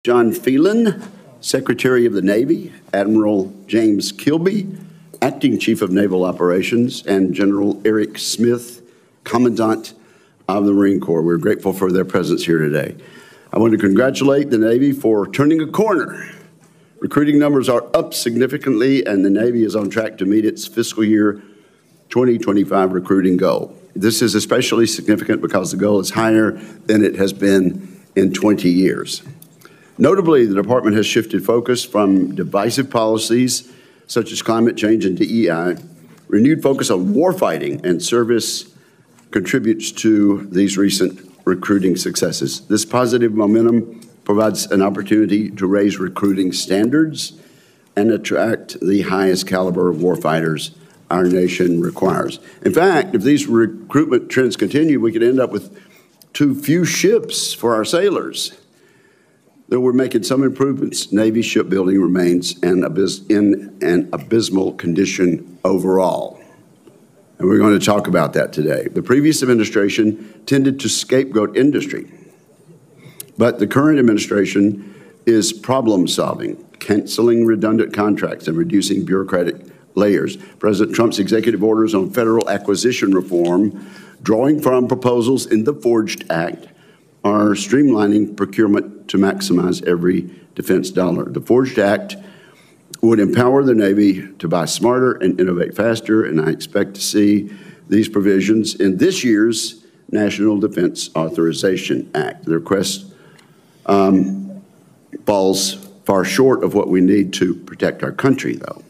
John Phelan, Secretary of the Navy, Admiral James Kilby, Acting Chief of Naval Operations, and General Eric Smith, Commandant of the Marine Corps. We're grateful for their presence here today. I want to congratulate the Navy for turning a corner. Recruiting numbers are up significantly, and the Navy is on track to meet its fiscal year 2025 recruiting goal. This is especially significant because the goal is higher than it has been in 20 years. Notably, the department has shifted focus from divisive policies such as climate change and DEI. Renewed focus on warfighting and service contributes to these recent recruiting successes. This positive momentum provides an opportunity to raise recruiting standards and attract the highest caliber of warfighters our nation requires. In fact, if these recruitment trends continue, we could end up with too few ships for our sailors. Though we're making some improvements, Navy shipbuilding remains in an abysmal condition overall. And we're going to talk about that today. The previous administration tended to scapegoat industry, but the current administration is problem solving, canceling redundant contracts and reducing bureaucratic layers. President Trump's executive orders on federal acquisition reform, drawing from proposals in the Forged Act, are streamlining procurement to maximize every defense dollar. The Forged Act would empower the Navy to buy smarter and innovate faster, and I expect to see these provisions in this year's National Defense Authorization Act. The request falls far short of what we need to protect our country, though.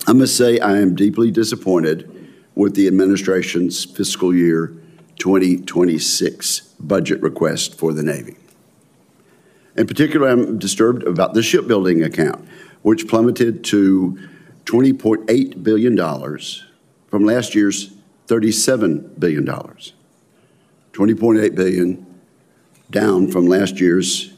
I must say I am deeply disappointed with the administration's fiscal year 2026 budget request for the Navy. In particular, I'm disturbed about the shipbuilding account, which plummeted to $20.8 billion from last year's $37 billion. $20.8 billion down from last year's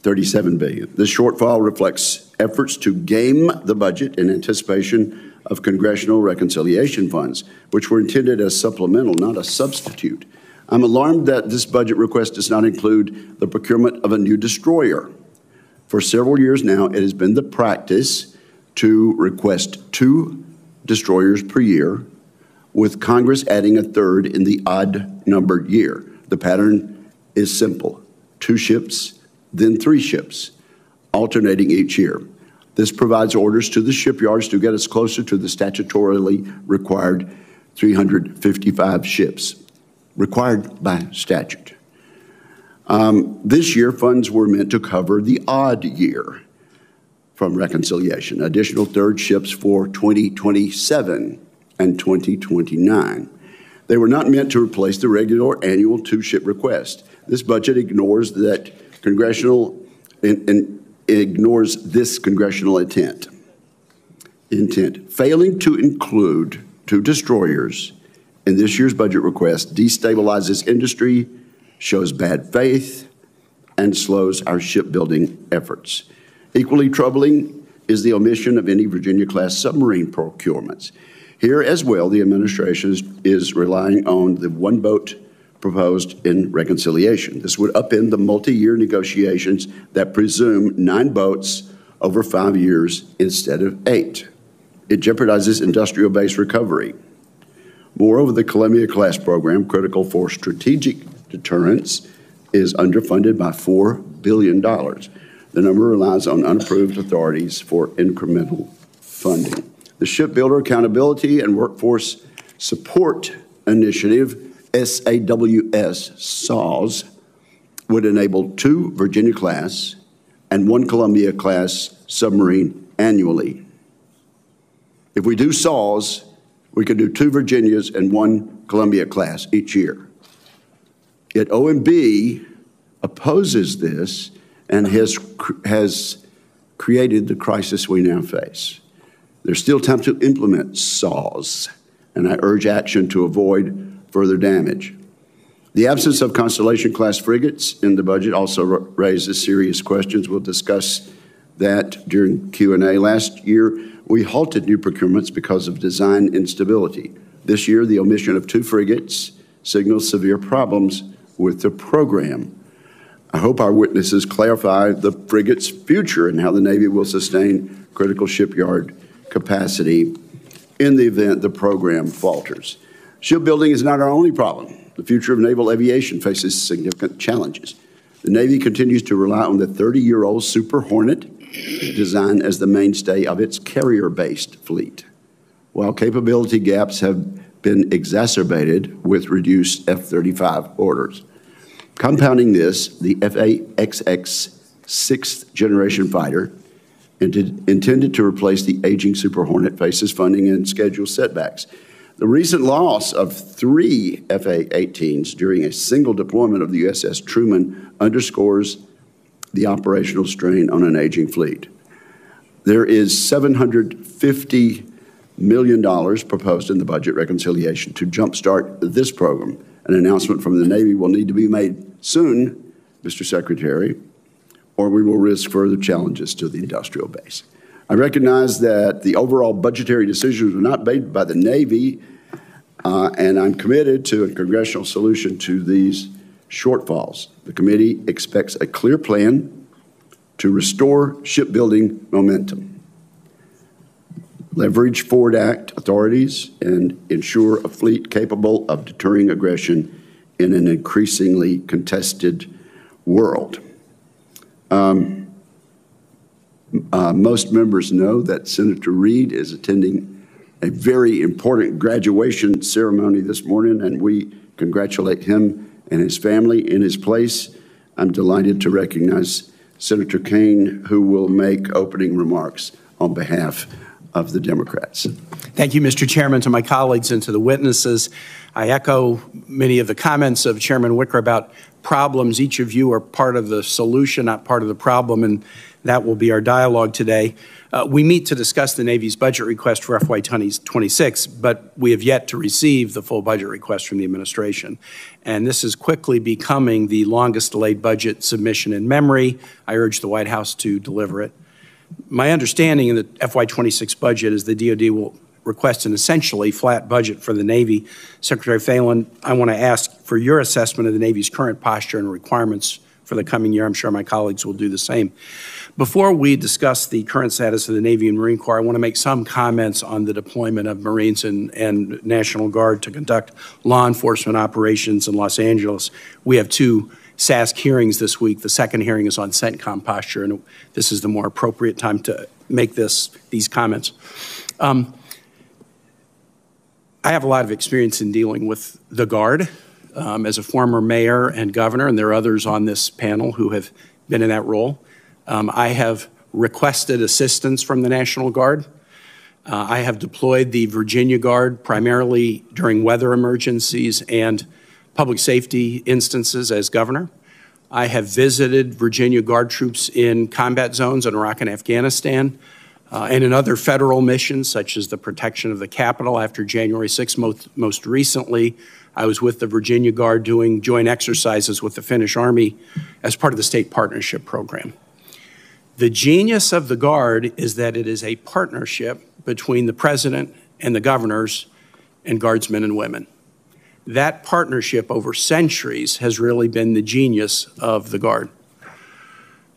$37 billion. This shortfall reflects efforts to game the budget in anticipation of congressional reconciliation funds, which were intended as supplemental, not a substitute. I'm alarmed that this budget request does not include the procurement of a new destroyer. For several years now, it has been the practice to request 2 destroyers per year, with Congress adding a third in the odd-numbered year. The pattern is simple: 2 ships, then 3 ships, alternating each year. This provides orders to the shipyards to get us closer to the statutorily required 355 ships, required by statute. This year, funds were meant to cover the odd year from reconciliation, additional third ships for 2027 and 2029. They were not meant to replace the regular annual 2-ship request. This budget ignores that ignores this congressional intent. Failing to include 2 destroyers in this year's budget request destabilizes industry, shows bad faith, and slows our shipbuilding efforts. Equally troubling is the omission of any Virginia-class submarine procurements. Here as well, the administration is relying on the 1 boat proposed in reconciliation. This would upend the multi-year negotiations that presume 9 boats over 5 years instead of 8. It jeopardizes industrial base recovery. Moreover, the Columbia-class program, critical for strategic deterrence, is underfunded by $4 billion. The number relies on unapproved authorities for incremental funding. The Shipbuilder Accountability and Workforce Support Initiative, SAWS, would enable 2 Virginia-class and 1 Columbia-class submarine annually. If we do SAWS, we could do 2 Virginias and 1 Columbia-class each year. Yet OMB opposes this and has created the crisis we now face. There's still time to implement SAWS, and I urge action to avoid further damage. The absence of Constellation-class frigates in the budget also raises serious questions. We'll discuss that during Q&A. Last year, we halted new procurements because of design instability. This year, the omission of 2 frigates signals severe problems with the program. I hope our witnesses clarify the frigate's future and how the Navy will sustain critical shipyard capacity in the event the program falters. Shipbuilding is not our only problem. The future of naval aviation faces significant challenges. The Navy continues to rely on the 30-year-old Super Hornet design as the mainstay of its carrier-based fleet, while capability gaps have been exacerbated with reduced F-35 orders. Compounding this, the F/A-XX sixth-generation fighter, intended to replace the aging Super Hornet, faces funding and schedule setbacks. The recent loss of 3 F/A-18s during a single deployment of the USS Truman underscores the operational strain on an aging fleet. There is $750 million proposed in the budget reconciliation to jumpstart this program. An announcement from the Navy will need to be made soon, Mr. Secretary, or we will risk further challenges to the industrial base. I recognize that the overall budgetary decisions were not made by the Navy, and I'm committed to a congressional solution to these shortfalls. The committee expects a clear plan to restore shipbuilding momentum, leverage Ford Act authorities, and ensure a fleet capable of deterring aggression in an increasingly contested world. Most members know that Senator Reid is attending a very important graduation ceremony this morning, and we congratulate him and his family. In his place, I'm delighted to recognize Senator Kaine, who will make opening remarks on behalf of the Democrats. Thank you, Mr. Chairman. To my colleagues and to the witnesses, I echo many of the comments of Chairman Wicker about problems. Each of you are part of the solution, not part of the problem, and that will be our dialogue today. We meet to discuss the Navy's budget request for FY 2026, but we have yet to receive the full budget request from the administration. And this is quickly becoming the longest delayed budget submission in memory. I urge the White House to deliver it. My understanding in the FY 26 budget is the DoD will request an essentially flat budget for the Navy. Secretary Phelan, I want to ask for your assessment of the Navy's current posture and requirements for the coming year. I'm sure my colleagues will do the same. Before we discuss the current status of the Navy and Marine Corps, I want to make some comments on the deployment of Marines and National Guard to conduct law enforcement operations in Los Angeles. We have 2 SASC hearings this week. The second hearing is on CENTCOM posture, and this is the more appropriate time to make these comments. I have a lot of experience in dealing with the Guard as a former mayor and governor, and there are others on this panel who have been in that role. I have requested assistance from the National Guard. I have deployed the Virginia Guard primarily during weather emergencies and public safety instances as governor. I have visited Virginia Guard troops in combat zones in Iraq and Afghanistan, and in other federal missions, such as the protection of the Capitol after January 6th. Most recently, I was with the Virginia Guard doing joint exercises with the Finnish Army as part of the State Partnership Program. The genius of the Guard is that it is a partnership between the President and the governors and Guardsmen and women. That partnership over centuries has really been the genius of the Guard.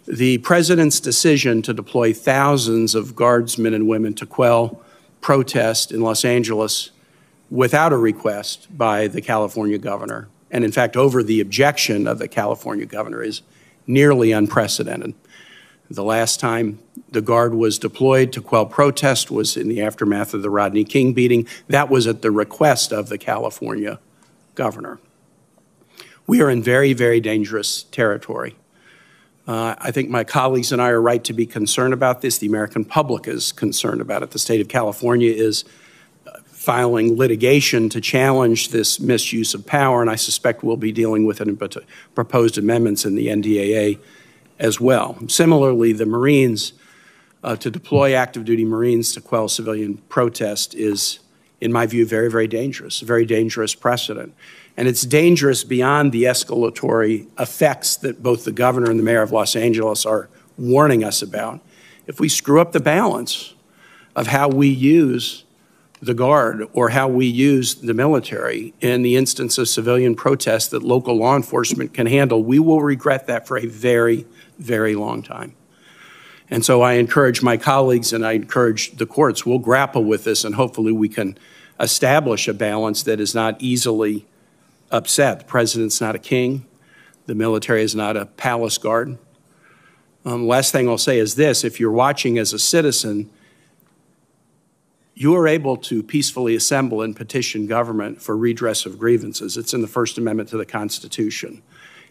The President's decision to deploy thousands of Guardsmen and women to quell protest in Los Angeles without a request by the California governor, and in fact over the objection of the California governor, is nearly unprecedented. The last time the Guard was deployed to quell protest was in the aftermath of the Rodney King beating. That was at the request of the California governor. We are in very, very dangerous territory. I think my colleagues and I are right to be concerned about this. The American public is concerned about it. The state of California is filing litigation to challenge this misuse of power, and I suspect we'll be dealing with it in proposed amendments in the NDAA as well. Similarly, the Marines, to deploy active duty Marines to quell civilian protest is, in my view, very, very dangerous, a very dangerous precedent. And it's dangerous beyond the escalatory effects that both the governor and the mayor of Los Angeles are warning us about. If we screw up the balance of how we use the Guard or how we use the military in the instance of civilian protests that local law enforcement can handle, we will regret that for a very, very long time. And so I encourage my colleagues and I encourage the courts, we'll grapple with this and hopefully we can establish a balance that is not easily upset. The president's not a king. The military is not a palace guard. Last thing I'll say is this: if you're watching as a citizen, you are able to peacefully assemble and petition government for redress of grievances. It's in the First Amendment to the Constitution.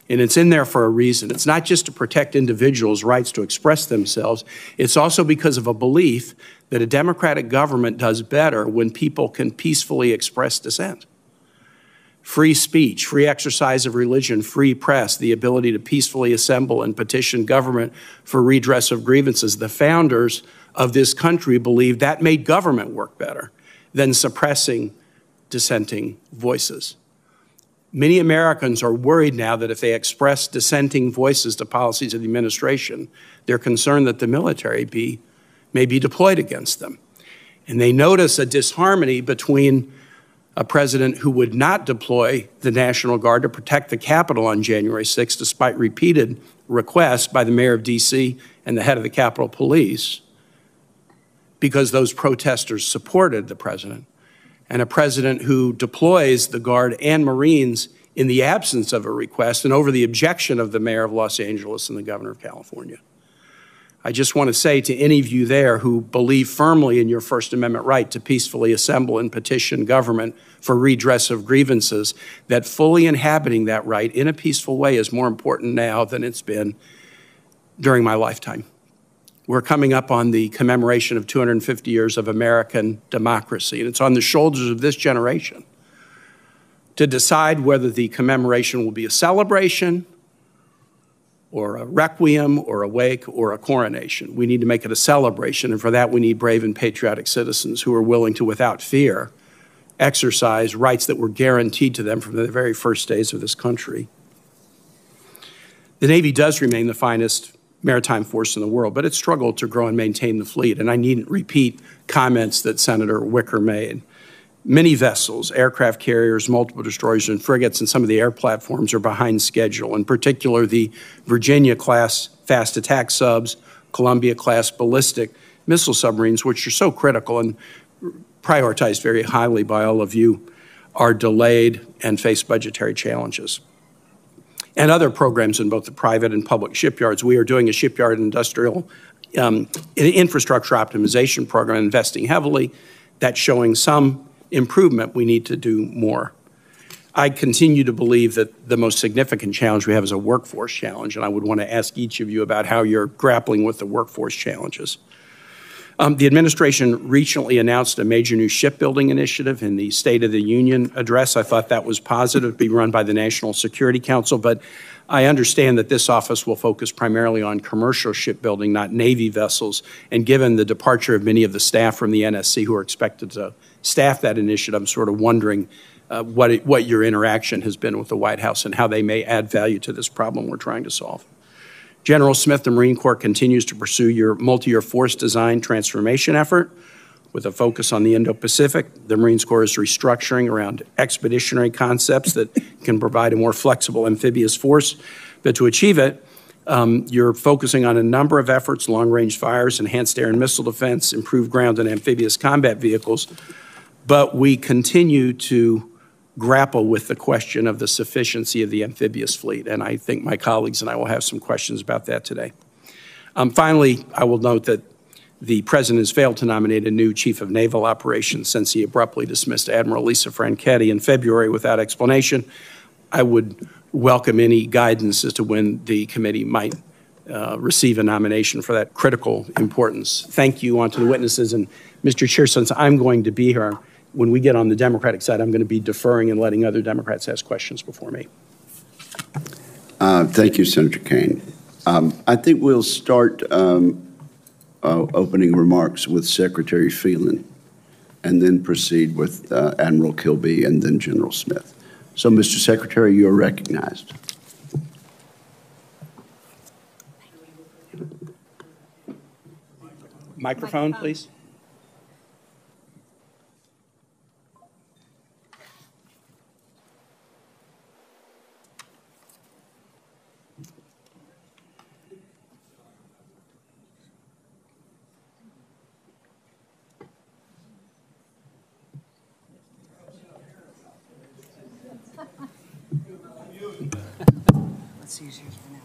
And it's in there for a reason. It's not just to protect individuals' rights to express themselves. It's also because of a belief that a democratic government does better when people can peacefully express dissent. Free speech, free exercise of religion, free press, the ability to peacefully assemble and petition government for redress of grievances. The founders of this country believed that made government work better than suppressing dissenting voices. Many Americans are worried now that if they express dissenting voices to policies of the administration, they're concerned that the military may be deployed against them. And they notice a disharmony between a president who would not deploy the National Guard to protect the Capitol on January 6th, despite repeated requests by the mayor of D.C. and the head of the Capitol Police, because those protesters supported the president, and a president who deploys the Guard and Marines in the absence of a request and over the objection of the mayor of Los Angeles and the governor of California. I just want to say to any of you there who believe firmly in your First Amendment right to peacefully assemble and petition government for redress of grievances, that fully inhabiting that right in a peaceful way is more important now than it's been during my lifetime. We're coming up on the commemoration of 250 years of American democracy, and it's on the shoulders of this generation to decide whether the commemoration will be a celebration or a requiem or a wake or a coronation. We need to make it a celebration, and for that we need brave and patriotic citizens who are willing to, without fear, exercise rights that were guaranteed to them from the very first days of this country. The Navy does remain the finest maritime force in the world, but it's struggled to grow and maintain the fleet. And I needn't repeat comments that Senator Wicker made. Many vessels, aircraft carriers, multiple destroyers and frigates, and some of the air platforms are behind schedule. In particular, the Virginia-class fast attack subs, Columbia-class ballistic missile submarines, which are so critical and prioritized very highly by all of you, are delayed and face budgetary challenges. And other programs in both the private and public shipyards. We are doing a shipyard industrial infrastructure optimization program, investing heavily. That's showing some improvement. We need to do more. I continue to believe that the most significant challenge we have is a workforce challenge, and I would want to ask each of you about how you're grappling with the workforce challenges. The administration recently announced a major new shipbuilding initiative in the State of the Union address. I thought that was positive, to be run by the National Security Council, but I understand that this office will focus primarily on commercial shipbuilding, not Navy vessels. And given the departure of many of the staff from the NSC who are expected to staff that initiative, I'm sort of wondering what your interaction has been with the White House and how they may add value to this problem we're trying to solve. General Smith, the Marine Corps continues to pursue your multi-year force design transformation effort with a focus on the Indo-Pacific. The Marine Corps is restructuring around expeditionary concepts that can provide a more flexible amphibious force. But to achieve it, you're focusing on a number of efforts: long-range fires, enhanced air and missile defense, improved ground and amphibious combat vehicles. But we continue to grapple with the question of the sufficiency of the amphibious fleet, and I think my colleagues and I will have some questions about that today. Finally, I will note that the President has failed to nominate a new Chief of Naval Operations since he abruptly dismissed Admiral Lisa Franchetti in February without explanation. I would welcome any guidance as to when the committee might receive a nomination for that critical importance. Thank you on to the witnesses, and Mr. Chair, since I'm going to be here, when we get on the Democratic side, I'm going to be deferring and letting other Democrats ask questions before me. Thank you, Senator Kaine. I think we'll start opening remarks with Secretary Phelan and then proceed with Admiral Kilby and then General Smith. So, Mr. Secretary, you're recognized. Microphone, please. Let's use yours for now.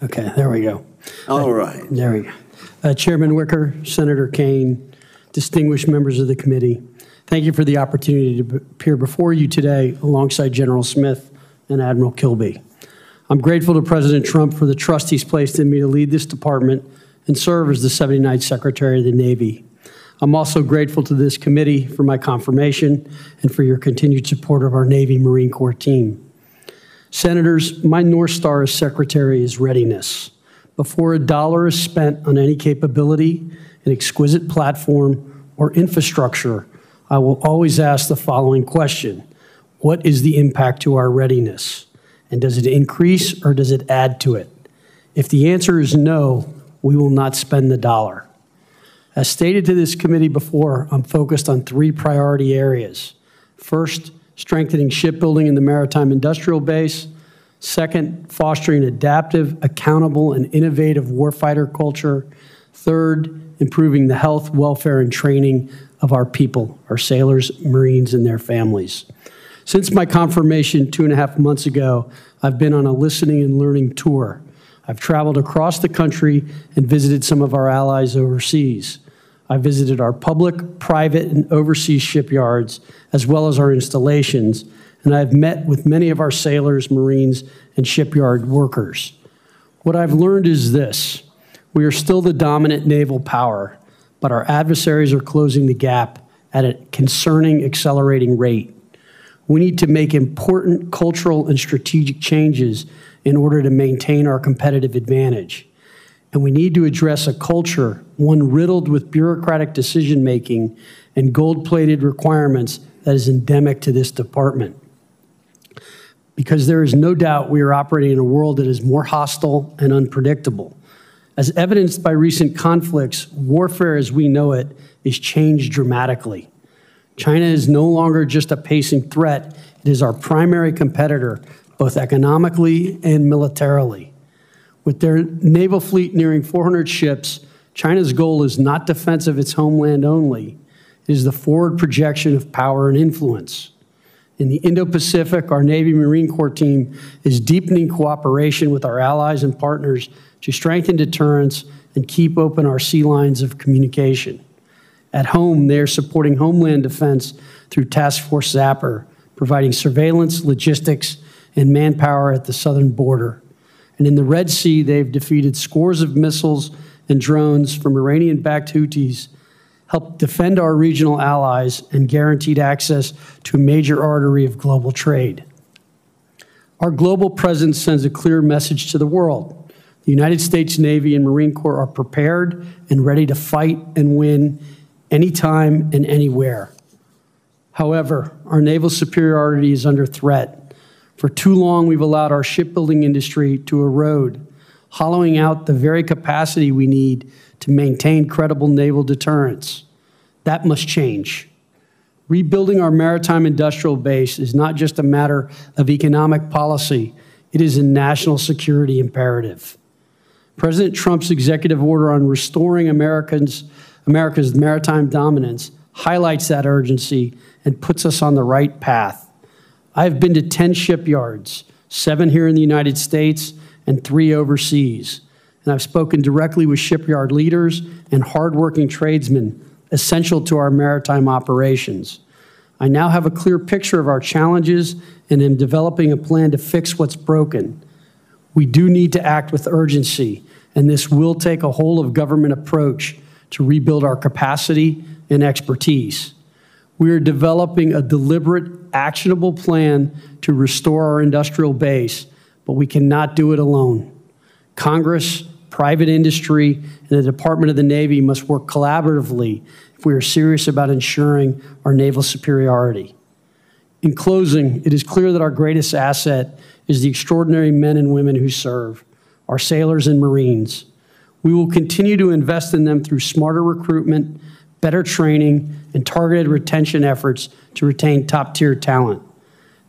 Okay, there we go. All right. There we go. Chairman Wicker, Senator Kane, distinguished members of the committee, thank you for the opportunity to appear before you today alongside General Smith and Admiral Kilby. I'm grateful to President Trump for the trust he's placed in me to lead this department and serve as the 79th Secretary of the Navy. I'm also grateful to this committee for my confirmation and for your continued support of our Navy Marine Corps team. Senators, my North Star as Secretary is readiness. Before a dollar is spent on any capability, an exquisite platform, or infrastructure, I will always ask the following question: what is the impact to our readiness? And does it increase or does it add to it? If the answer is no, we will not spend the dollar. As stated to this committee before, I'm focused on 3 priority areas. First, strengthening shipbuilding in the maritime industrial base. Second, fostering adaptive, accountable, and innovative warfighter culture. Third, improving the health, welfare, and training of our people, our sailors, Marines, and their families. Since my confirmation 2.5 months ago, I've been on a listening and learning tour. I've traveled across the country and visited some of our allies overseas. I visited our public, private, and overseas shipyards, as well as our installations, and I've met with many of our sailors, Marines, and shipyard workers. What I've learned is this: we are still the dominant naval power, but our adversaries are closing the gap at a concerning, accelerating rate. We need to make important cultural and strategic changes in order to maintain our competitive advantage. And we need to address a culture, one riddled with bureaucratic decision-making and gold-plated requirements, that is endemic to this department. Because there is no doubt we are operating in a world that is more hostile and unpredictable. As evidenced by recent conflicts, warfare as we know it is changed dramatically. China is no longer just a pacing threat, it is our primary competitor, both economically and militarily. With their naval fleet nearing 400 ships, China's goal is not defense of its homeland only. It is the forward projection of power and influence. In the Indo-Pacific, our Navy Marine Corps team is deepening cooperation with our allies and partners to strengthen deterrence and keep open our sea lines of communication. At home, they are supporting homeland defense through Task Force Zapper, providing surveillance, logistics, and manpower at the southern border. And in the Red Sea, they've defeated scores of missiles and drones from Iranian-backed Houthis, helped defend our regional allies, and guaranteed access to a major artery of global trade. Our global presence sends a clear message to the world. The United States Navy and Marine Corps are prepared and ready to fight and win anytime and anywhere. However, our naval superiority is under threat. For too long, we've allowed our shipbuilding industry to erode, hollowing out the very capacity we need to maintain credible naval deterrence. That must change. Rebuilding our maritime industrial base is not just a matter of economic policy, it is a national security imperative. President Trump's executive order on restoring America's maritime dominance highlights that urgency and puts us on the right path. I've been to 10 shipyards, 7 here in the United States and 3 overseas. And I've spoken directly with shipyard leaders and hardworking tradesmen essential to our maritime operations. I now have a clear picture of our challenges and am developing a plan to fix what's broken. We do need to act with urgency, and this will take a whole-of-government approach to rebuild our capacity and expertise. We are developing a deliberate, actionable plan to restore our industrial base, but we cannot do it alone. Congress, private industry, and the Department of the Navy must work collaboratively if we are serious about ensuring our naval superiority. In closing, it is clear that our greatest asset is the extraordinary men and women who serve, our sailors and Marines. We will continue to invest in them through smarter recruitment, better training, and targeted retention efforts to retain top-tier talent.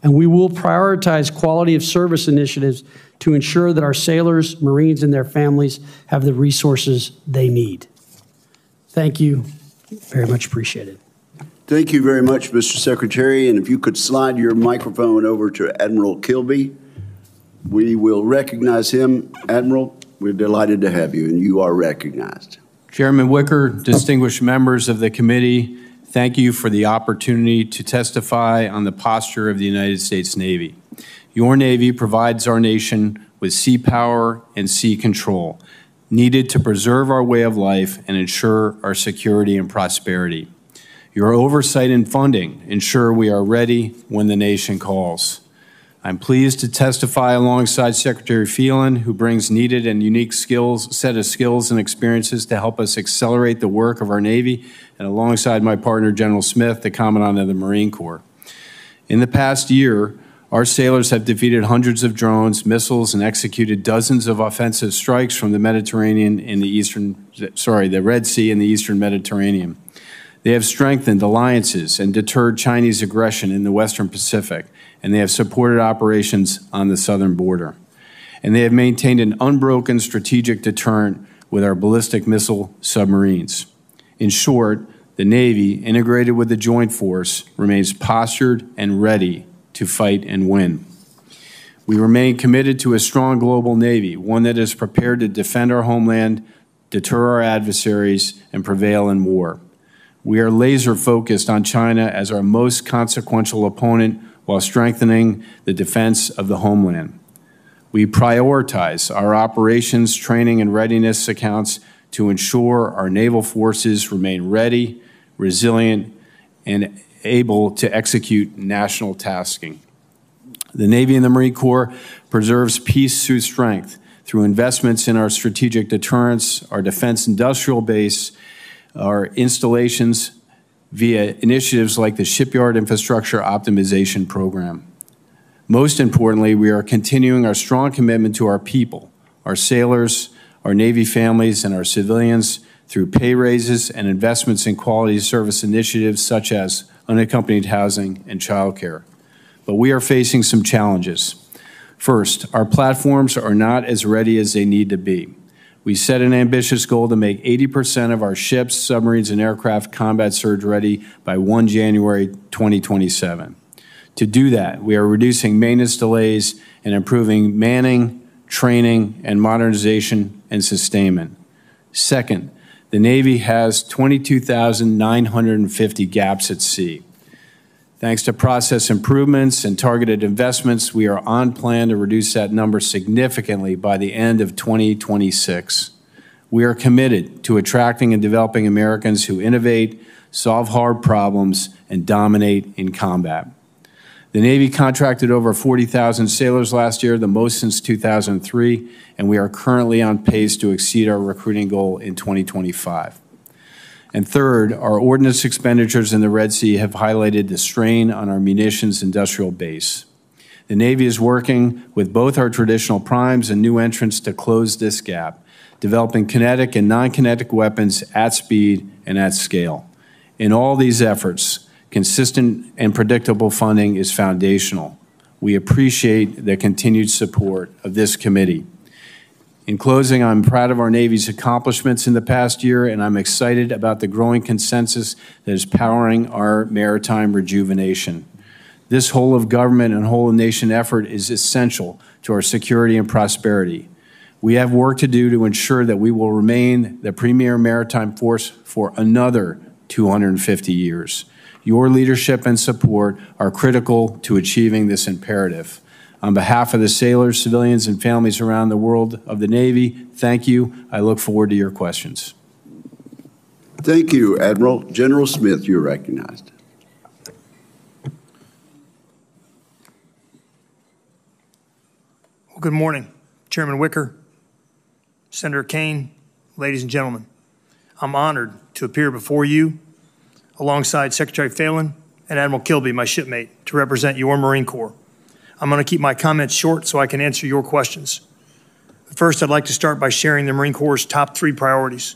and we will prioritize quality of service initiatives to ensure that our sailors, Marines, and their families have the resources they need. Thank you. Very much appreciated. Thank you very much, Mr. Secretary. And if you could slide your microphone over to Admiral Kilby, we will recognize him. Admiral, we're delighted to have you, and you are recognized. Chairman Wicker, distinguished members of the committee, thank you for the opportunity to testify on the posture of the United States Navy. Your Navy provides our nation with sea power and sea control, needed to preserve our way of life and ensure our security and prosperity. Your oversight and funding ensure we are ready when the nation calls. I'm pleased to testify alongside Secretary Phelan, who brings needed and unique set of skills and experiences to help us accelerate the work of our Navy, and alongside my partner, General Smith, the Commandant of the Marine Corps. In the past year, our sailors have defeated hundreds of drones, missiles, and executed dozens of offensive strikes from the the Red Sea and the Eastern Mediterranean. They have strengthened alliances and deterred Chinese aggression in the Western Pacific, and they have supported operations on the southern border. And they have maintained an unbroken strategic deterrent with our ballistic missile submarines. In short, the Navy, integrated with the Joint Force, remains postured and ready to fight and win. We remain committed to a strong global Navy, one that is prepared to defend our homeland, deter our adversaries, and prevail in war. We are laser focused on China as our most consequential opponent while strengthening the defense of the homeland. We prioritize our operations, training, and readiness accounts to ensure our naval forces remain ready, resilient, and able to execute national tasking. The Navy and the Marine Corps preserves peace through strength through investments in our strategic deterrence, our defense industrial base, our installations via initiatives like the Shipyard Infrastructure Optimization Program. Most importantly, we are continuing our strong commitment to our people, our sailors, our Navy families, and our civilians through pay raises and investments in quality service initiatives such as unaccompanied housing and childcare. But we are facing some challenges. First, our platforms are not as ready as they need to be. We set an ambitious goal to make 80% of our ships, submarines, and aircraft combat surge ready by 1 January 2027. To do that, we are reducing maintenance delays and improving manning, training, and modernization and sustainment. Second, the Navy has 22,950 gaps at sea. Thanks to process improvements and targeted investments, we are on plan to reduce that number significantly by the end of 2026. We are committed to attracting and developing Americans who innovate, solve hard problems, and dominate in combat. The Navy contracted over 40,000 sailors last year, the most since 2003, and we are currently on pace to exceed our recruiting goal in 2025. And third, our ordnance expenditures in the Red Sea have highlighted the strain on our munitions industrial base. The Navy is working with both our traditional primes and new entrants to close this gap, developing kinetic and non-kinetic weapons at speed and at scale. In all these efforts, consistent and predictable funding is foundational. We appreciate the continued support of this committee. In closing, I'm proud of our Navy's accomplishments in the past year, and I'm excited about the growing consensus that is powering our maritime rejuvenation. This whole of government and whole of nation effort is essential to our security and prosperity. We have work to do to ensure that we will remain the premier maritime force for another 250 years. Your leadership and support are critical to achieving this imperative. On behalf of the sailors, civilians, and families around the world of the Navy, thank you. I look forward to your questions. Thank you, Admiral. General Smith, you're recognized. Well, good morning, Chairman Wicker, Senator Kaine, ladies and gentlemen. I'm honored to appear before you alongside Secretary Phelan and Admiral Kilby, my shipmate, to represent your Marine Corps. I'm going to keep my comments short so I can answer your questions. First, I'd like to start by sharing the Marine Corps' top 3 priorities.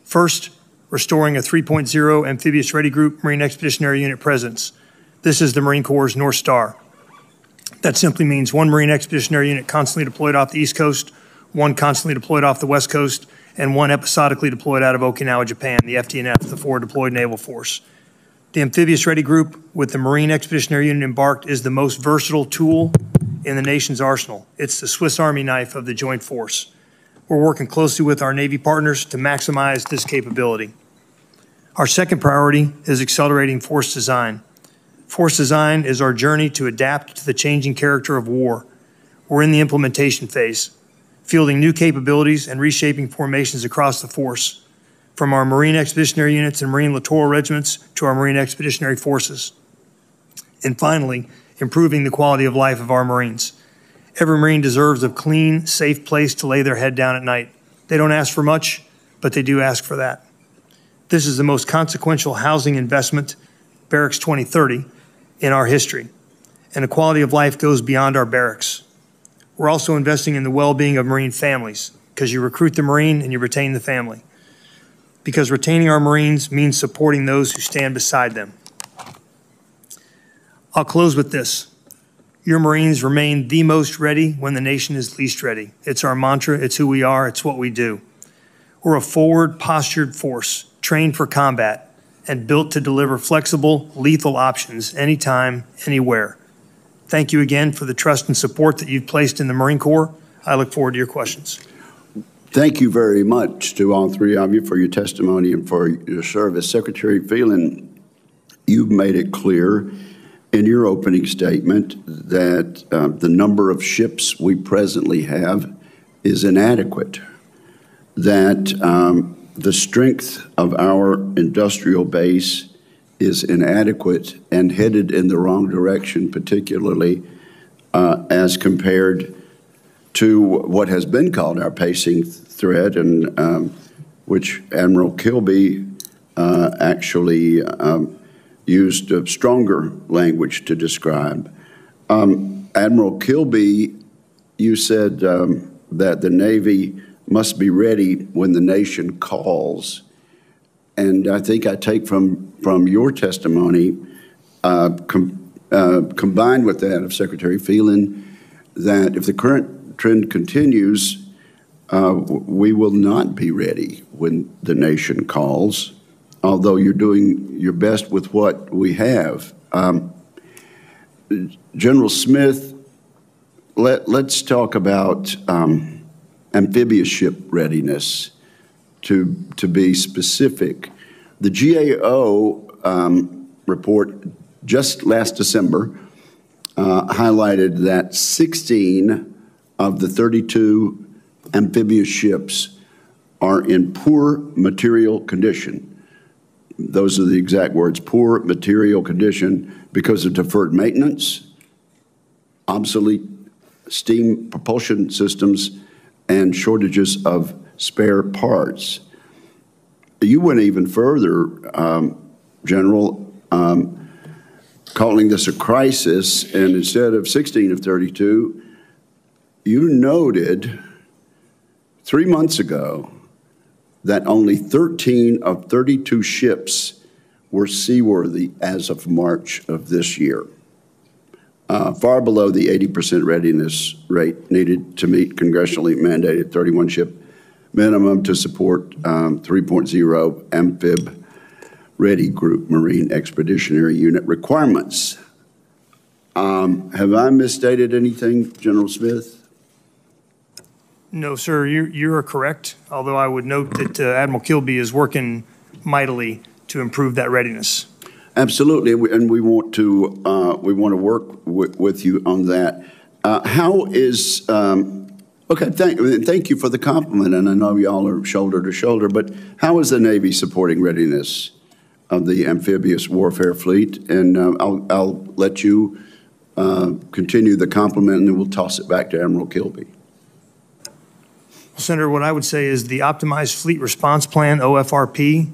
First, restoring a 3.0 amphibious ready group Marine Expeditionary Unit presence. This is the Marine Corps' North Star. That simply means one Marine Expeditionary Unit constantly deployed off the East Coast, one constantly deployed off the West Coast, and one episodically deployed out of Okinawa, Japan, the FDNF, the Forward Deployed Naval Force. The Amphibious Ready Group with the Marine Expeditionary Unit embarked is the most versatile tool in the nation's arsenal. It's the Swiss Army knife of the joint force. We're working closely with our Navy partners to maximize this capability. Our second priority is accelerating force design. Force design is our journey to adapt to the changing character of war. We're in the implementation phase, fielding new capabilities and reshaping formations across the force, from our Marine Expeditionary Units and Marine Littoral Regiments to our Marine Expeditionary Forces. And finally, improving the quality of life of our Marines. Every Marine deserves a clean, safe place to lay their head down at night. They don't ask for much, but they do ask for that. This is the most consequential housing investment, Barracks 2030, in our history. And the quality of life goes beyond our barracks. We're also investing in the well-being of Marine families, because you recruit the Marine and you retain the family. Because retaining our Marines means supporting those who stand beside them. I'll close with this. Your Marines remain the most ready when the nation is least ready. It's our mantra, it's who we are, it's what we do. We're a forward postured force, trained for combat, and built to deliver flexible, lethal options anytime, anywhere. Thank you again for the trust and support that you've placed in the Marine Corps. I look forward to your questions. Thank you very much to all three of you for your testimony and for your service. Secretary Phelan, you've made it clear in your opening statement that the number of ships we presently have is inadequate, that the strength of our industrial base is inadequate and headed in the wrong direction, particularly as compared to what has been called our pacing threat, and which Admiral Kilby actually used a stronger language to describe. Admiral Kilby, you said that the Navy must be ready when the nation calls. And I think I take from your testimony, combined with that of Secretary Phelan, that if the current trend continues, we will not be ready when the nation calls, although you're doing your best with what we have. General Smith, let's talk about amphibious ship readiness, to be specific. The GAO report just last December highlighted that 16 of the 32 amphibious ships are in poor material condition. Those are the exact words, poor material condition, because of deferred maintenance, obsolete steam propulsion systems, and shortages of spare parts. You went even further, General, calling this a crisis, and instead of 16 of 32, you noted 3 months ago that only 13 of 32 ships were seaworthy as of March of this year, far below the 80% readiness rate needed to meet congressionally mandated 31 ship minimum to support 3.0 Amphib Ready Group Marine Expeditionary Unit requirements. Have I misstated anything, General Smith? No, sir, you are correct, although I would note that Admiral Kilby is working mightily to improve that readiness. Absolutely, and we want to work with you on that. How is okay? Thank you for the compliment, and I know y'all are shoulder to shoulder. But how is the Navy supporting readiness of the amphibious warfare fleet? And I'll let you continue the compliment, and then we'll toss it back to Admiral Kilby. Senator, what I would say is the Optimized Fleet Response Plan, OFRP,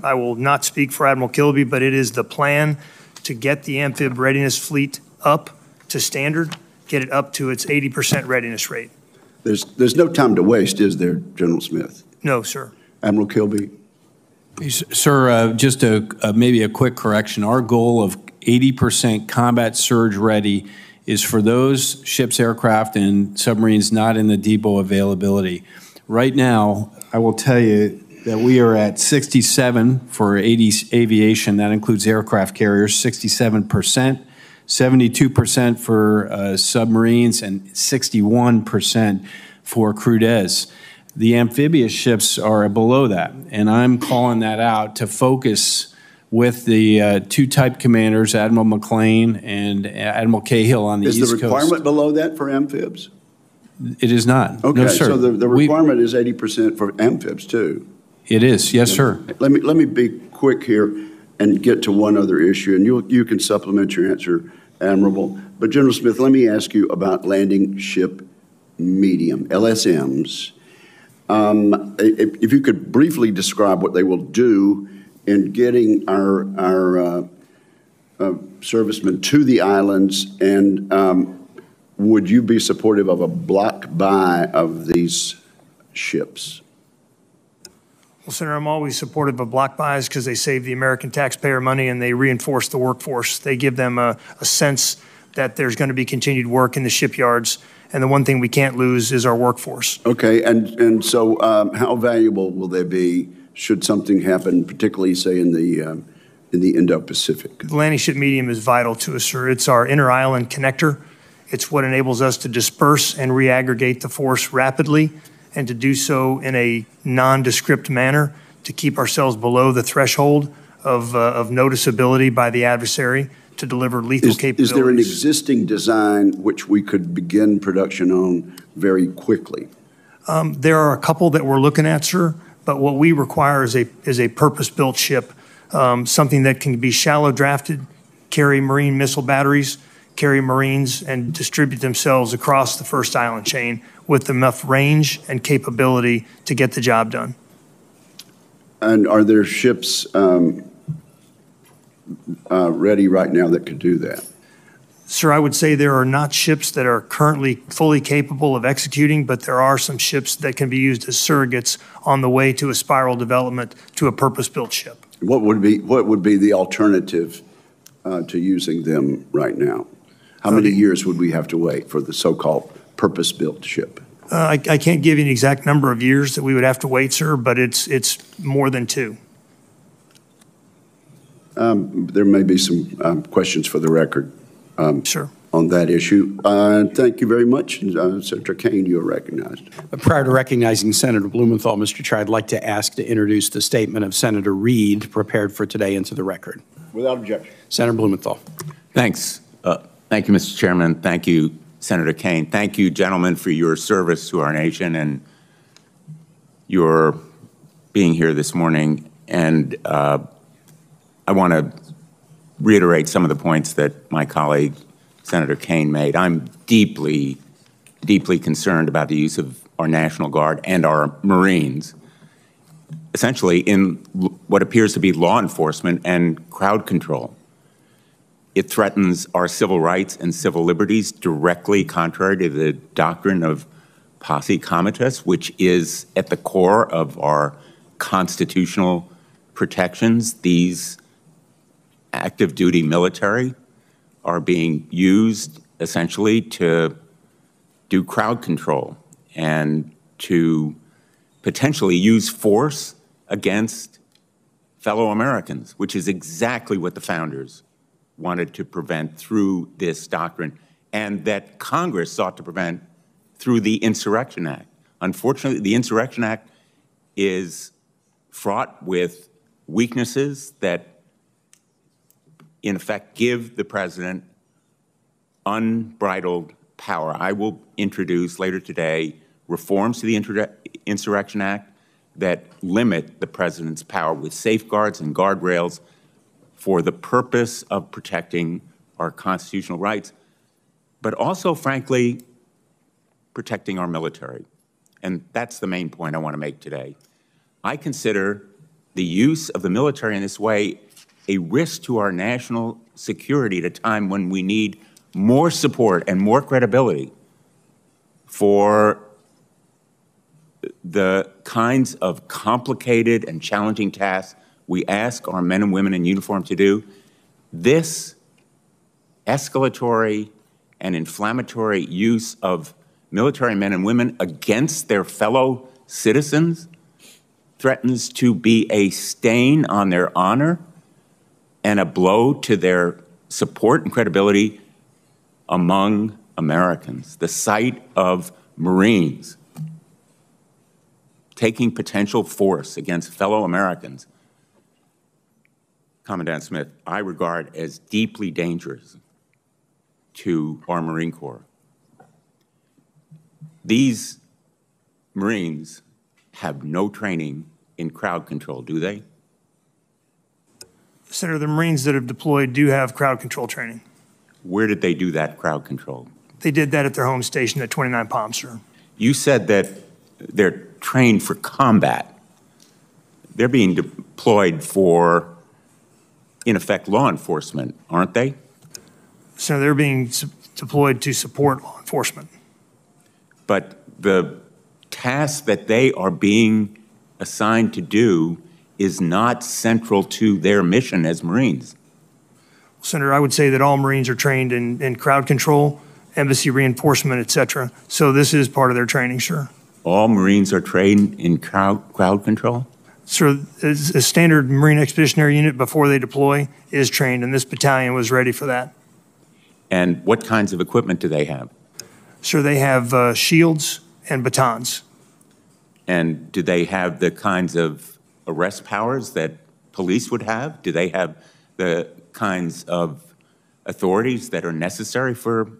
I will not speak for Admiral Kilby, but it is the plan to get the amphib readiness fleet up to standard, get it up to its 80% readiness rate. There's no time to waste, is there, General Smith? No, sir. Admiral Kilby? Sir, just maybe a quick correction. Our goal of 80% combat surge ready is for those ships, aircraft, and submarines not in the depot availability. Right now, I will tell you that we are at 67 for aviation. That includes aircraft carriers, 67%, 72% for submarines, and 61% for crudes. The amphibious ships are below that, and I'm calling that out to focus with the two type commanders, Admiral McLean and Admiral Cahill on the East Coast. Is the requirement below that for amphibs? It is not. Okay, no, sir. So the requirement is 80% for amphibs too. It is, yes, sir. Let me be quick here and get to one other issue, and you can supplement your answer, Admiral. But General Smith, let me ask you about landing ship medium, LSMs. If you could briefly describe what they will do in getting our servicemen to the islands, and would you be supportive of a block buy of these ships? Well, Senator, I'm always supportive of block buys because they save the American taxpayer money and they reinforce the workforce. They give them a sense that there's going to be continued work in the shipyards, and the one thing we can't lose is our workforce. Okay, and so how valuable will they be should something happen, particularly, say, in the Indo-Pacific? The landing ship medium is vital to us, sir. It's our inter-island connector. It's what enables us to disperse and reaggregate the force rapidly and to do so in a nondescript manner to keep ourselves below the threshold of noticeability by the adversary to deliver lethal capabilities. Is there an existing design which we could begin production on very quickly? There are a couple that we're looking at, sir, but what we require is a purpose-built ship, something that can be shallow drafted, carry marine missile batteries, carry Marines, and distribute themselves across the first island chain with enough range and capability to get the job done. And are there ships ready right now that could do that? Sir, I would say there are not ships that are currently fully capable of executing, but there are some ships that can be used as surrogates on the way to a spiral development to a purpose-built ship. What would be the alternative to using them right now? How many years would we have to wait for the so-called purpose-built ship? I can't give you an exact number of years that we would have to wait, sir, but it's more than 2. There may be some questions for the record Sure. on that issue. Thank you very much. Senator Kaine, you are recognized. Prior to recognizing Senator Blumenthal, Mr. Chair, I'd like to ask to introduce the statement of Senator Reid prepared for today into the record. Without objection. Senator Blumenthal. Thanks. Thank you, Mr. Chairman. Thank you, Senator Kaine. Thank you, gentlemen, for your service to our nation and your being here this morning. And I want to reiterate some of the points that my colleague, Senator Kaine, made. I'm deeply, deeply concerned about the use of our National Guard and our Marines, essentially in what appears to be law enforcement and crowd control. It threatens our civil rights and civil liberties directly contrary to the doctrine of posse comitatus, which is at the core of our constitutional protections. These active duty military are being used essentially to do crowd control and to potentially use force against fellow Americans, which is exactly what the founders wanted to prevent through this doctrine, and that Congress sought to prevent through the Insurrection Act. Unfortunately, the Insurrection Act is fraught with weaknesses that, in effect, give the president unbridled power. I will introduce later today reforms to the Insurrection Act that limit the president's power with safeguards and guardrails for the purpose of protecting our constitutional rights, but also, frankly, protecting our military. And that's the main point I want to make today. I consider the use of the military in this way a risk to our national security at a time when we need more support and more credibility for the kinds of complicated and challenging tasks we ask our men and women in uniform to do. This escalatory and inflammatory use of military men and women against their fellow citizens threatens to be a stain on their honor and a blow to their support and credibility among Americans. The sight of Marines taking potential force against fellow Americans, Commandant Smith, I regard as deeply dangerous to our Marine Corps. These Marines have no training in crowd control, do they? Senator, the Marines that have deployed do have crowd control training. Where did they do that crowd control? They did that at their home station at 29 Palm, sir. You said that they're trained for combat. They're being deployed for, in effect, law enforcement, aren't they? So they're being deployed to support law enforcement. But the task that they are being assigned to do is not central to their mission as Marines. Senator, I would say that all Marines are trained in crowd control, embassy reinforcement, et cetera. So this is part of their training, sir. All Marines are trained in crowd control? Sir, a standard Marine Expeditionary Unit before they deploy is trained, and this battalion was ready for that. And what kinds of equipment do they have? Sir, they have shields and batons. And do they have the kinds of arrest powers that police would have? Do they have the kinds of authorities that are necessary for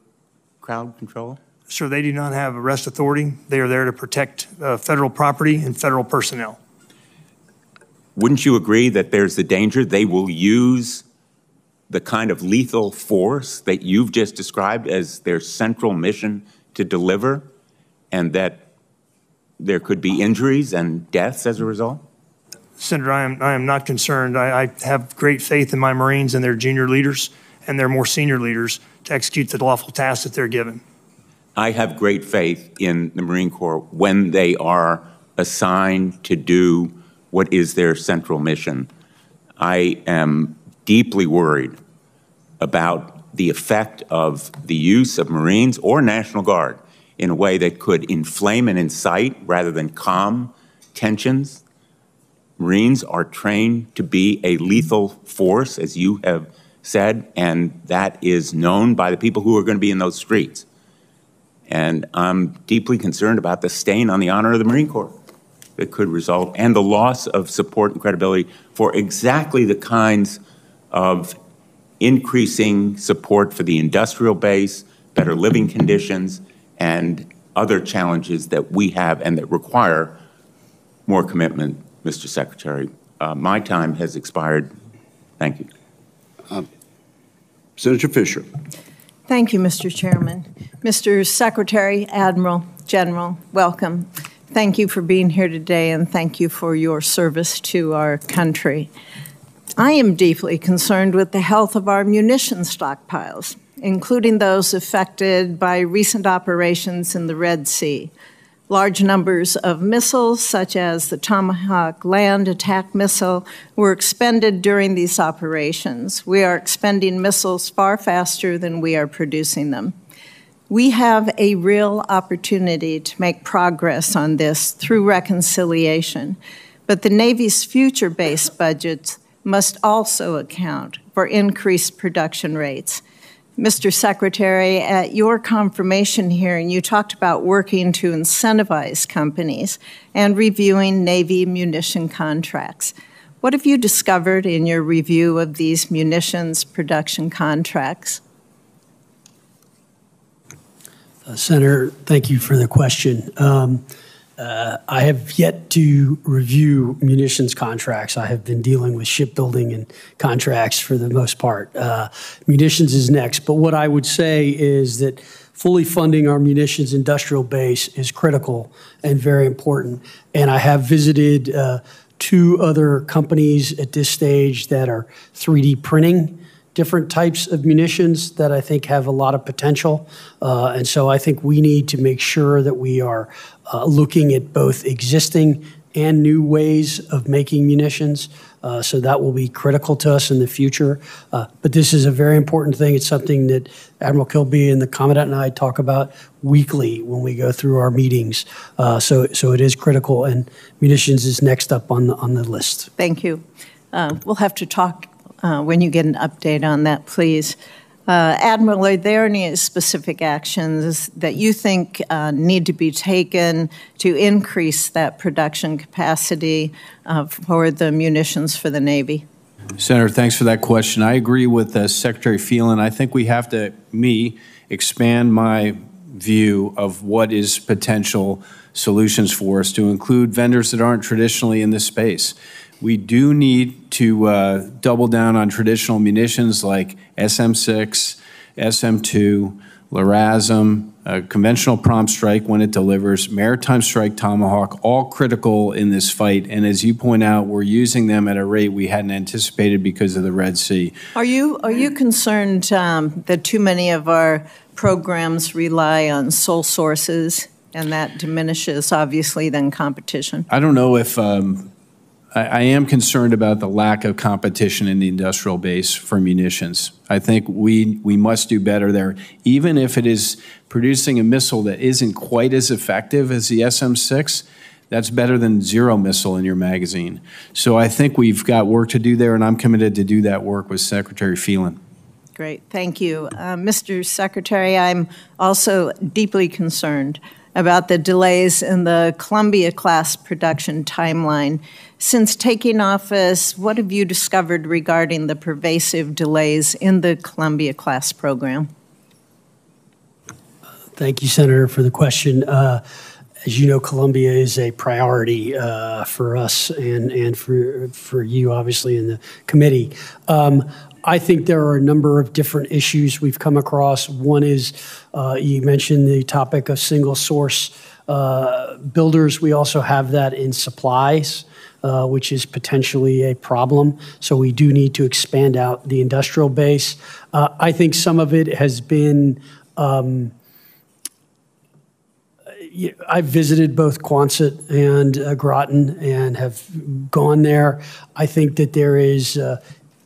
crowd control? Sir, they do not have arrest authority. They are there to protect federal property and federal personnel. Wouldn't you agree that there's the danger they will use the kind of lethal force that you've just described as their central mission to deliver, and that there could be injuries and deaths as a result? Senator, I am not concerned. I have great faith in my Marines and their junior leaders and their more senior leaders to execute the lawful tasks that they're given. I have great faith in the Marine Corps when they are assigned to do what is their central mission. I am deeply worried about the effect of the use of Marines or National Guard in a way that could inflame and incite rather than calm tensions. Marines are trained to be a lethal force, as you have said, and that is known by the people who are going to be in those streets. And I'm deeply concerned about the stain on the honor of the Marine Corps that could result, and the loss of support and credibility for exactly the kinds of increasing support for the industrial base, better living conditions, and other challenges that we have and that require more commitment, Mr. Secretary. My time has expired. Thank you. Senator Fisher. Thank you, Mr. Chairman. Mr. Secretary, Admiral, General, welcome. Thank you for being here today, and thank you for your service to our country. I am deeply concerned with the health of our munitions stockpiles, including those affected by recent operations in the Red Sea. Large numbers of missiles, such as the Tomahawk land attack missile, were expended during these operations. We are expending missiles far faster than we are producing them. We have a real opportunity to make progress on this through reconciliation, but the Navy's future-based budgets must also account for increased production rates. Mr. Secretary, at your confirmation hearing, you talked about working to incentivize companies and reviewing Navy munition contracts. What have you discovered in your review of these munitions production contracts? Senator, thank you for the question. I have yet to review munitions contracts. I have been dealing with shipbuilding and contracts for the most part. Munitions is next. But what I would say is that fully funding our munitions industrial base is critical and very important. And I have visited 2 other companies at this stage that are 3D printing different types of munitions that I think have a lot of potential. And so I think we need to make sure that we are looking at both existing and new ways of making munitions. So that will be critical to us in the future. But this is a very important thing. It's something that Admiral Kilby and the Commandant and I talk about weekly when we go through our meetings. So it is critical, and munitions is next up on the list. Thank you. We'll have to talk when you get an update on that, please. Admiral, are there any specific actions that you think need to be taken to increase that production capacity for the munitions for the Navy? Senator, thanks for that question. I agree with Secretary Phelan. I think we have to, expand my view of what is potential solutions for us to include vendors that aren't traditionally in this space. We do need to double down on traditional munitions like SM-6, SM-2, LRASM, conventional prompt strike when it delivers, maritime strike Tomahawk, all critical in this fight. And as you point out, we're using them at a rate we hadn't anticipated because of the Red Sea. Are you concerned that too many of our programs rely on sole sources, and that diminishes, obviously, then competition? I don't know if I am concerned about the lack of competition in the industrial base for munitions. I think we must do better there. Even if it is producing a missile that isn't quite as effective as the SM-6, that's better than zero missile in your magazine. So I think we've got work to do there, and I'm committed to do that work with Secretary Phelan. Great, thank you. Mr. Secretary, I'm also deeply concerned about the delays in the Columbia-class production timeline. Since taking office, what have you discovered regarding the pervasive delays in the Columbia-class program? Thank you, Senator, for the question. As you know, Columbia is a priority for us and for you, obviously, in the committee. I think there are a number of different issues we've come across. One is you mentioned the topic of single source builders. We also have that in supplies, which is potentially a problem. So we do need to expand out the industrial base. I think some of it has been I've visited both Quonset and Groton and have gone there. I think that there is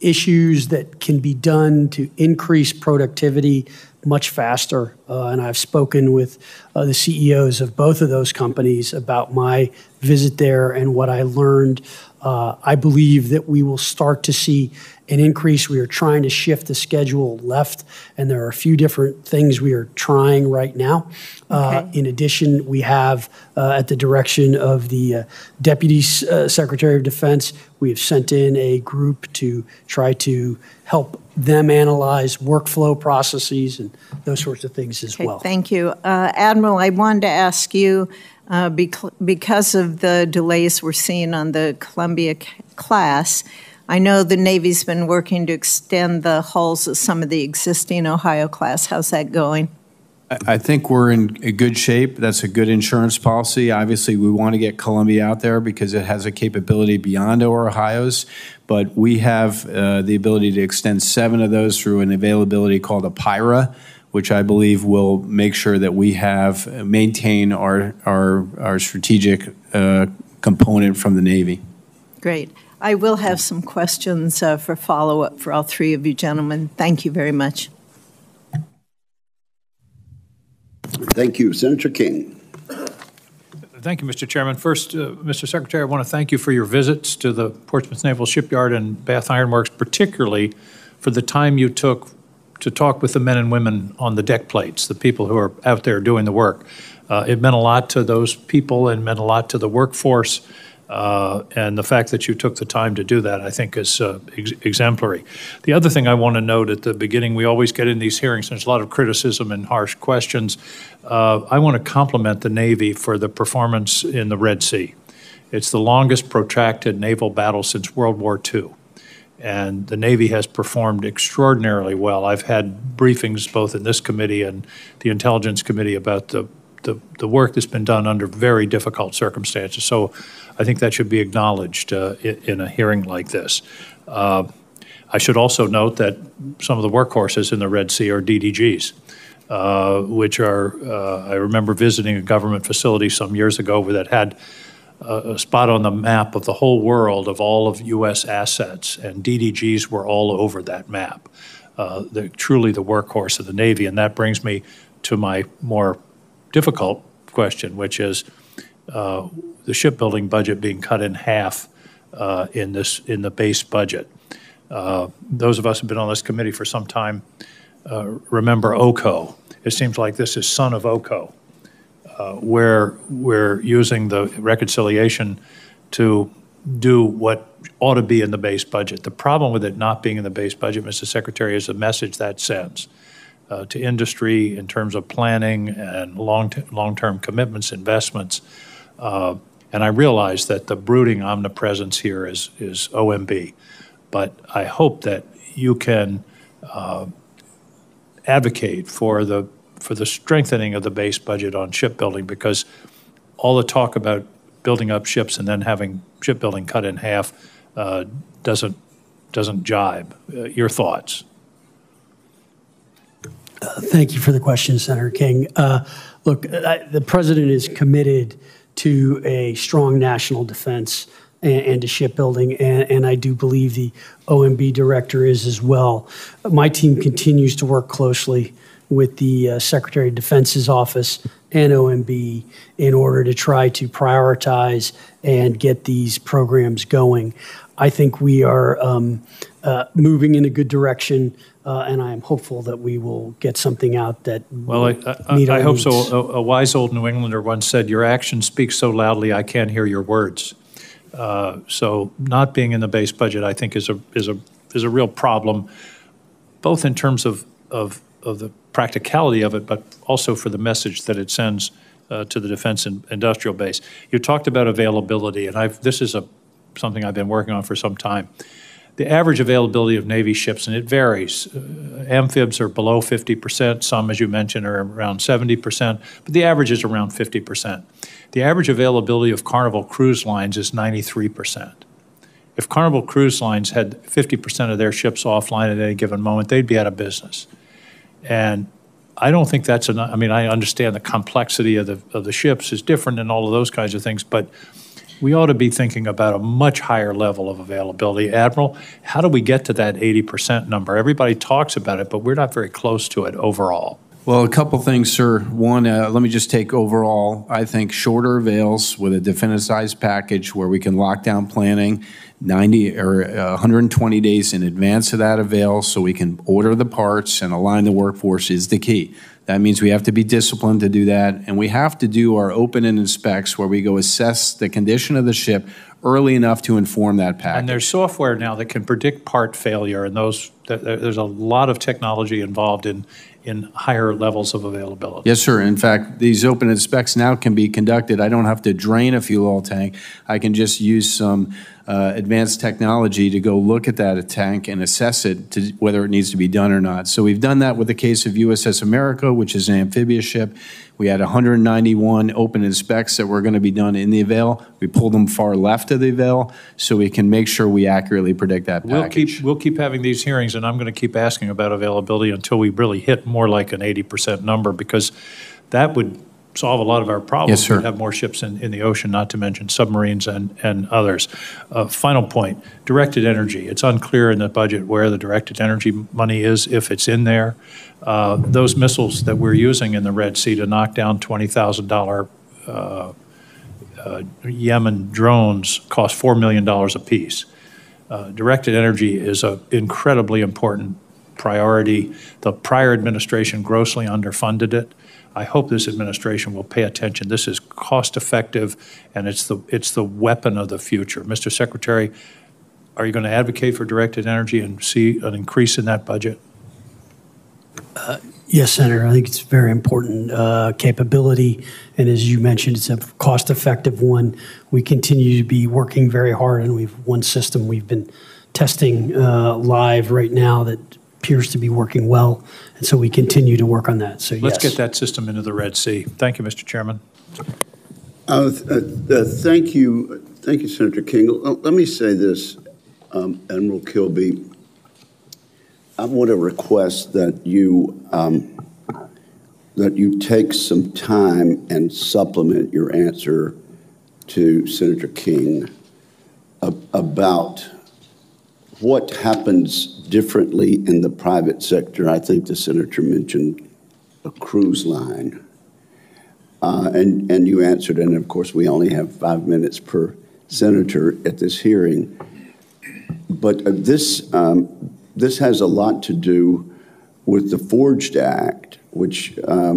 issues that can be done to increase productivity much faster. And I've spoken with the CEOs of both of those companies about my visit there and what I learned. I believe that we will start to see an increase. We are trying to shift the schedule left, and there are a few different things we are trying right now. Okay. In addition, we have, at the direction of the Deputy Secretary of Defense, we have sent in a group to try to help them analyze workflow processes and those sorts of things as well. Thank you. Admiral, I wanted to ask you, because of the delays we're seeing on the Columbia class, I know the Navy's been working to extend the hulls of some of the existing Ohio class. How's that going? I think we're in a good shape. That's a good insurance policy. Obviously, we want to get Columbia out there because it has a capability beyond our Ohio's, but we have the ability to extend 7 of those through an availability called a PIRA, which I believe will make sure that we maintain our strategic component from the Navy. Great. I will have some questions for follow-up for all 3 of you gentlemen. Thank you very much. Thank you. Senator King. Thank you, Mr. Chairman. First, Mr. Secretary, I want to thank you for your visits to the Portsmouth Naval Shipyard and Bath Iron Works, particularly for the time you took to talk with the men and women on the deck plates, the people who are out there doing the work. It meant a lot to those people and meant a lot to the workforce. And the fact that you took the time to do that, I think, is exemplary. The other thing I want to note at the beginning, we always get in these hearings, there's a lot of criticism and harsh questions. I want to compliment the Navy for the performance in the Red Sea. It's the longest protracted naval battle since World War II. And the Navy has performed extraordinarily well. I've had briefings both in this committee and the Intelligence Committee about the work that's been done under very difficult circumstances. So I think that should be acknowledged in a hearing like this. I should also note that some of the workhorses in the Red Sea are DDGs, which are, I remember visiting a government facility some years ago that had a spot on the map of the whole world of all of U.S. assets, and DDGs were all over that map. They're truly the workhorse of the Navy, and that brings me to my more difficult question, which is the shipbuilding budget being cut in half in the base budget. Those of us who've been on this committee for some time remember OCO. It seems like this is son of OCO, where we're using the reconciliation to do what ought to be in the base budget. The problem with it not being in the base budget, Mr. Secretary, is the message that sends to industry in terms of planning and long-term commitments, investments. And I realize that the brooding omnipresence here is OMB, but I hope that you can advocate for the strengthening of the base budget on shipbuilding, because all the talk about building up ships and then having shipbuilding cut in half doesn't jibe. Your thoughts? Thank you for the question, Senator King. Look, the president is committed to a strong national defense and to shipbuilding, and I do believe the OMB director is as well. My team continues to work closely with the Secretary of Defense's office and OMB in order to try to prioritize and get these programs going. I think we are moving in a good direction, and I am hopeful that we will get something out that well, I hope so. A wise old New Englander once said, "Your actions speak so loudly, I can't hear your words." So not being in the base budget, I think, is a real problem, both in terms of the practicality of it, but also for the message that it sends to the defense and industrial base. You talked about availability, and this is something I've been working on for some time. The average availability of Navy ships, and it varies. Amphibs are below 50%. Some, as you mentioned, are around 70%, but the average is around 50%. The average availability of Carnival Cruise Lines is 93%. If Carnival Cruise Lines had 50% of their ships offline at any given moment, they'd be out of business. And I don't think that's enough. I mean, I understand the complexity of the ships is different and all of those kinds of things, but we ought to be thinking about a much higher level of availability. Admiral, how do we get to that 80% number? Everybody talks about it, but we're not very close to it overall. Well, a couple things, sir. One, let me just take overall. I think shorter avails with a definitized package where we can lock down planning 90 or 120 days in advance of that avail so we can order the parts and align the workforce is the key. That means we have to be disciplined to do that, and we have to do our open-ended specs where we go assess the condition of the ship early enough to inform that package. And there's software now that can predict part failure, and there's a lot of technology involved in higher levels of availability. Yes, sir. In fact, these open-ended specs now can be conducted. I don't have to drain a fuel oil tank. I can just use some advanced technology to go look at that tank and assess it to whether it needs to be done or not. So we've done that with the case of USS America, which is an amphibious ship. We had 191 open-ended specs that were going to be done in the avail. We pulled them far left of the avail so we can make sure we accurately predict that package. We'll keep having these hearings, and I'm going to keep asking about availability until we really hit more like an 80% number, because that would solve a lot of our problems. Yes, sir. We'd have more ships in the ocean, not to mention submarines and others. Final point, directed energy. It's unclear in the budget where the directed energy money is, if it's in there. Those missiles that we're using in the Red Sea to knock down $20,000 Yemen drones cost $4 million apiece. Directed energy is an incredibly important priority. The prior administration grossly underfunded it. I hope this administration will pay attention. This is cost-effective, and it's the weapon of the future. Mr. Secretary, are you going to advocate for directed energy and see an increase in that budget? Yes, Senator. I think it's very important capability, and as you mentioned, it's a cost-effective one. We continue to be working very hard, and we've one system we've been testing live right now that appears to be working well, and so we continue to work on that. So yes. Let's get that system into the Red Sea. Thank you, Mr. Chairman. Thank you, Senator King. Let me say this, Admiral Kilby. I want to request that you take some time and supplement your answer to Senator King about what happens differently in the private sector. I think the senator mentioned a cruise line. And you answered, and of course, we only have 5 minutes per senator at this hearing. But this has a lot to do with the Forged Act, which our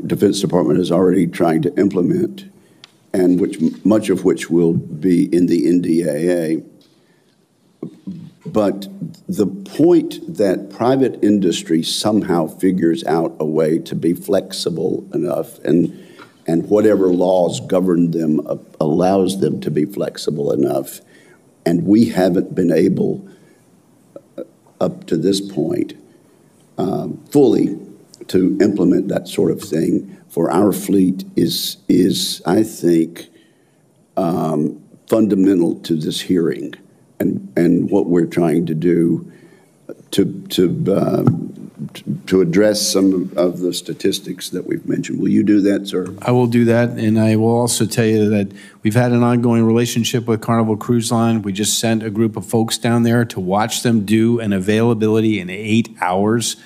Defense Department is already trying to implement, and much of which will be in the NDAA. But the point that private industry somehow figures out a way to be flexible enough, and whatever laws govern them allows them to be flexible enough, and we haven't been able up to this point fully to implement that sort of thing for our fleet is I think, fundamental to this hearing and what we're trying to do to address some of the statistics that we've mentioned. Will you do that, sir? I will do that, and I will also tell you that we've had an ongoing relationship with Carnival Cruise Line. We just sent a group of folks down there to watch them do an availability in 8 hours.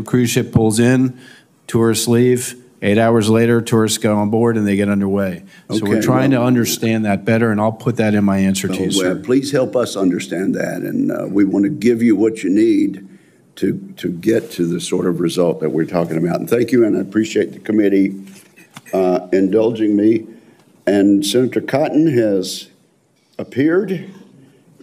Cruise ship pulls in, tourists leave. 8 hours later, tourists go on board and they get underway. So we're trying to understand that better, and I'll put that in my answer to you, sir. Please help us understand that, and we want to give you what you need to get to the sort of result that we're talking about. And thank you, and I appreciate the committee indulging me. And Senator Cotton has appeared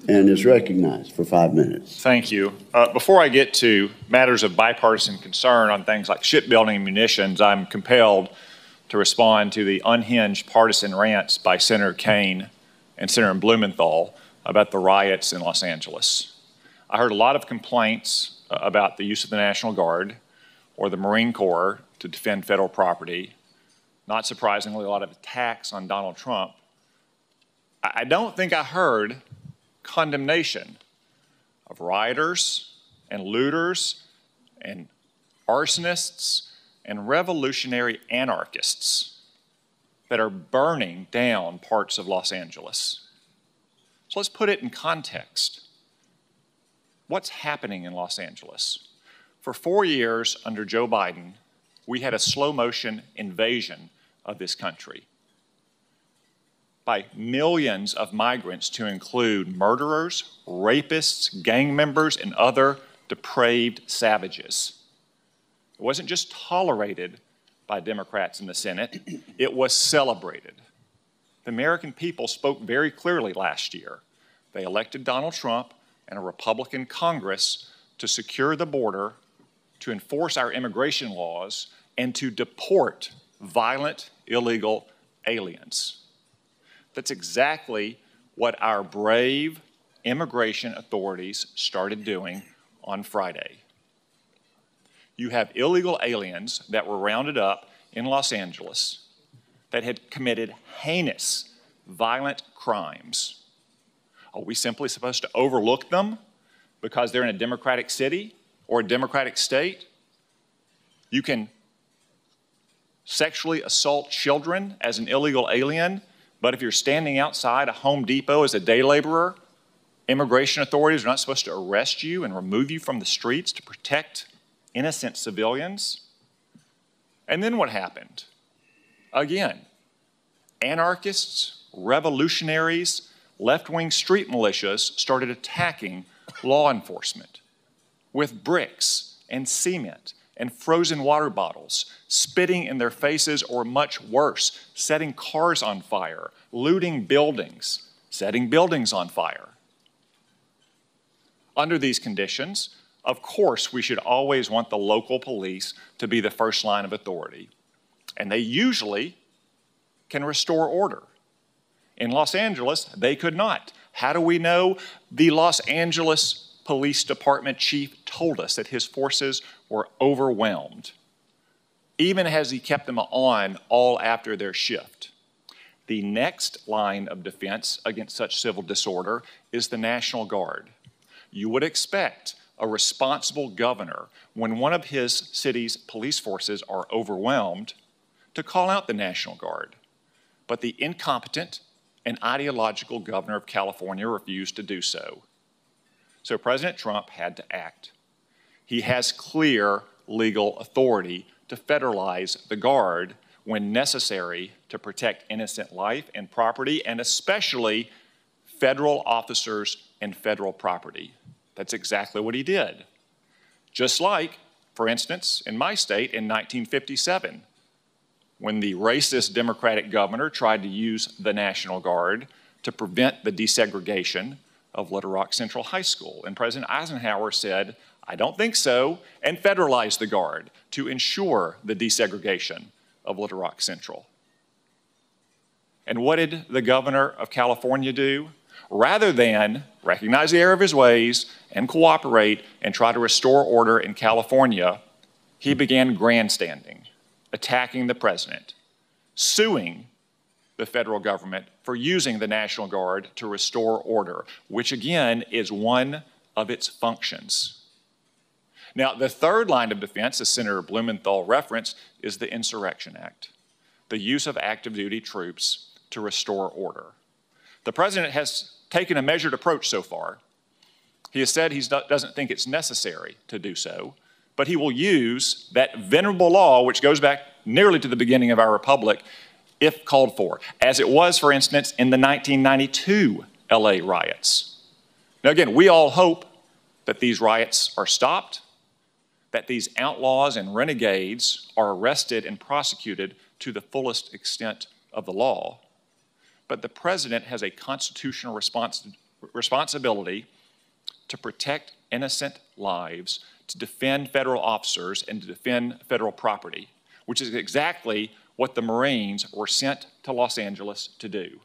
and is recognized for 5 minutes. Thank you. Before I get to matters of bipartisan concern on things like shipbuilding and munitions, I'm compelled to respond to the unhinged partisan rants by Senator Kaine and Senator Blumenthal about the riots in Los Angeles. I heard a lot of complaints about the use of the National Guard or the Marine Corps to defend federal property. Not surprisingly, a lot of attacks on Donald Trump. I don't think I heard condemnation of rioters and looters and arsonists and revolutionary anarchists that are burning down parts of Los Angeles. So let's put it in context. What's happening in Los Angeles? For 4 years under Joe Biden, we had a slow motion invasion of this country by millions of migrants, to include murderers, rapists, gang members, and other depraved savages. It wasn't just tolerated by Democrats in the Senate, it was celebrated. The American people spoke very clearly last year. They elected Donald Trump and a Republican Congress to secure the border, to enforce our immigration laws, and to deport violent, illegal aliens. That's exactly what our brave immigration authorities started doing on Friday. You have illegal aliens that were rounded up in Los Angeles that had committed heinous, violent crimes. Are we simply supposed to overlook them because they're in a democratic city or a democratic state? You can sexually assault children as an illegal alien, but if you're standing outside a Home Depot as a day laborer, immigration authorities are not supposed to arrest you and remove you from the streets to protect innocent civilians. And then what happened? Again, anarchists, revolutionaries, left-wing street militias started attacking law enforcement with bricks and cement and frozen water bottles, spitting in their faces, or much worse, setting cars on fire, looting buildings, setting buildings on fire. Under these conditions, of course, we should always want the local police to be the first line of authority, and they usually can restore order. In Los Angeles, they could not. How do we know? The Los Angeles Police Department chief told us that his forces were overwhelmed, even as he kept them on all after their shift. The next line of defense against such civil disorder is the National Guard. You would expect a responsible governor, when one of his city's police forces are overwhelmed, to call out the National Guard, but the incompetent and ideological governor of California refused to do so. So President Trump had to act. He has clear legal authority to federalize the Guard when necessary to protect innocent life and property, and especially federal officers and federal property. That's exactly what he did. Just like, for instance, in my state in 1957, when the racist Democratic governor tried to use the National Guard to prevent the desegregation of Little Rock Central High School. And President Eisenhower said, "I don't think so," and federalized the Guard to ensure the desegregation of Little Rock Central. And what did the governor of California do? Rather than recognize the error of his ways and cooperate and try to restore order in California, he began grandstanding, attacking the president, suing the federal government for using the National Guard to restore order, which again is one of its functions. Now, the third line of defense, as Senator Blumenthal referenced, is the Insurrection Act, the use of active duty troops to restore order. The president has taken a measured approach so far. He has said he doesn't think it's necessary to do so, but he will use that venerable law, which goes back nearly to the beginning of our republic, if called for, as it was, for instance, in the 1992 LA riots. Now again, we all hope that these riots are stopped, that these outlaws and renegades are arrested and prosecuted to the fullest extent of the law. But the president has a constitutional responsibility to protect innocent lives, to defend federal officers, and to defend federal property, which is exactly what the Marines were sent to Los Angeles to do.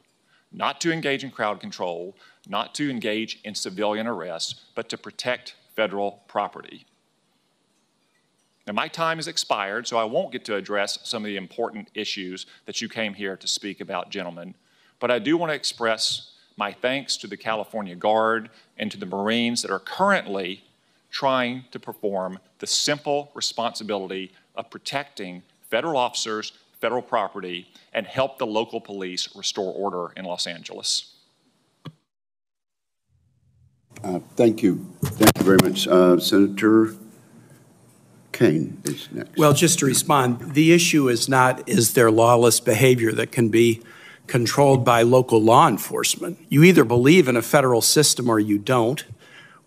Not to engage in crowd control, not to engage in civilian arrests, but to protect federal property. Now, my time has expired, so I won't get to address some of the important issues that you came here to speak about, gentlemen. But I do want to express my thanks to the California Guard and to the Marines that are currently trying to perform the simple responsibility of protecting federal officers, federal property, and help the local police restore order in Los Angeles. Thank you. Thank you very much. Senator Kaine is next. Well, just to respond, the issue is not, is there lawless behavior that can be controlled by local law enforcement? You either believe in a federal system or you don't,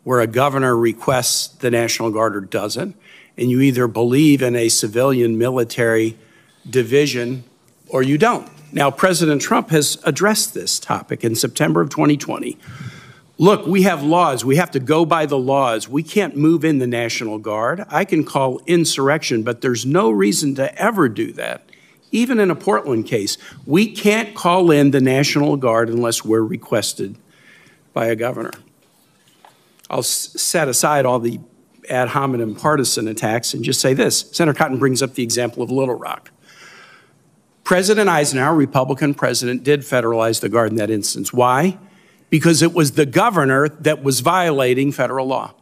where a governor requests the National Guard or doesn't, and you either believe in a civilian military division or you don't. Now, President Trump has addressed this topic in September of 2020. Look, we have laws. We have to go by the laws. We can't move in the National Guard. I can call insurrection, but there's no reason to ever do that. Even in a Portland case, we can't call in the National Guard unless we're requested by a governor. I'll set aside all the ad hominem partisan attacks and just say this. Senator Cotton brings up the example of Little Rock. President Eisenhower, Republican president, did federalize the Guard in that instance. Why? Because it was the governor that was violating federal law.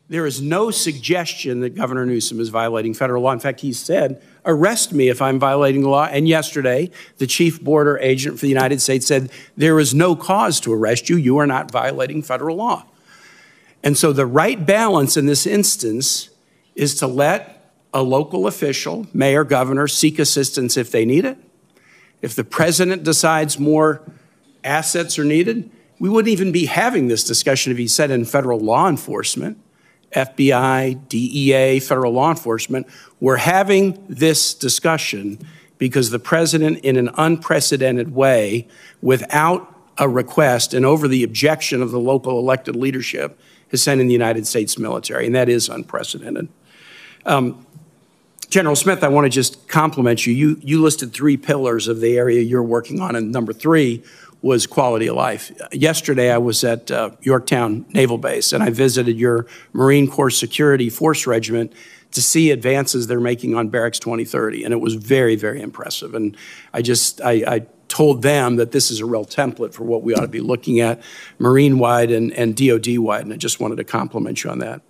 There is no suggestion that Governor Newsom is violating federal law. In fact, he said, arrest me if I'm violating the law. And yesterday, the chief border agent for the United States said, there is no cause to arrest you. You are not violating federal law. And so the right balance in this instance is to let a local official, mayor, governor, seek assistance if they need it. If the president decides more assets are needed, we wouldn't even be having this discussion if he said in federal law enforcement, FBI, DEA, federal law enforcement. We're having this discussion because the president, in an unprecedented way, without a request and over the objection of the local elected leadership, has sent in the United States military, and that is unprecedented. General Smith, I want to just compliment you. You listed 3 pillars of the area you're working on, and number 3 was quality of life. Yesterday, I was at Yorktown Naval Base, and I visited your Marine Corps Security Force Regiment to see advances they're making on Barracks 2030, and it was very, very impressive. And I told them that this is a real template for what we ought to be looking at Marine-wide and DOD-wide, and I just wanted to compliment you on that.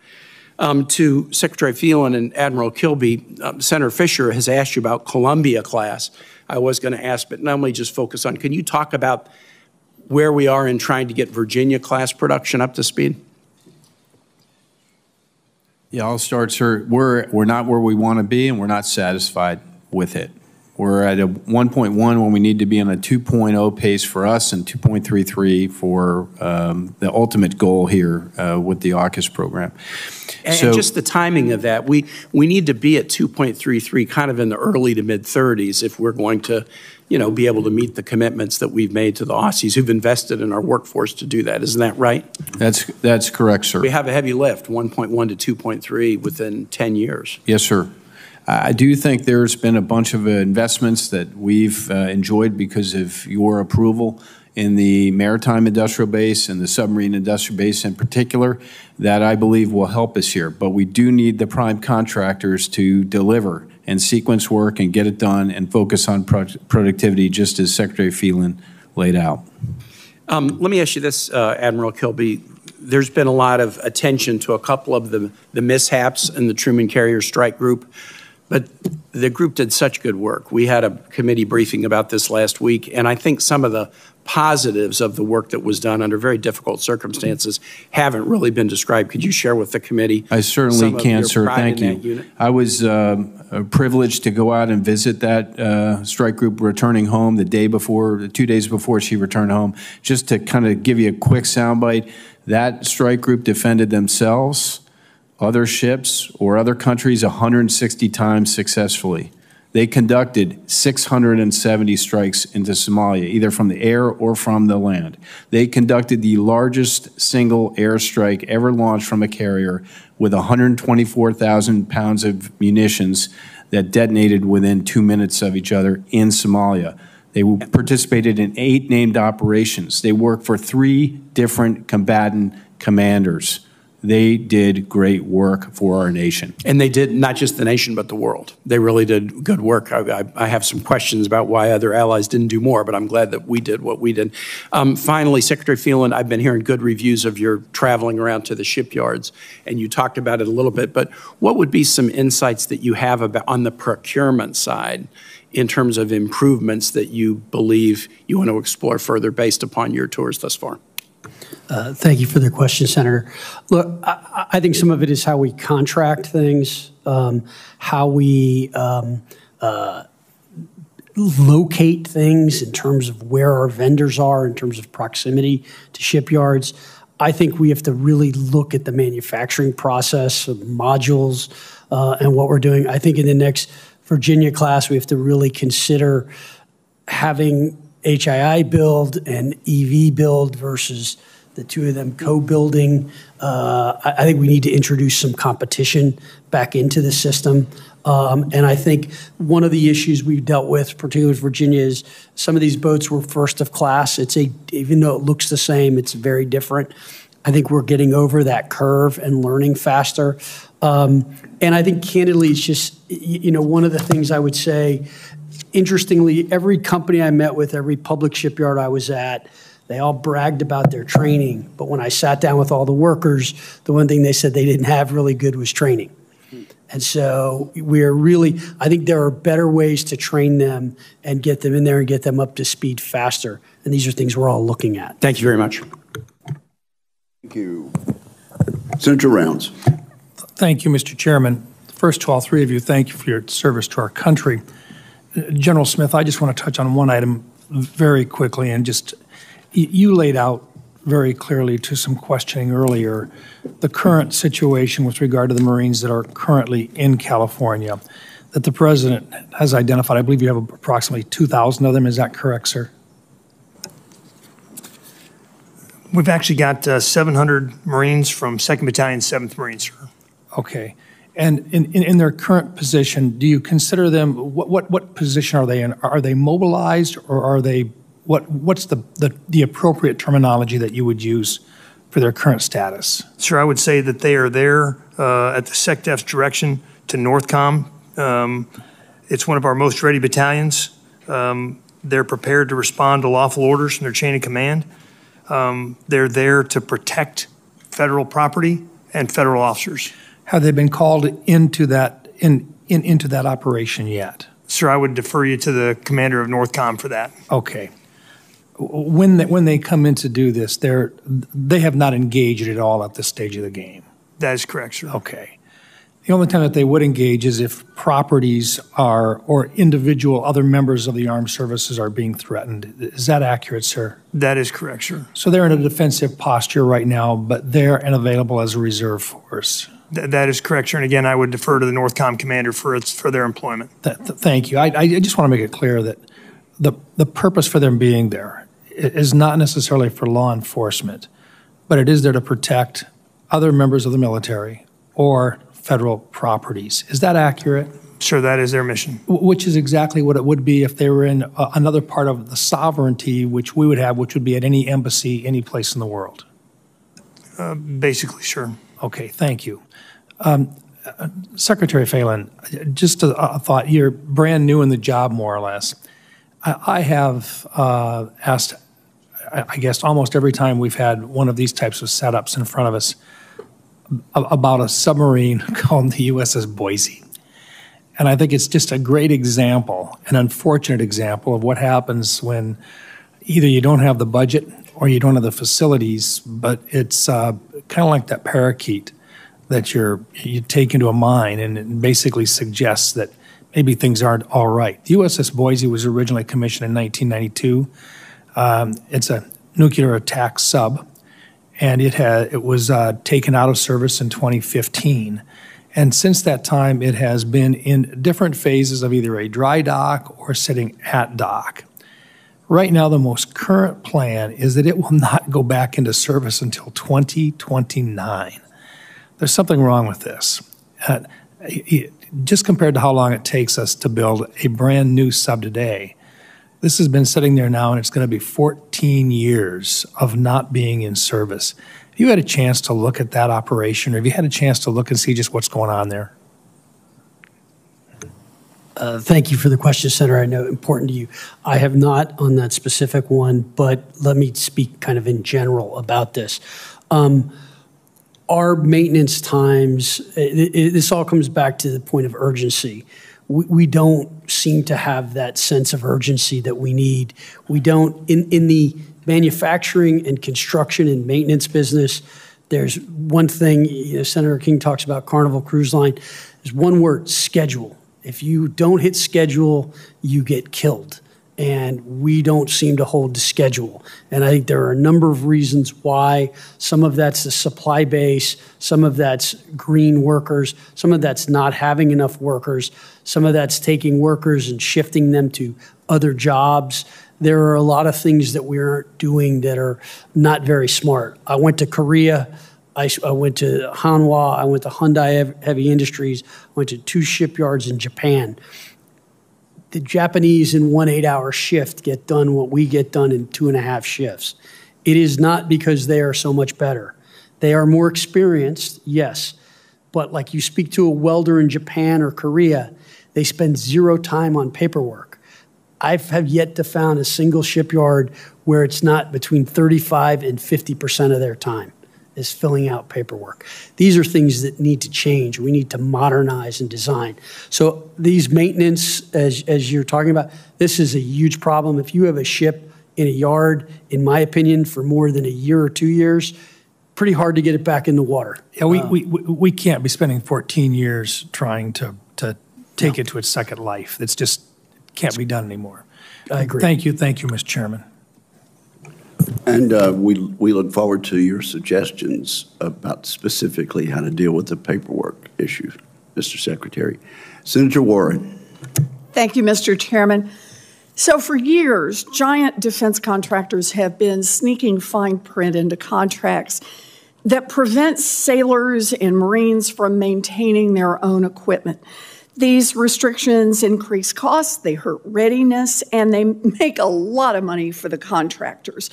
To Secretary Phelan and Admiral Kilby, Senator Fisher has asked you about Columbia class. I was going to ask, but normally just focus on, can you talk about where we are in trying to get Virginia class production up to speed? Yeah, I'll start, sir. We're not where we want to be, and we're not satisfied with it. We're at a 1.1 when we need to be on a 2.0 pace for us and 2.33 for the ultimate goal here with the AUKUS program. And just the timing of that, we need to be at 2.33 kind of in the early to mid-30s if we're going to, be able to meet the commitments that we've made to the Aussies who've invested in our workforce to do that. Isn't that right? That's correct, sir. We have a heavy lift, 1.1 to 2.3 within 10 years. Yes, sir. I do think there's been a bunch of investments that we've enjoyed because of your approval in the maritime industrial base and the submarine industrial base in particular that I believe will help us here. But we do need the prime contractors to deliver and sequence work and get it done and focus on productivity, just as Secretary Phelan laid out. Let me ask you this, Admiral Kilby. There's been a lot of attention to a couple of the mishaps in the Truman Carrier Strike Group. But the group did such good work. We had a committee briefing about this last week, and I think some of the positives of the work that was done under very difficult circumstances haven't really been described. Could you share with the committee? I certainly can, sir. Thank you. I was privileged to go out and visit that strike group returning home the day before, 2 days before she returned home. Just to kind of give you a quick soundbite, that strike group defended themselves, other ships, or other countries 160 times successfully. They conducted 670 strikes into Somalia, either from the air or from the land. They conducted the largest single airstrike ever launched from a carrier with 124,000 pounds of munitions that detonated within 2 minutes of each other in Somalia. They participated in 8 named operations. They worked for 3 different combatant commanders. They did great work for our nation. And they did not just the nation, but the world. They really did good work. I have some questions about why other allies didn't do more, but I'm glad that we did what we did. Finally, Secretary Phelan, I've been hearing good reviews of your traveling around to the shipyards, and you talked about it a little bit, but what would be some insights that you have about on the procurement side in terms of improvements that you believe you want to explore further based upon your tours thus far? Thank you for the question, Senator. Look, I think some of it is how we contract things, how we locate things in terms of where our vendors are, in terms of proximity to shipyards. I think we have to really look at the manufacturing process of modules and what we're doing. I think in the next Virginia class, we have to really consider having HII build and EV build versus the two of them co-building. I think we need to introduce some competition back into the system. And I think one of the issues we've dealt with, particularly with Virginia, is some of these boats were first of class. Even though it looks the same, it's very different. I think we're getting over that curve and learning faster. And I think candidly, it's just, one of the things I would say, interestingly, every company I met with, every public shipyard I was at, they all bragged about their training. But when I sat down with all the workers, the one thing they said they didn't have really good was training. And so I think there are better ways to train them and get them in there and get them up to speed faster. And these are things we're all looking at. Thank you very much. Thank you. Senator Rounds. Thank you, Mr. Chairman. First to all 3 of you, thank you for your service to our country. General Smith, I just want to touch on one item very quickly, and you laid out very clearly to some questioning earlier the current situation with regard to the Marines that are currently in California that the President has identified. I believe you have approximately 2,000 of them. Is that correct, sir? We've actually got 700 Marines from 2nd Battalion, 7th Marines, sir. Okay. And in their current position, do you consider them, what position are they in? Are they mobilized, or are they, what's the appropriate terminology that you would use for their current status? Sir, I would say that they are there at the SecDef's direction to NORTHCOM. It's one of our most ready battalions. They're prepared to respond to lawful orders from their chain of command. They're there to protect federal property and federal officers. Have they been called into that into that operation yet? Sir, I would defer you to the commander of NORTHCOM for that. Okay. When they come in to do this, they have not engaged at all at this stage of the game. That is correct, sir. Okay. The only time that they would engage is if properties are, or individual other members of the armed services are being threatened. Is that accurate, sir? That is correct, sir. So they're in a defensive posture right now, but they're unavailable as a reserve force. That is correct, sir. And again, I would defer to the NORTHCOM commander for their employment. Thank you. I just want to make it clear that the purpose for them being there is not necessarily for law enforcement, but it is there to protect other members of the military or federal properties. Is that accurate? Sure, that is their mission. Which is exactly what it would be if they were in another part of the sovereignty, which we would have, which would be at any embassy, any place in the world. Basically, sure. Okay, thank you. Secretary Phelan, just a thought. You're brand new in the job, more or less. I have asked, I guess, almost every time we've had one of these types of setups in front of us about a submarine called the USS Boise. And I think it's just a great example, an unfortunate example of what happens when either you don't have the budget or you don't have the facilities, but it's kind of like that parakeet that you take into a mine, and it basically suggests that maybe things aren't all right. The USS Boise was originally commissioned in 1992. It's a nuclear attack sub, and it was taken out of service in 2015. And since that time, it has been in different phases of either a dry dock or sitting at dock. Right now, the most current plan is that it will not go back into service until 2029. There's something wrong with this. Just compared to how long it takes us to build a brand new sub today, this has been sitting there now, and it's going to be 14 years of not being in service. Have you had a chance to look at that operation, or have you had a chance to look and see just what's going on there? Thank you for the question, Senator. I know important to you. I have not on that specific one, but let me speak kind of in general about this. Our maintenance times, this all comes back to the point of urgency. We don't seem to have that sense of urgency that we need. We don't, in the manufacturing and construction and maintenance business, there's one thing, Senator King talks about Carnival Cruise Line, there's one word, schedule. If you don't hit schedule, you get killed. And we don't seem to hold the schedule. And I think there are a number of reasons why. Some of that's the supply base, some of that's green workers, some of that's not having enough workers, some of that's taking workers and shifting them to other jobs. There are a lot of things that we aren't doing that are not very smart. I went to Korea. I went to Hanwha. I went to Hyundai Heavy Industries. I went to 2 shipyards in Japan. The Japanese in 1 8-hour shift get done what we get done in 2.5 shifts. It is not because they are so much better. They are more experienced, yes. But like you speak to a welder in Japan or Korea, they spend 0 time on paperwork. I have yet to found a single shipyard where it's not between 35 and 50% of their time is filling out paperwork. These are things that need to change. We need to modernize and design. So these maintenance, as you're talking about, this is a huge problem. If you have a ship in a yard, in my opinion, for more than a year or 2 years, pretty hard to get it back in the water. Yeah, we can't be spending 14 years trying to take it to its second life. It's just can't be done anymore. I agree. Thank you, Mr. Chairman. And we look forward to your suggestions about specifically how to deal with the paperwork issue, Mr. Secretary. Senator Warren. Thank you, Mr. Chairman. So for years, giant defense contractors have been sneaking fine print into contracts that prevents sailors and Marines from maintaining their own equipment. These restrictions increase costs, they hurt readiness, and they make a lot of money for the contractors.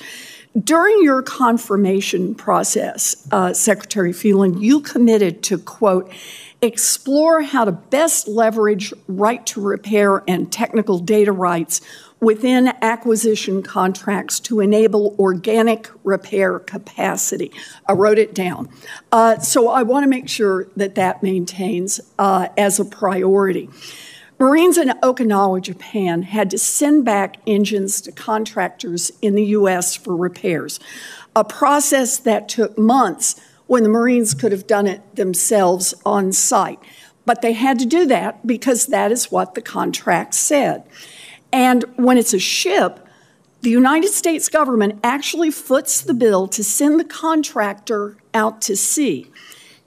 During your confirmation process, Secretary Phelan, you committed to, quote, explore how to best leverage right to repair and technical data rights within acquisition contracts to enable organic repair capacity. I wrote it down. So I want to make sure that that maintains as a priority. Marines in Okinawa, Japan had to send back engines to contractors in the U.S. for repairs, a process that took months when the Marines could have done it themselves on site. But they had to do that because that is what the contract said. And when it's a ship, the United States government actually foots the bill to send the contractor out to sea.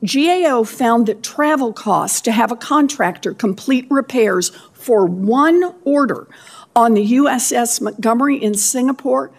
GAO found that travel costs to have a contractor complete repairs for one order on the USS Montgomery in Singapore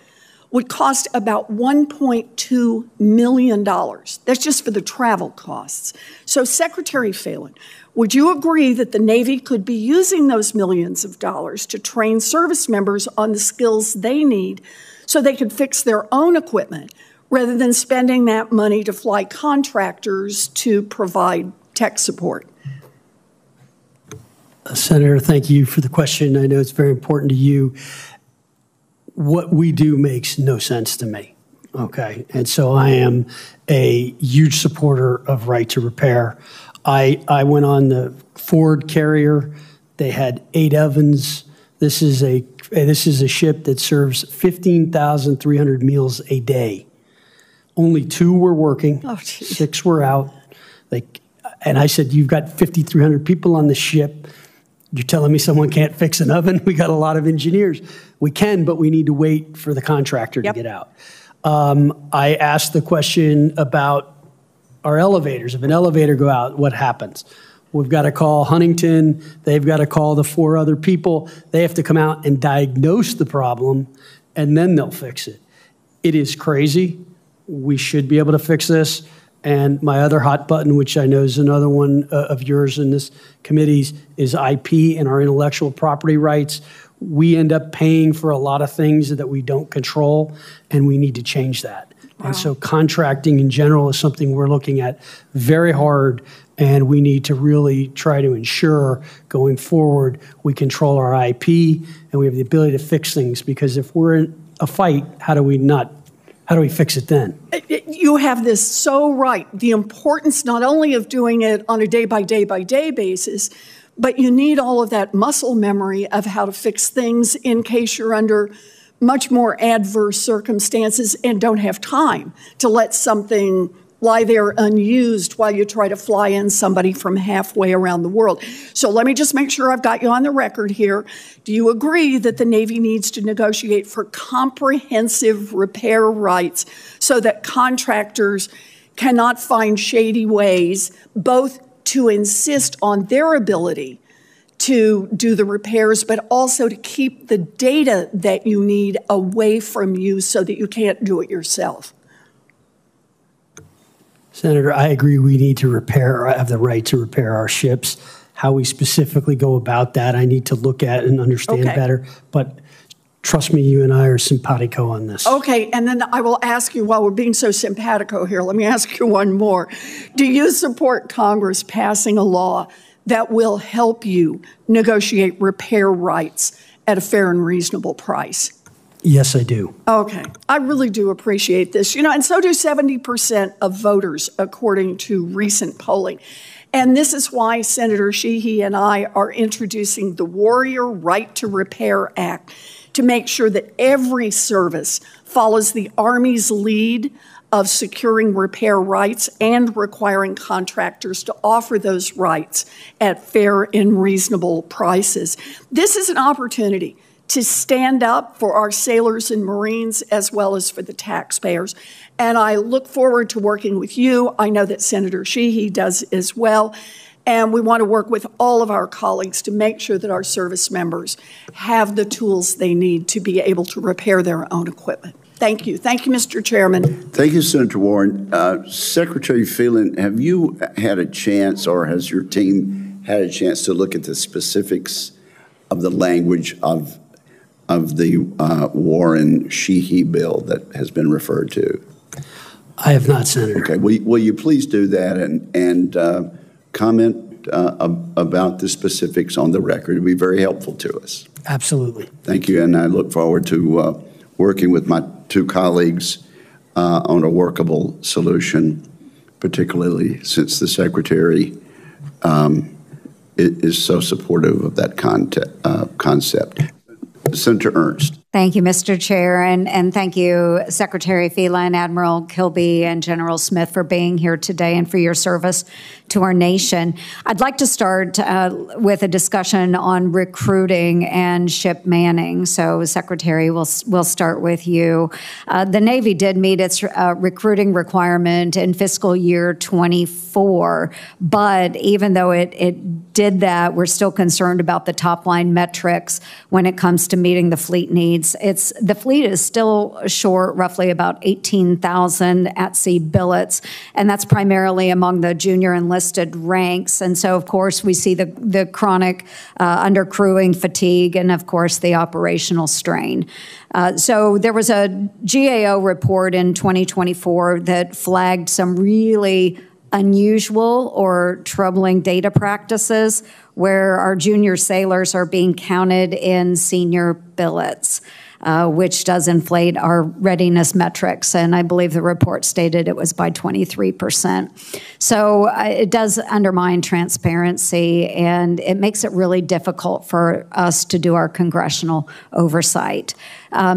would cost about $1.2 million. That's just for the travel costs. So, Secretary Phelan, would you agree that the Navy could be using those millions of dollars to train service members on the skills they need so they could fix their own equipment rather than spending that money to fly contractors to provide tech support? Senator, thank you for the question. I know it's very important to you. What we do makes no sense to me, okay? And so I am a huge supporter of right to repair. I went on the Ford carrier. They had 8 ovens. This is a ship that serves 15,300 meals a day. Only 2 were working. Oh, 6 were out. And I said, you've got 5,300 people on the ship. You're telling me someone can't fix an oven? We got a lot of engineers. We can, but we need to wait for the contractor to get out. I asked the question about our elevators. If an elevator go out, what happens? We've got to call Huntington. They've got to call the 4 other people. They have to come out and diagnose the problem, and then they'll fix it. It is crazy. We should be able to fix this. And my other hot button, which I know is another one of yours in this committee's, is IP and our intellectual property rights. We end up paying for a lot of things that we don't control, and we need to change that. Wow. And so contracting in general is something we're looking at very hard, and we need to really try to ensure going forward we control our IP and we have the ability to fix things, because if we're in a fight, how do we fix it then? You have this so right. The importance not only of doing it on a day-by-day basis, but you need all of that muscle memory of how to fix things in case you're under much more adverse circumstances and don't have time to let something lie there unused while you try to fly in somebody from halfway around the world. So let me just make sure I've got you on the record here. Do you agree that the Navy needs to negotiate for comprehensive repair rights so that contractors cannot find shady ways both to insist on their ability to do the repairs, but also to keep the data that you need away from you so that you can't do it yourself? Senator, I agree we need to have the right to repair our ships. How we specifically go about that, I need to look at and understand better. But trust me, you and I are simpatico on this. Okay, and then I will ask you, while we're being so simpatico here, let me ask you one more. Do you support Congress passing a law that will help you negotiate repair rights at a fair and reasonable price? Yes, I do. Okay. I really do appreciate this. And so do 70% of voters, according to recent polling. And this is why Senator Sheehy and I are introducing the Warrior Right to Repair Act to make sure that every service follows the Army's lead of securing repair rights and requiring contractors to offer those rights at fair and reasonable prices. This is an opportunity to stand up for our sailors and Marines as well as for the taxpayers. And I look forward to working with you. I know that Senator Sheehy does as well. And we want to work with all of our colleagues to make sure that our service members have the tools they need to be able to repair their own equipment. Thank you. Thank you, Mr. Chairman. Thank you, Senator Warren. Secretary Phelan, have you had a chance, or has your team had a chance to look at the specifics of the language of of the Warren-Sheehy bill that has been referred to? I have not, Senator. Okay. Will you please do that and comment about the specifics on the record? It would be very helpful to us. Absolutely. Thank you, and I look forward to working with my two colleagues on a workable solution, particularly since the Secretary is so supportive of that concept. Senator Ernst. Thank you, Mr. Chair, and thank you, Secretary Phelan, Admiral Kilby, and General Smith for being here today and for your service to our nation. I'd like to start with a discussion on recruiting and ship manning. So, Secretary, we'll start with you. The Navy did meet its recruiting requirement in fiscal year 24, but even though it did that, we're still concerned about the top-line metrics when it comes to meeting the fleet needs. The fleet is still short roughly about 18,000 at-sea billets, and that's primarily among the junior enlisted ranks. And so, of course, we see the chronic undercrewing, fatigue, and, of course, the operational strain. So there was a GAO report in 2024 that flagged some really unusual or troubling data practices where our junior sailors are being counted in senior billets, which does inflate our readiness metrics. And I believe the report stated it was by 23%. So it does undermine transparency, and it makes it really difficult for us to do our congressional oversight.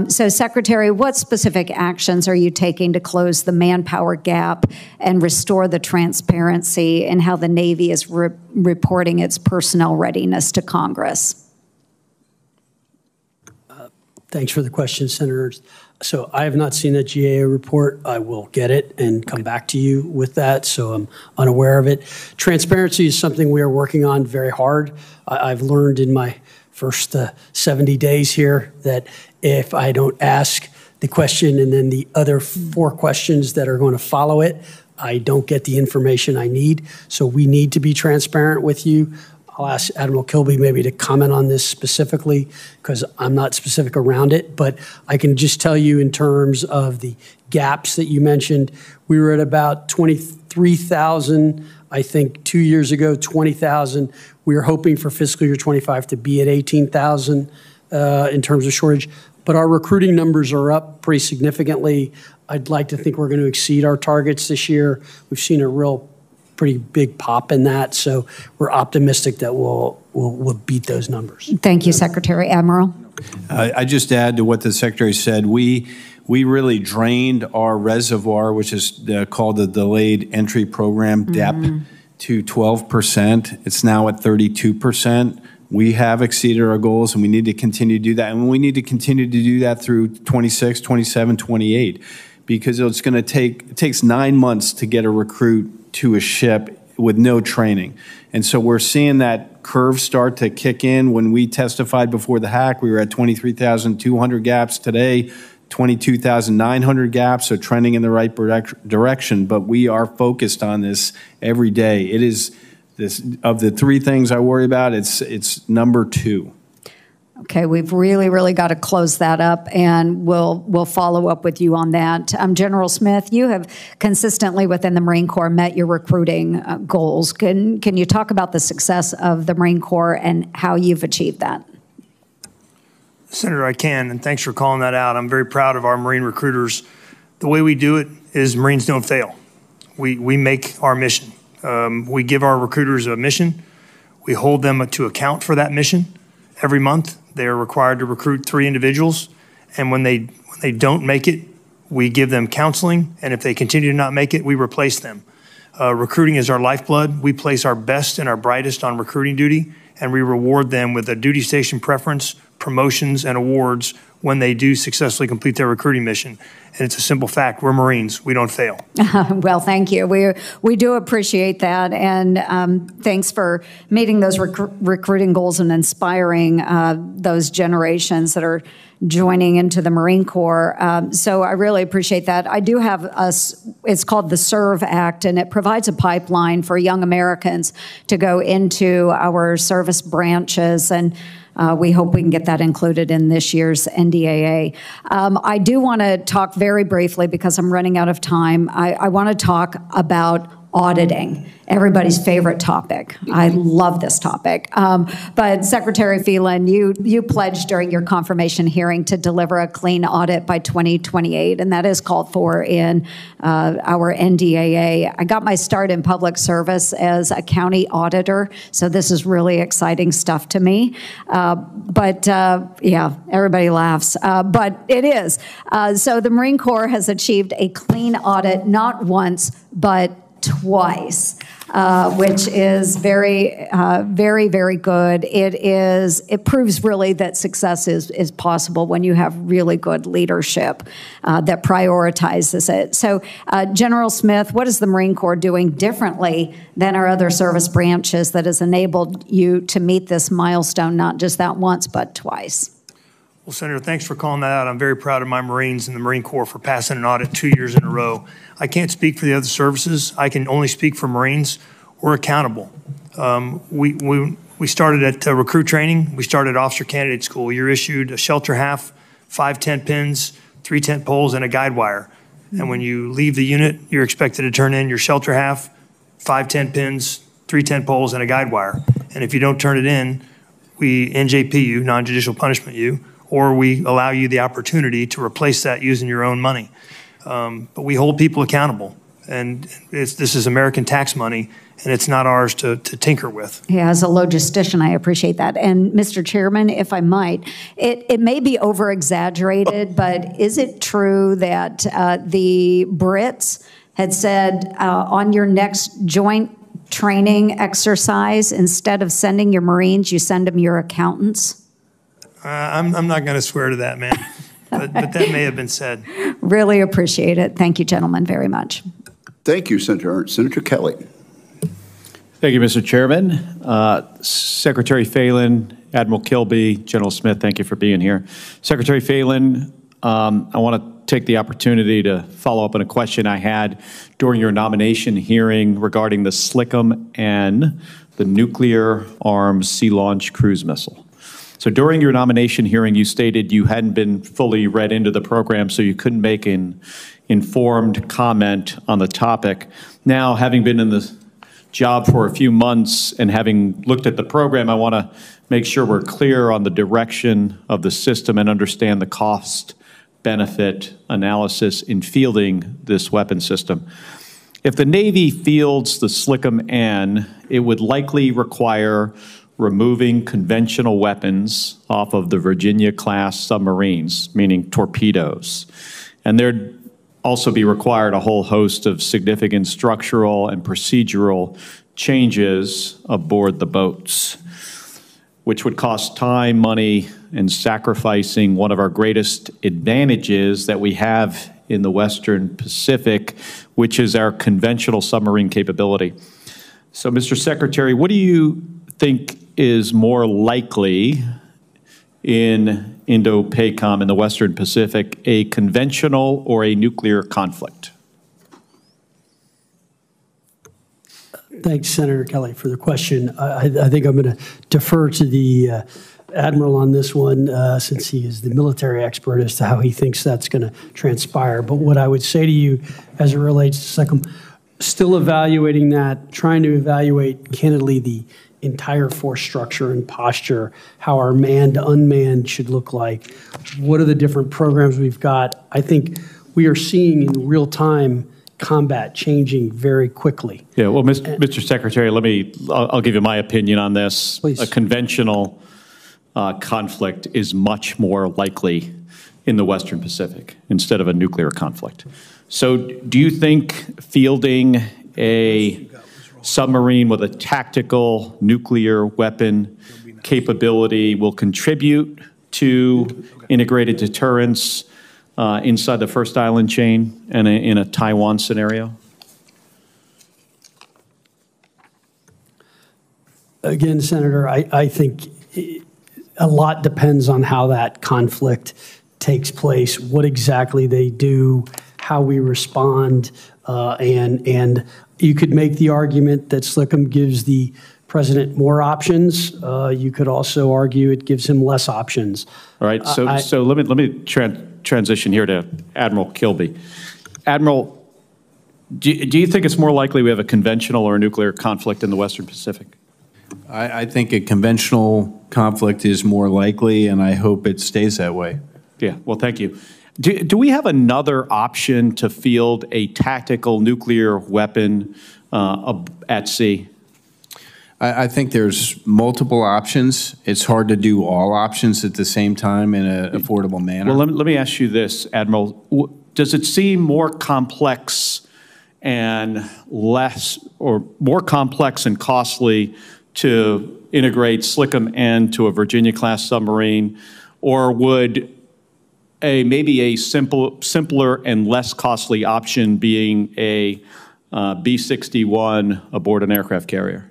So, Secretary, what specific actions are you taking to close the manpower gap and restore the transparency in how the Navy is reporting its personnel readiness to Congress? Thanks for the question, Senator. So I have not seen that GAO report. I will get it and come back to you with that, so I'm unaware of it. Transparency is something we are working on very hard. I've learned in my first 70 days here that if I don't ask the question and then the other 4 questions that are going to follow it, I don't get the information I need. So we need to be transparent with you. I'll ask Admiral Kilby maybe to comment on this specifically because I'm not specific around it, but I can just tell you in terms of the gaps that you mentioned, we were at about 23,000, I think 2 years ago, 20,000. We are hoping for fiscal year 25 to be at 18,000 in terms of shortage, but our recruiting numbers are up pretty significantly. I'd like to think we're going to exceed our targets this year. We've seen a pretty big pop in that, so we're optimistic that we'll beat those numbers. Thank you, Secretary. Admiral? I just add to what the Secretary said. We really drained our reservoir, which is called the Delayed Entry Program, DEP, to 12%. It's now at 32%. We have exceeded our goals, and we need to continue to do that. And we need to continue to do that through 26, 27, 28, because it takes 9 months to get a recruit to a ship with no training. And so we're seeing that curve start to kick in. When we testified before the hack, we were at 23,200 gaps. Today, 22,900 gaps, so trending in the right direction. But we are focused on this every day. It is this, of the 3 things I worry about, it's number 2. Okay, we've really got to close that up, and we'll follow up with you on that. General Smith, you have consistently within the Marine Corps met your recruiting goals. Can you talk about the success of the Marine Corps and how you've achieved that? Senator, I can, and thanks for calling that out. I'm very proud of our Marine recruiters. The way we do it is Marines don't fail. We make our mission. We give our recruiters a mission. We hold them to account for that mission. Every month, they are required to recruit 3 individuals, and when they don't make it, we give them counseling, and if they continue to not make it, we replace them. Recruiting is our lifeblood. We place our best and our brightest on recruiting duty, and we reward them with a duty station preference, promotions, and awards when they do successfully complete their recruiting mission. And it's a simple fact, we're Marines, we don't fail. Well, thank you. We do appreciate that, and thanks for meeting those recruiting goals and inspiring those generations that are joining into the Marine Corps. So I really appreciate that. I do have it's called the SERVE Act, and it provides a pipeline for young Americans to go into our service branches. And we hope we can get that included in this year's NDAA. I do want to talk very briefly, because I'm running out of time. I want to talk about auditing, everybody's favorite topic. I love this topic. But Secretary Phelan, you pledged during your confirmation hearing to deliver a clean audit by 2028, and that is called for in our NDAA. I got my start in public service as a county auditor, so this is really exciting stuff to me. Yeah, everybody laughs, but it is. So the Marine Corps has achieved a clean audit not once, but twice, which is very, very good. It proves really that success is possible when you have really good leadership that prioritizes it. So, General Smith, what is the Marine Corps doing differently than our other service branches that has enabled you to meet this milestone, not just that once, but twice? Well, Senator, thanks for calling that out. I'm very proud of my Marines and the Marine Corps for passing an audit 2 years in a row. I can't speak for the other services. I can only speak for Marines. We're accountable. We started at recruit training. We started officer candidate school. You're issued a shelter half, 5 tent pins, 3 tent poles, and a guide wire. And when you leave the unit, you're expected to turn in your shelter half, 5 tent pins, 3 tent poles, and a guide wire. And if you don't turn it in, we NJP you, non-judicial punishment you, or we allow you the opportunity to replace that using your own money. But we hold people accountable. And this is American tax money, and it's not ours to tinker with. Yeah, as a logistician, I appreciate that. And Mr. Chairman, if I might, it may be over-exaggerated, but is it true that the Brits had said on your next joint training exercise, instead of sending your Marines, you send them your accountants? I'm not going to swear to that, man, but that may have been said. Really appreciate it. Thank you, gentlemen, very much. Thank you, Senator Ernst. Senator Kelly. Thank you, Mr. Chairman. Secretary Phelan, Admiral Kilby, General Smith, thank you for being here. Secretary Phelan, I want to take the opportunity to follow up on a question I had during your nomination hearing regarding the SLCM-N, the nuclear armed sea launch cruise missile. So during your nomination hearing, you stated you hadn't been fully read into the program, so you couldn't make an informed comment on the topic. Now, having been in the job for a few months and having looked at the program, I want to make sure we're clear on the direction of the system and understand the cost-benefit analysis in fielding this weapon system. If the Navy fields the SLCM-N, it would likely require removing conventional weapons off of the Virginia-class submarines, meaning torpedoes. And there'd also be required a whole host of significant structural and procedural changes aboard the boats, which would cost time, money, and sacrificing one of our greatest advantages that we have in the Western Pacific, which is our conventional submarine capability. So, Mr. Secretary, what do you think is more likely in Indo-PACOM in the Western Pacific, a conventional or a nuclear conflict? Thanks, Senator Kelly, for the question. I think I'm going to defer to the Admiral on this one, since he is the military expert, as to how he thinks that's going to transpire. But what I would say to you as it relates to SLCM, still evaluating that, trying to evaluate candidly the entire force structure and posture, how our manned, unmanned should look like. What are the different programs we've got? I think we are seeing in real time combat changing very quickly. Yeah, well, Mr. Secretary, I'll give you my opinion on this. Please. A conventional conflict is much more likely in the Western Pacific instead of a nuclear conflict. So do you think fielding a submarine with a tactical nuclear weapon capability will contribute to integrated deterrence inside the first island chain and in a Taiwan scenario? Again, Senator, I think a lot depends on how that conflict takes place, what exactly they do, how we respond, and you could make the argument that SLCM gives the President more options. You could also argue it gives him less options. All right, so let me transition here to Admiral Kilby. Admiral, do you think it's more likely we have a conventional or a nuclear conflict in the Western Pacific? I think a conventional conflict is more likely, and I hope it stays that way. Yeah, well, thank you. Do we have another option to field a tactical nuclear weapon at sea? I think there's multiple options. It's hard to do all options at the same time in an affordable manner. Well, let me ask you this, Admiral. Does it seem more complex and more complex and costly to integrate SLCM-N to a Virginia-class submarine, or would maybe a simpler and less costly option being a B-61 aboard an aircraft carrier?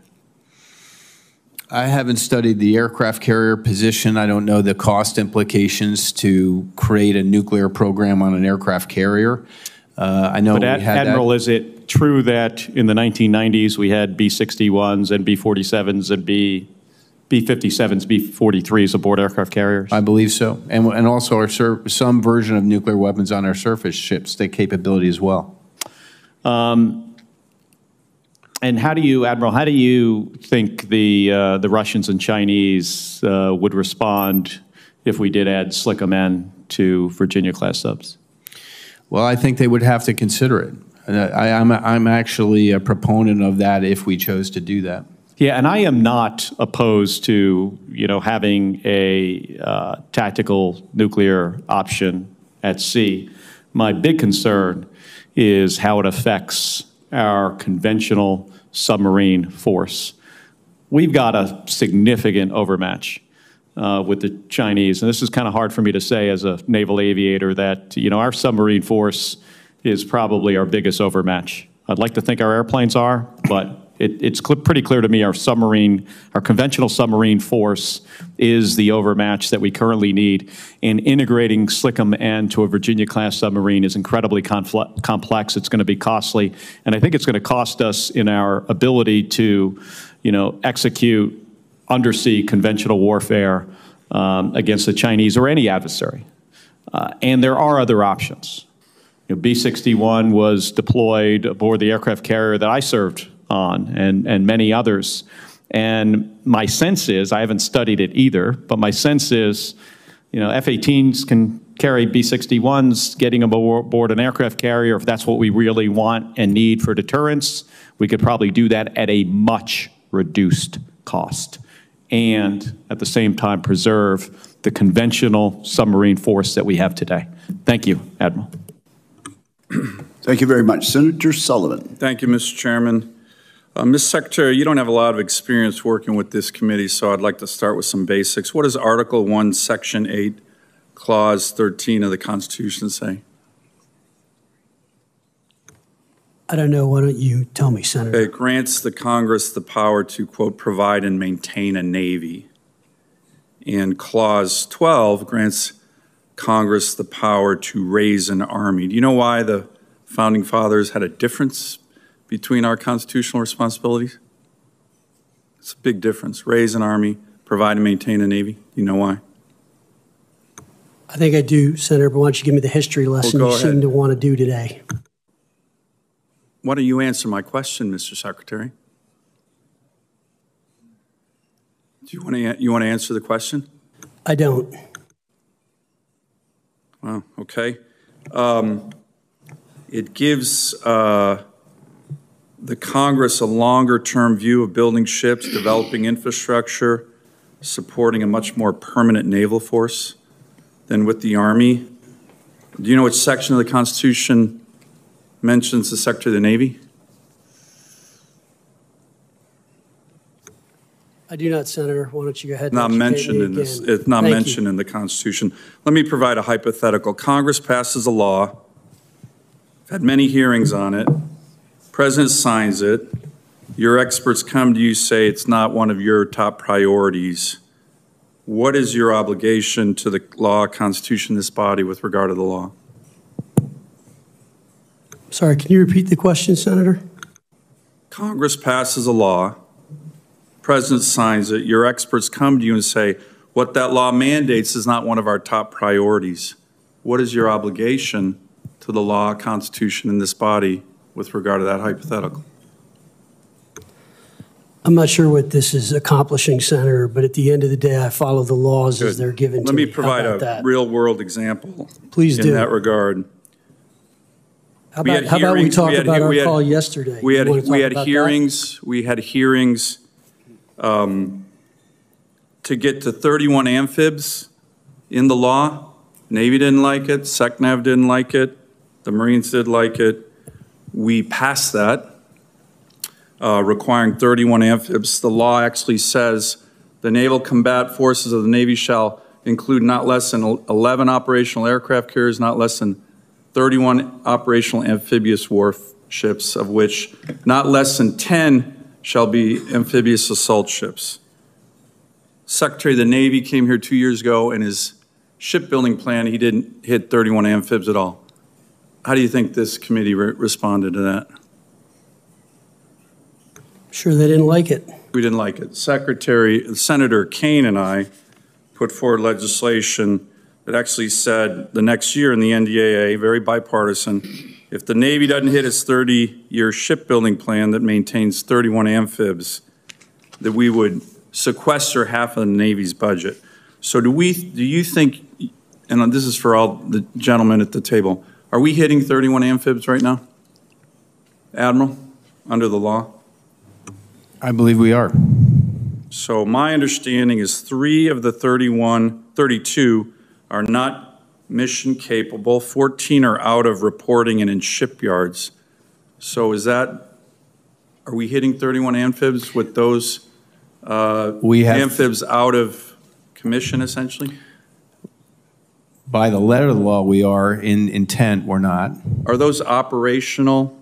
I haven't studied the aircraft carrier position. I don't know the cost implications to create a nuclear program on an aircraft carrier. I know but Admiral, is it true that in the 1990s we had B-61s and B-47s and B-57s, B-43s aboard aircraft carriers? I believe so. And also some version of nuclear weapons on our surface ships, the capability as well. And how do you, Admiral, how do you think the Russians and Chinese would respond if we did add SLCM-N to Virginia-class subs? Well, I think they would have to consider it. I'm actually a proponent of that if we chose to do that. Yeah, and I am not opposed to, having a tactical nuclear option at sea. My big concern is how it affects our conventional submarine force. We've got a significant overmatch with the Chinese, and this is kind of hard for me to say as a naval aviator that, our submarine force is probably our biggest overmatch. I'd like to think our airplanes are, but it's pretty clear to me our conventional submarine force is the overmatch that we currently need. And integrating SLCM-N to a Virginia-class submarine is incredibly complex. It's going to be costly, and I think it's going to cost us in our ability to, execute undersea conventional warfare against the Chinese or any adversary. And there are other options. B-61 was deployed aboard the aircraft carrier that I served on, and many others. And my sense is, I haven't studied it either, but my sense is, F-18s can carry B-61s, getting them aboard an aircraft carrier. If that's what we really want and need for deterrence, we could probably do that at a much reduced cost, and at the same time preserve the conventional submarine force that we have today. Thank you, Admiral. Thank you very much. Senator Sullivan. Thank you, Mr. Chairman. Mr. Secretary, you don't have a lot of experience working with this committee, so I'd like to start with some basics. What does Article 1, Section 8, Clause 13 of the Constitution say? I don't know. Why don't you tell me, Senator? It grants the Congress the power to, quote, provide and maintain a Navy. And Clause 12 grants Congress the power to raise an army. Do you know why the Founding Fathers had a difference between our constitutional responsibilities? It's a big difference. Raise an army, provide and maintain a Navy. Do you know why? I think I do, Senator, but why don't you give me the history lesson you seem to want to do today? Why don't you answer my question, Mr. Secretary? Do you want to answer the question? I don't. Well, okay. It gives the Congress a longer-term view of building ships, developing infrastructure, supporting a much more permanent naval force than with the Army. Do you know which section of the Constitution mentions the Secretary of the Navy? I do not, Senator. Why don't you go ahead and not mentioned in this. It's not mentioned in the Constitution. Let me provide a hypothetical. Congress passes a law. I've had many hearings on it. President signs it. Your experts come to you, say it's not one of your top priorities. What is your obligation to the law, Constitution, this body with regard to the law? Sorry, can you repeat the question, Senator? Congress passes a law President signs it, your experts come to you and say, what that law mandates is not one of our top priorities. What is your obligation to the law, Constitution, and this body with regard to that hypothetical? I'm not sure what this is accomplishing, Senator, but at the end of the day, I follow the laws as they're given to me. Let me provide a real-world example. Please do. In that regard. How about we talk about our call yesterday? We had hearings. We had hearings to get to 31 amphibs in the law. Navy didn't like it. SecNav didn't like it. The Marines did like it. We passed that, requiring 31 amphibs. The law actually says the Naval Combat Forces of the Navy shall include not less than 11 operational aircraft carriers, not less than 31 operational amphibious warships, of which not less than 10 shall be amphibious assault ships. Secretary of the Navy came here 2 years ago, and his shipbuilding plan, he didn't hit 31 amphibs at all. How do you think this committee responded to that? Sure, they didn't like it. We didn't like it. Senator Kaine and I put forward legislation that actually said the next year in the NDAA, very bipartisan, if the Navy doesn't hit its 30-year shipbuilding plan that maintains 31 amphibs, that we would sequester half of the Navy's budget. So do you think, and this is for all the gentlemen at the table, are we hitting 31 amphibs right now, Admiral, under the law? I believe we are. So my understanding is 3 of the 32 are not mission capable. 14 are out of reporting and in shipyards. So are we hitting 31 amphibs with those amphibs out of commission, essentially? By the letter of the law, we are. In intent, we're not. Are those operational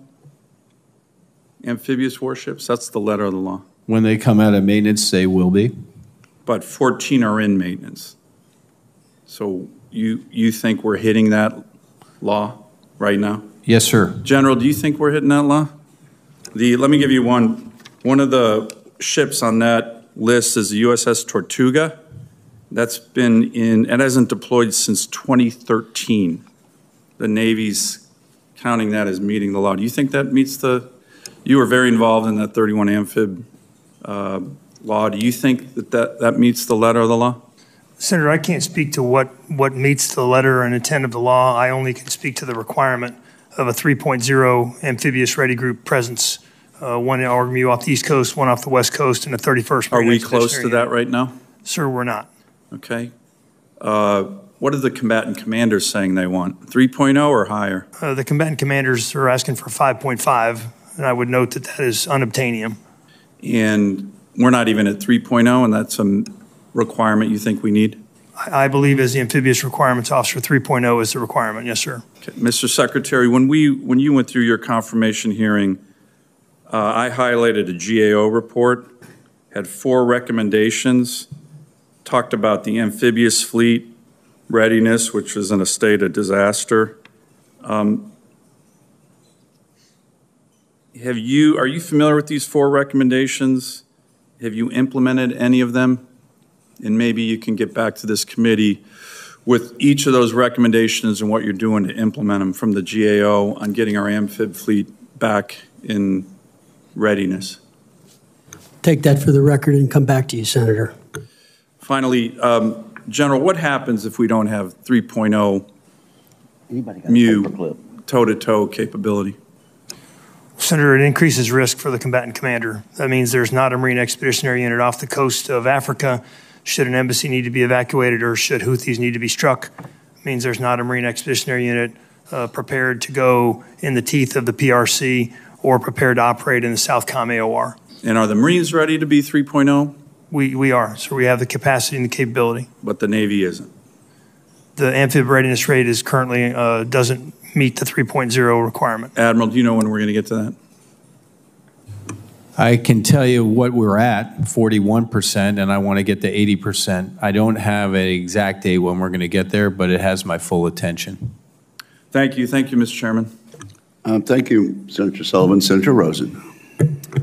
amphibious warships? That's the letter of the law. When they come out of maintenance, they will be. But 14 are in maintenance. So you think we're hitting that law right now? Yes, sir. General, do you think we're hitting that law? Let me give you one. One of the ships on that list is the USS Tortuga. That's been it hasn't deployed since 2013. The Navy's counting that as meeting the law. Do you think that meets you were very involved in that 31 amphib law. Do you think that meets the letter of the law? Senator, I can't speak to what meets the letter and intent of the law. I only can speak to the requirement of a 3.0 amphibious ready group presence. One in RMU off the East Coast, one off the West Coast, and a 31st. Are we close to that right now? Sir, we're not. Okay. What are the combatant commanders saying they want? 3.0 or higher? The combatant commanders are asking for 5.5, and I would note that is unobtainium. And we're not even at 3.0, and that's a requirement you think we need? I believe as the amphibious requirements officer, 3.0 is the requirement. Yes, sir. Okay. Mr. Secretary, when you went through your confirmation hearing, I highlighted a GAO report, had 4 recommendations, talked about the amphibious fleet readiness, which was in a state of disaster. Are you familiar with these 4 recommendations? Have you implemented any of them? And maybe you can get back to this committee with each of those recommendations and what you're doing to implement them from the GAO on getting our amphib fleet back in readiness. Take that for the record and come back to you, Senator. Finally, General, what happens if we don't have 3.0 MU toe-to-toe capability? Senator, it increases risk for the combatant commander. That means there's not a Marine Expeditionary Unit off the coast of Africa should an embassy need to be evacuated or should Houthis need to be struck. It means there's not a Marine Expeditionary Unit prepared to go in the teeth of the PRC or prepared to operate in the Southcom AOR. And are the Marines ready to be 3.0? We are. So we have the capacity and the capability. But the Navy isn't? The amphib readiness rate is currently doesn't meet the 3.0 requirement. Admiral, do you know when we're going to get to that? I can tell you what we're at, 41%, and I want to get to 80%. I don't have an exact date when we're going to get there, but it has my full attention. Thank you. Thank you, Mr. Chairman. Thank you, Senator Sullivan. Senator Rosen.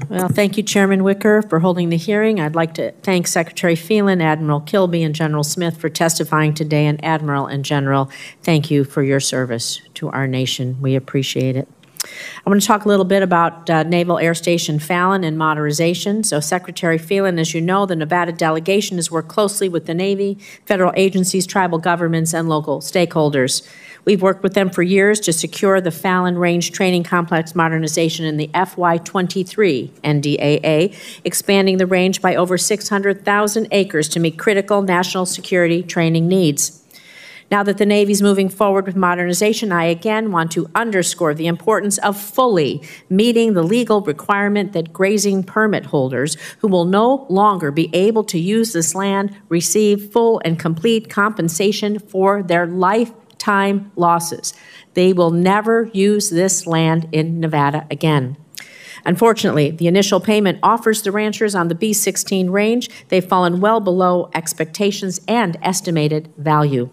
Well, thank you, Chairman Wicker, for holding the hearing. I'd like to thank Secretary Phelan, Admiral Kilby, and General Smith for testifying today. And Admiral and General, thank you for your service to our nation. We appreciate it. I want to talk a little bit about Naval Air Station Fallon and modernization. So Secretary Phelan, as you know, the Nevada delegation has worked closely with the Navy, federal agencies, tribal governments, and local stakeholders. We've worked with them for years to secure the Fallon Range Training Complex modernization in the FY23 NDAA, expanding the range by over 600,000 acres to meet critical national security training needs. Now that the Navy's moving forward with modernization, I again want to underscore the importance of fully meeting the legal requirement that grazing permit holders who will no longer be able to use this land receive full and complete compensation for their lifetime losses. They will never use this land in Nevada again. Unfortunately, the initial payment offers the ranchers on the B-16 range. They've fallen well below expectations and estimated value.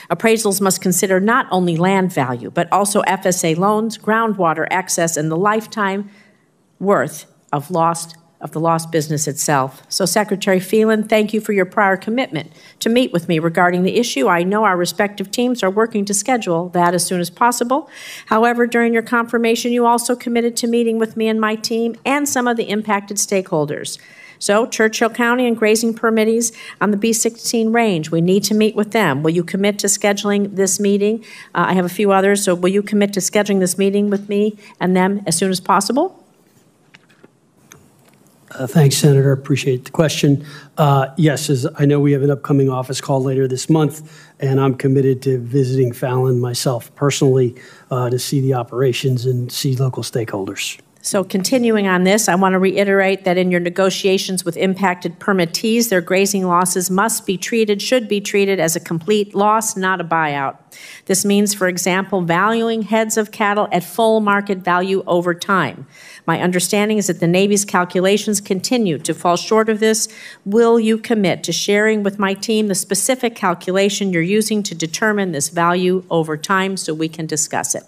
Appraisals must consider not only land value, but also FSA loans, groundwater access, and the lifetime worth of the lost business itself. So, Secretary Phelan, thank you for your prior commitment to meet with me regarding the issue. I know our respective teams are working to schedule that as soon as possible. However, during your confirmation, you also committed to meeting with me and my team and some of the impacted stakeholders. So, Churchill County and grazing permittees on the B-16 range, we need to meet with them. Will you commit to scheduling this meeting? I have a few others, so will you commit to scheduling this meeting with me and them as soon as possible? Thanks, Senator. Appreciate the question. Yes, as I know we have an upcoming office call later this month, and I'm committed to visiting Fallon myself personally to see the operations and see local stakeholders. So continuing on this, I want to reiterate that in your negotiations with impacted permittees, their grazing losses should be treated as a complete loss, not a buyout. This means, for example, valuing heads of cattle at full market value over time. My understanding is that the Navy's calculations continue to fall short of this. Will you commit to sharing with my team the specific calculation you're using to determine this value over time so we can discuss it?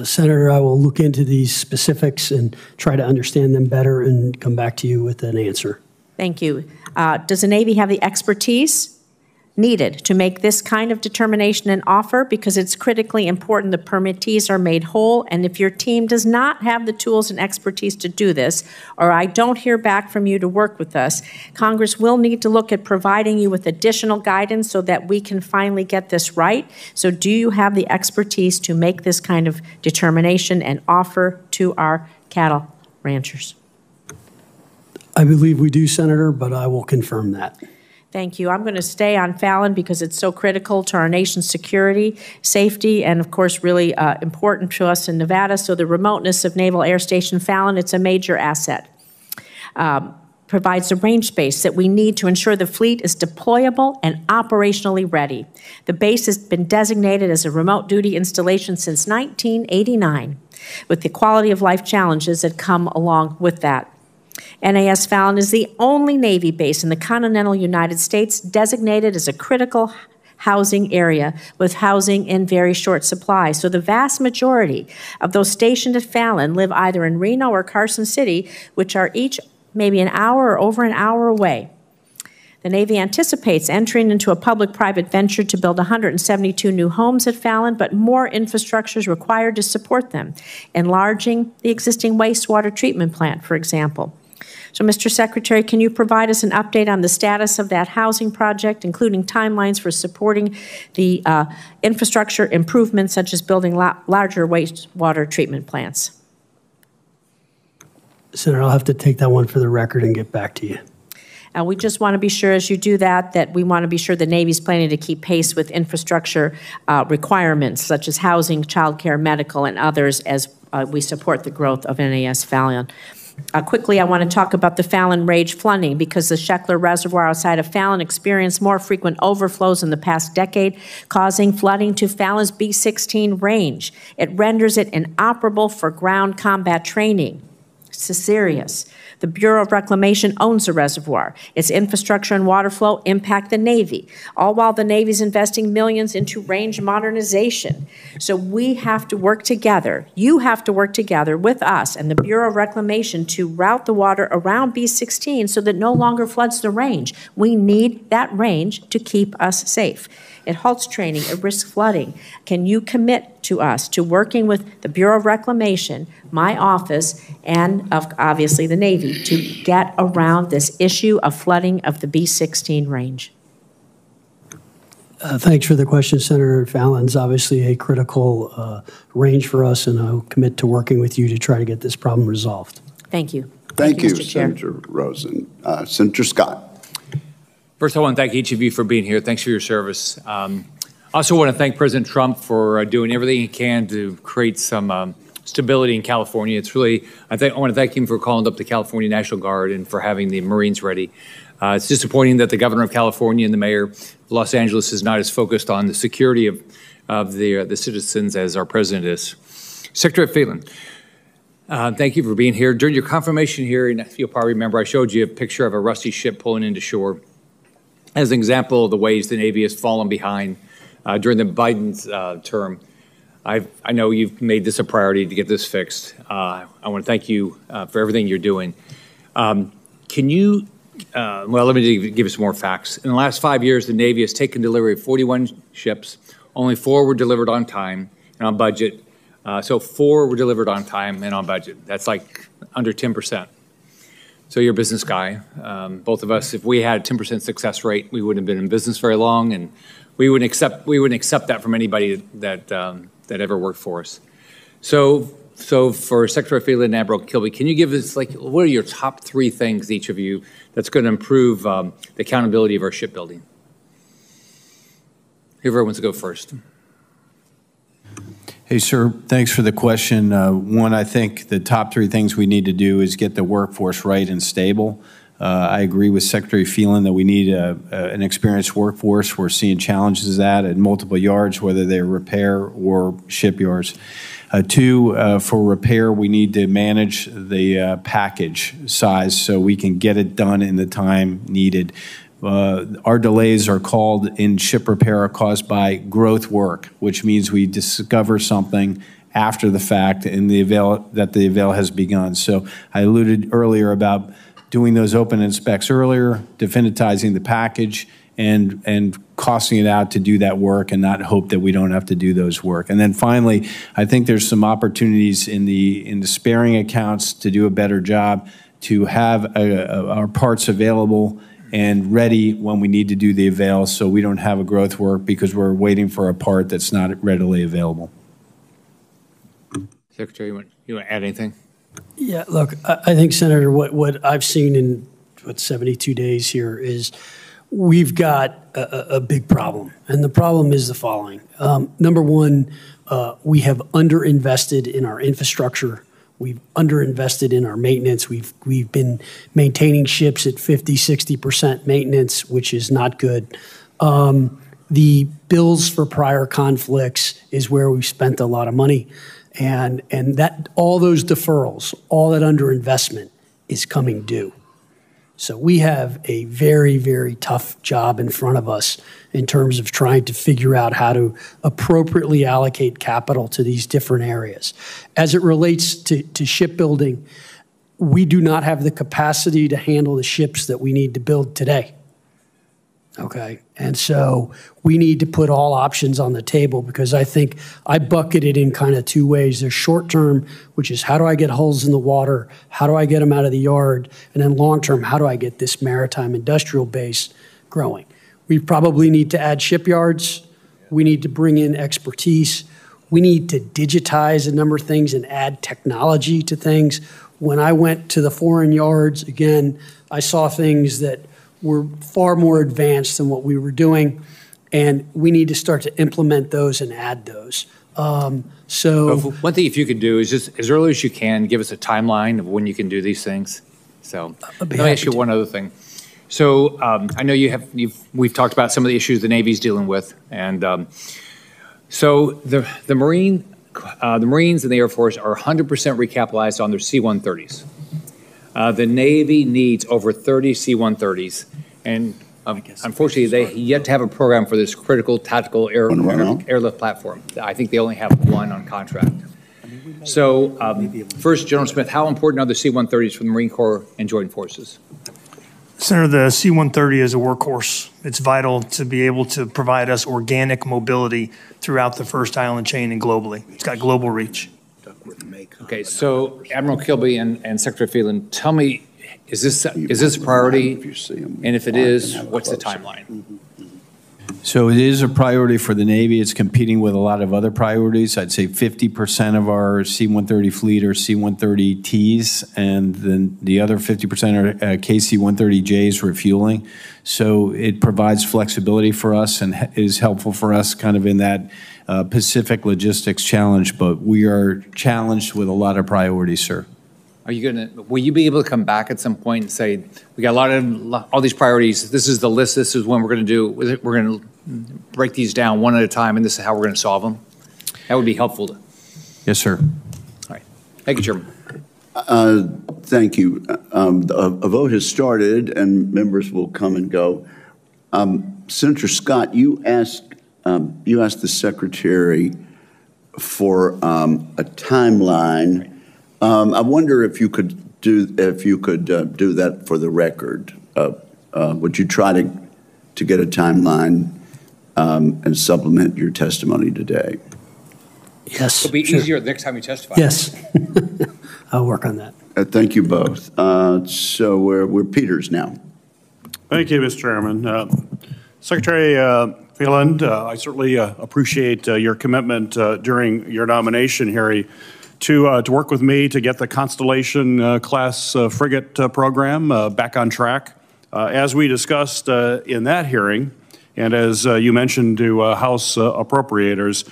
Senator, I will look into these specifics and try to understand them better and come back to you with an answer. Thank you. Does the Navy have the expertise needed to make this kind of determination and offer? Because it's critically important the permittees are made whole, and if your team does not have the tools and expertise to do this, or I don't hear back from you to work with us, Congress will need to look at providing you with additional guidance so that we can finally get this right. So do you have the expertise to make this kind of determination and offer to our cattle ranchers? I believe we do, Senator, but I will confirm that. Thank you. I'm going to stay on Fallon because it's so critical to our nation's security, safety, and of course really important to us in Nevada. So the remoteness of Naval Air Station Fallon, it's a major asset. Provides the range space that we need to ensure the fleet is deployable and operationally ready. The base has been designated as a remote duty installation since 1989, with the quality of life challenges that come along with that. NAS Fallon is the only Navy base in the continental United States designated as a critical housing area with housing in very short supply. So the vast majority of those stationed at Fallon live either in Reno or Carson City, which are each maybe an hour or over an hour away. The Navy anticipates entering into a public-private venture to build 172 new homes at Fallon, but more infrastructure is required to support them, enlarging the existing wastewater treatment plant, for example. So, Mr. Secretary, can you provide us an update on the status of that housing project, including timelines for supporting the infrastructure improvements such as building larger wastewater treatment plants? Senator, I'll have to take that one for the record and get back to you. We just want to be sure as you do that, that we want to be sure the Navy's planning to keep pace with infrastructure requirements such as housing, childcare, medical, and others as we support the growth of NAS Fallon. Quickly, I want to talk about the Fallon Range flooding because the Sheckler Reservoir outside of Fallon experienced more frequent overflows in the past decade, causing flooding to Fallon's B-16 range. It renders it inoperable for ground combat training. serious. The Bureau of Reclamation owns the reservoir. Its infrastructure and water flow impact the Navy, all while the Navy's investing millions into range modernization. So we have to work together. You have to work together with us and the Bureau of Reclamation to route the water around B-16 so that no longer floods the range. We need that range to keep us safe. It halts training, it risks flooding. Can you commit to us to working with the Bureau of Reclamation, my office, and obviously the Navy to get around this issue of flooding of the B-16 range? Thanks for the question, Senator Fallon's obviously a critical range for us, and I'll commit to working with you to try to get this problem resolved. Thank you. Thank you, Mr. Chair. Senator Rosen. Senator Scott. First, I want to thank each of you for being here. Thanks for your service. I also want to thank President Trump for doing everything he can to create some stability in California. It's really, I want to thank him for calling up the California National Guard and for having the Marines ready. It's disappointing that the governor of California and the mayor of Los Angeles is not as focused on the security of the citizens as our president is. Secretary Phelan, thank you for being here. During your confirmation hearing, you'll probably remember I showed you a picture of a rusty ship pulling into shore as an example of the ways the Navy has fallen behind during the Biden's term. I know you've made this a priority to get this fixed. I want to thank you for everything you're doing. Can you, well, let me give you some more facts. In the last 5 years, the Navy has taken delivery of 41 ships. Only 4 were delivered on time and on budget. So 4 were delivered on time and on budget. That's like under 10%. So you're a business guy. Both of us, if we had a 10% success rate, we wouldn't have been in business very long, and we wouldn't accept that from anybody that ever worked for us. So for Secretary Phelan and Admiral Kilby, can you give us, like, what are your top 3 things, each of you, that's going to improve the accountability of our shipbuilding? Whoever wants to go first. Hey, sir, thanks for the question. One, I think the top 3 things we need to do is get the workforce right and stable. I agree with Secretary Phelan that we need an experienced workforce. We're seeing challenges at multiple yards, whether they're repair or shipyards. 2, for repair, we need to manage the package size so we can get it done in the time needed. Our delays are called in ship repair are caused by growth work, which means we discover something after the fact in the avail has begun. So I alluded earlier about doing those open inspects earlier, definitizing the package, and costing it out to do that work and not hope that we don't have to do those work. And then finally, I think there's some opportunities in the sparing accounts to do a better job, to have our parts available and ready when we need to do the avail, so we don't have a growth work because we're waiting for a part that's not readily available. Secretary, you want to add anything? Yeah, look, I think, Senator, what I've seen in 72 days here is we've got a big problem, and the problem is the following. Number one, we have underinvested in our infrastructure. We've underinvested in our maintenance. We've been maintaining ships at 50, 60% maintenance, which is not good. The bills for prior conflicts is where we've spent a lot of money. And that all those deferrals, all that underinvestment is coming due. So we have a very, very tough job in front of us in terms of trying to figure out how to appropriately allocate capital to these different areas. As it relates to shipbuilding, we do not have the capacity to handle the ships that we need to build today. Okay, and so we need to put all options on the table, because I think I bucket it in kind of 2 ways. There's short term, which is how do I get hulls in the water? How do I get them out of the yard? And then long term, how do I get this maritime industrial base growing? We probably need to add shipyards. We need to bring in expertise. We need to digitize a number of things and add technology to things. When I went to the foreign yards, again, I saw things that were far more advanced than what we were doing, and we need to start to implement those and add those. So one thing, if you could do, is just as early as you can, give us a timeline of when you can do these things. So let me ask you one other thing. So I know we've talked about some of the issues the Navy's dealing with, and so the Marines and the Air Force are 100% recapitalized on their C-130s. The Navy needs over 30 C-130s, and unfortunately, they yet to have a program for this critical tactical airlift platform. I think they only have one on contract. So, first, General Smith, how important are the C-130s for the Marine Corps and Joint Forces? Senator, the C-130 is a workhorse. It's vital to be able to provide us organic mobility throughout the first island chain and globally. It's got global reach. Okay, so Admiral Kilby and Secretary Phelan, tell me, is this a priority? And if it is, what's the timeline? So it is a priority for the Navy. It's competing with a lot of other priorities. I'd say 50% of our C-130 fleet are C-130Ts, and then the other 50% are KC-130Js refueling. So it provides flexibility for us and is helpful for us kind of in that Pacific logistics challenge, but we are challenged with a lot of priorities, sir. Are you will you be able to come back at some point and say, we got all these priorities, this is the list, this is when we're going to do, we're going to break these down one at a time, and this is how we're going to solve them? That would be helpful. Yes, sir. All right. Thank you, Chairman. Thank you. A vote has started, and members will come and go. Senator Scott, you asked the Secretary for a timeline. I wonder if you could do that for the record. Would you try to get a timeline and supplement your testimony today? Yes. It'll be easier the next time you testify. Yes. I'll work on that. Thank you both. So we're Peters now. Thank you, Mr. Chairman. Secretary Phelan, I certainly appreciate your commitment during your nomination, Harry, to work with me to get the Constellation class frigate program back on track. As we discussed in that hearing, and as you mentioned to House appropriators,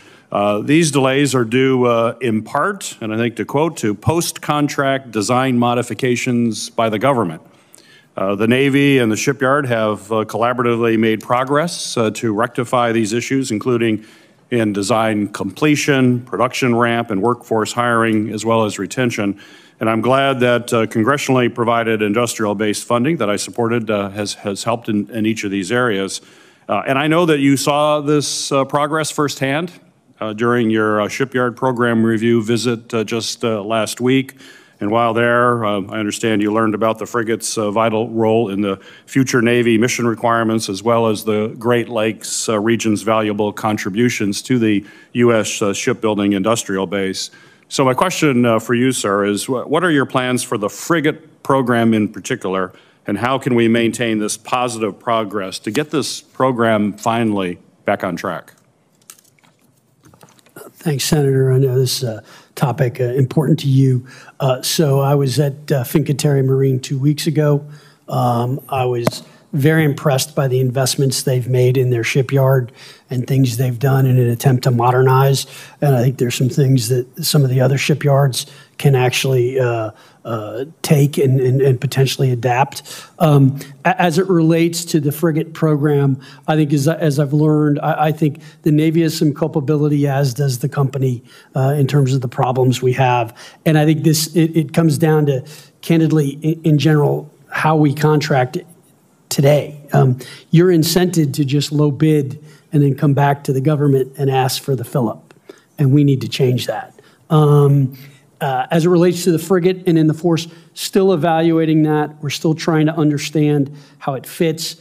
these delays are due in part, and I think to quote, to post-contract design modifications by the government. The Navy and the shipyard have collaboratively made progress to rectify these issues, including in design completion, production ramp, and workforce hiring, as well as retention. And I'm glad that congressionally provided industrial-based funding that I supported has helped in each of these areas. And I know that you saw this progress firsthand during your shipyard program review visit just last week. And while there, I understand you learned about the frigate's vital role in the future Navy mission requirements, as well as the Great Lakes region's valuable contributions to the U.S. shipbuilding industrial base. So my question for you, sir, is what are your plans for the frigate program in particular, and how can we maintain this positive progress to get this program finally back on track? Thanks, Senator. I know this topic important to you. So I was at Fincantieri Marine 2 weeks ago. I was very impressed by the investments they've made in their shipyard and things they've done in an attempt to modernize. And I think there's some things that some of the other shipyards can actually take and potentially adapt. As it relates to the frigate program, I think as I've learned, I think the Navy has some culpability, as does the company, in terms of the problems we have. And I think it comes down to, candidly, in general, how we contract today. You're incented to just low bid and then come back to the government and ask for the fill-up. And we need to change that. As it relates to the frigate and in the force, still evaluating that. We're still trying to understand how it fits,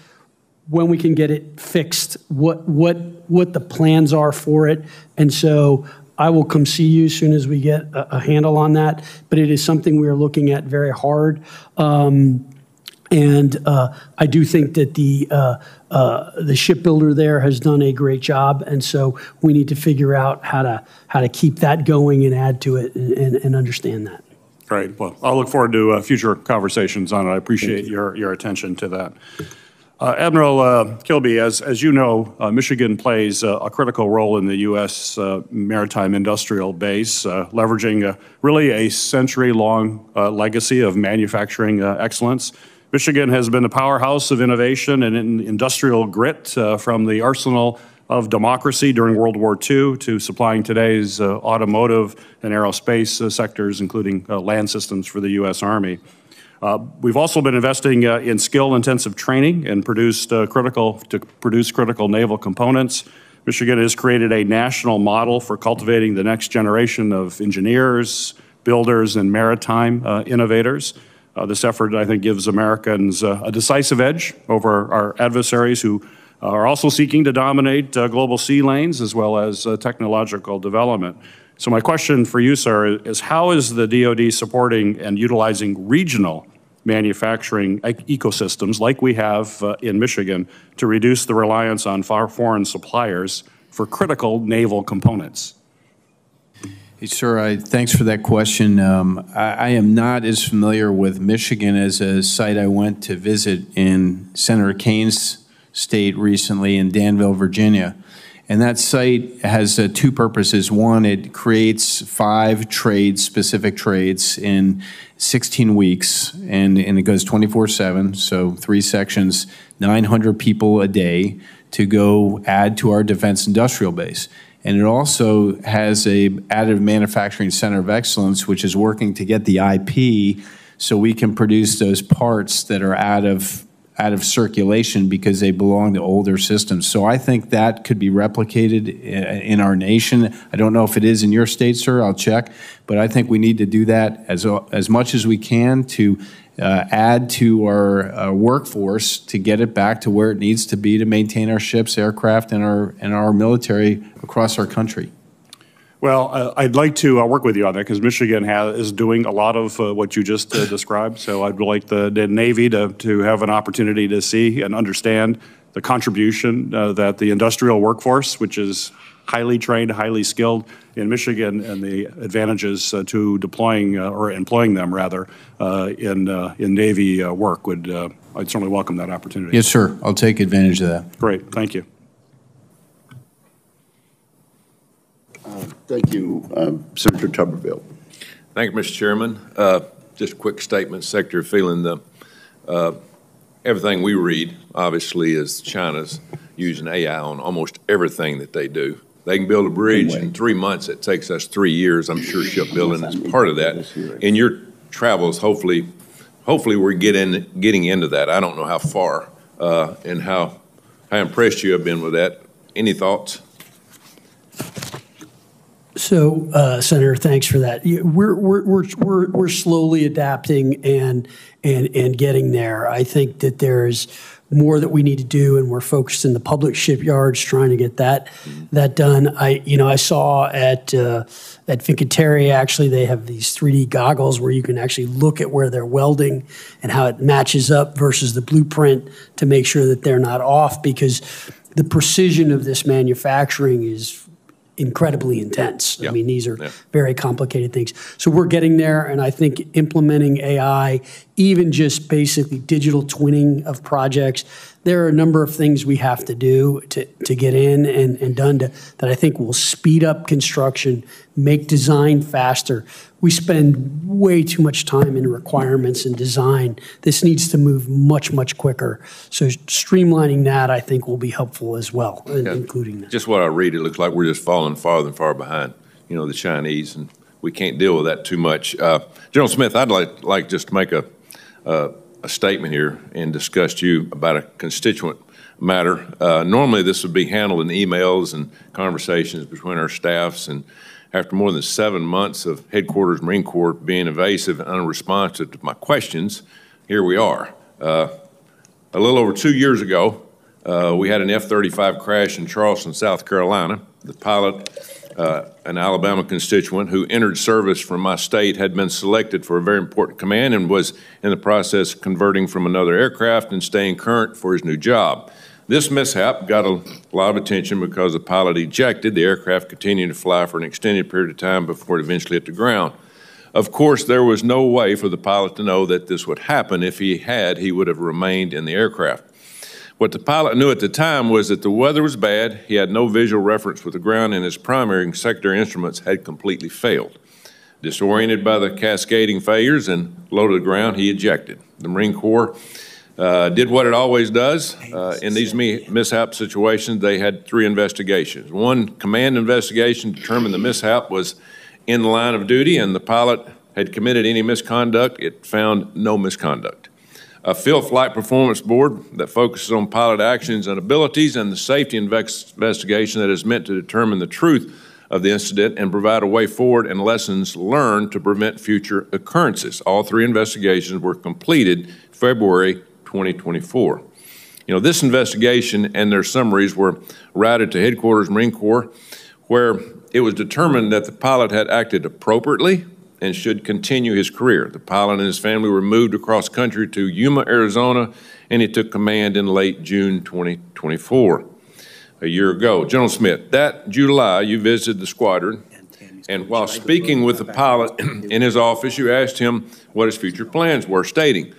when we can get it fixed, what the plans are for it. And so I will come see you as soon as we get a handle on that. But it is something we are looking at very hard. And I do think that the shipbuilder there has done a great job, and so we need to figure out how to keep that going and add to it and understand that. Great. Well, I'll look forward to future conversations on it. I appreciate your attention to that. Admiral Kilby, as you know, Michigan plays a critical role in the U.S. maritime industrial base, leveraging really a century-long legacy of manufacturing excellence. Michigan has been a powerhouse of innovation and industrial grit, from the arsenal of democracy during World War II to supplying today's automotive and aerospace sectors, including land systems for the U.S. Army. We've also been investing in skill-intensive training and produce critical naval components. Michigan has created a national model for cultivating the next generation of engineers, builders, and maritime innovators. This effort, I think, gives Americans a decisive edge over our adversaries who are also seeking to dominate global sea lanes as well as technological development. So my question for you, sir, is how is the DoD supporting and utilizing regional manufacturing ecosystems like we have in Michigan to reduce the reliance on foreign suppliers for critical naval components? Hey, sir, thanks for that question. I am not as familiar with Michigan as a site I went to visit in Senator Kane's state recently in Danville, Virginia. And that site has two purposes. One, it creates 5 specific trades in 16 weeks, and it goes 24/7, so 3 sections, 900 people a day to go add to our defense industrial base. And it also has a additive manufacturing center of excellence, which is working to get the IP so we can produce those parts that are out of circulation because they belong to older systems. So I think that could be replicated in our nation. I don't know if it is in your state, sir. I'll check. But I think we need to do that as much as we can to add to our workforce to get it back to where it needs to be to maintain our ships, aircraft, and our military across our country. Well, I'd like to work with you on that because Michigan is doing a lot of what you just described. So I'd like the Navy to have an opportunity to see and understand the contribution that the industrial workforce, which is highly trained, highly skilled in Michigan, and the advantages to deploying or employing them rather in Navy work would. I'd certainly welcome that opportunity. Yes, sir. I'll take advantage of that. Great. Thank you. Thank you. Senator Tuberville. Thank you, Mr. Chairman. Just a quick statement, Secretary Phelan. Everything we read, obviously, is China's using AI on almost everything that they do. They can build a bridge in 3 months. It takes us 3 years. I'm sure shipbuilding is part of that. In your travels, hopefully we're getting into that. I don't know how far and how impressed you have been with that. Any thoughts? So, Senator, thanks for that. We're slowly adapting and getting there. I think that there's more that we need to do, and we're focused in the public shipyards trying to get that done. I saw at Fincantieri, actually, they have these 3D goggles where you can actually look at where they're welding and how it matches up versus the blueprint to make sure that they're not off, because the precision of this manufacturing is incredibly intense. I mean, these are very complicated things. So we're getting there, and I think implementing AI, even just basically digital twinning of projects, there are a number of things we have to do to get in and done that I think will speed up construction, make design faster. We spend way too much time in requirements and design. This needs to move much, much quicker. So streamlining that, I think, will be helpful as well, including that. Just what I read, it looks like we're just falling farther and far behind, the Chinese, and we can't deal with that too much. General Smith, I'd like just to make a statement here and discuss to you about a constituent matter. Normally, this would be handled in emails and conversations between our staffs, and after more than 7 months of Headquarters Marine Corps being evasive and unresponsive to my questions, here we are. A little over 2 years ago, we had an F-35 crash in Charleston, South Carolina. The pilot, an Alabama constituent who entered service from my state, had been selected for a very important command and was in the process of converting from another aircraft and staying current for his new job. This mishap got a lot of attention because the pilot ejected. The aircraft continued to fly for an extended period of time before it eventually hit the ground. Of course, there was no way for the pilot to know that this would happen. If he had, he would have remained in the aircraft. What the pilot knew at the time was that the weather was bad, he had no visual reference with the ground, and his primary and secondary instruments had completely failed. Disoriented by the cascading failures and low to the ground, he ejected. The Marine Corps did what it always does. In these mishap situations, they had 3 investigations. One command investigation determined the mishap was in the line of duty and the pilot had committed any misconduct. It found no misconduct. A field flight performance board that focuses on pilot actions and abilities and the safety investigation that is meant to determine the truth of the incident and provide a way forward and lessons learned to prevent future occurrences. All three investigations were completed February 2024. This investigation and their summaries were routed to Headquarters Marine Corps, where it was determined that the pilot had acted appropriately and should continue his career. The pilot and his family were moved across country to Yuma, Arizona, and he took command in late June 2024, a year ago. General Smith, that July you visited the squadron, and while speaking with the pilot in his office, you asked him what his future plans were, stating,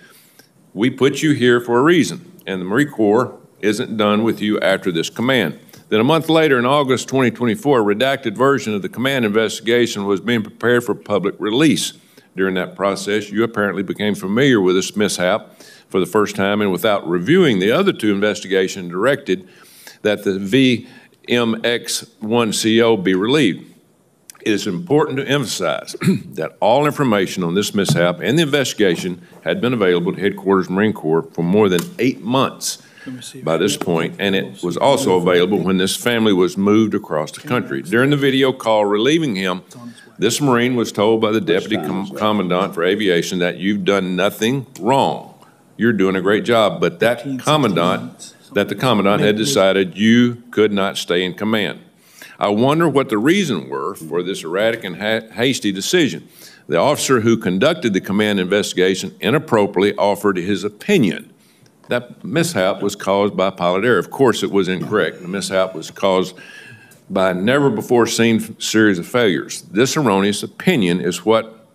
"We put you here for a reason, and the Marine Corps isn't done with you after this command." Then a month later, in August 2024, a redacted version of the command investigation was being prepared for public release. During that process, you apparently became familiar with this mishap for the first time, and without reviewing the other two investigations, directed that the VMX-1CO be relieved. It is important to emphasize that all information on this mishap and the investigation had been available to Headquarters Marine Corps for more than 8 months by this point, and it was also available when this family was moved across the country. During the video call relieving him, this Marine was told by the Deputy Commandant for Aviation that you've done nothing wrong. You're doing a great job, but the Commandant had decided you could not stay in command. I wonder what the reason were for this erratic and hasty decision. The officer who conducted the command investigation inappropriately offered his opinion. That mishap was caused by pilot error. Of course, it was incorrect. The mishap was caused by a never-before-seen series of failures. This erroneous opinion is what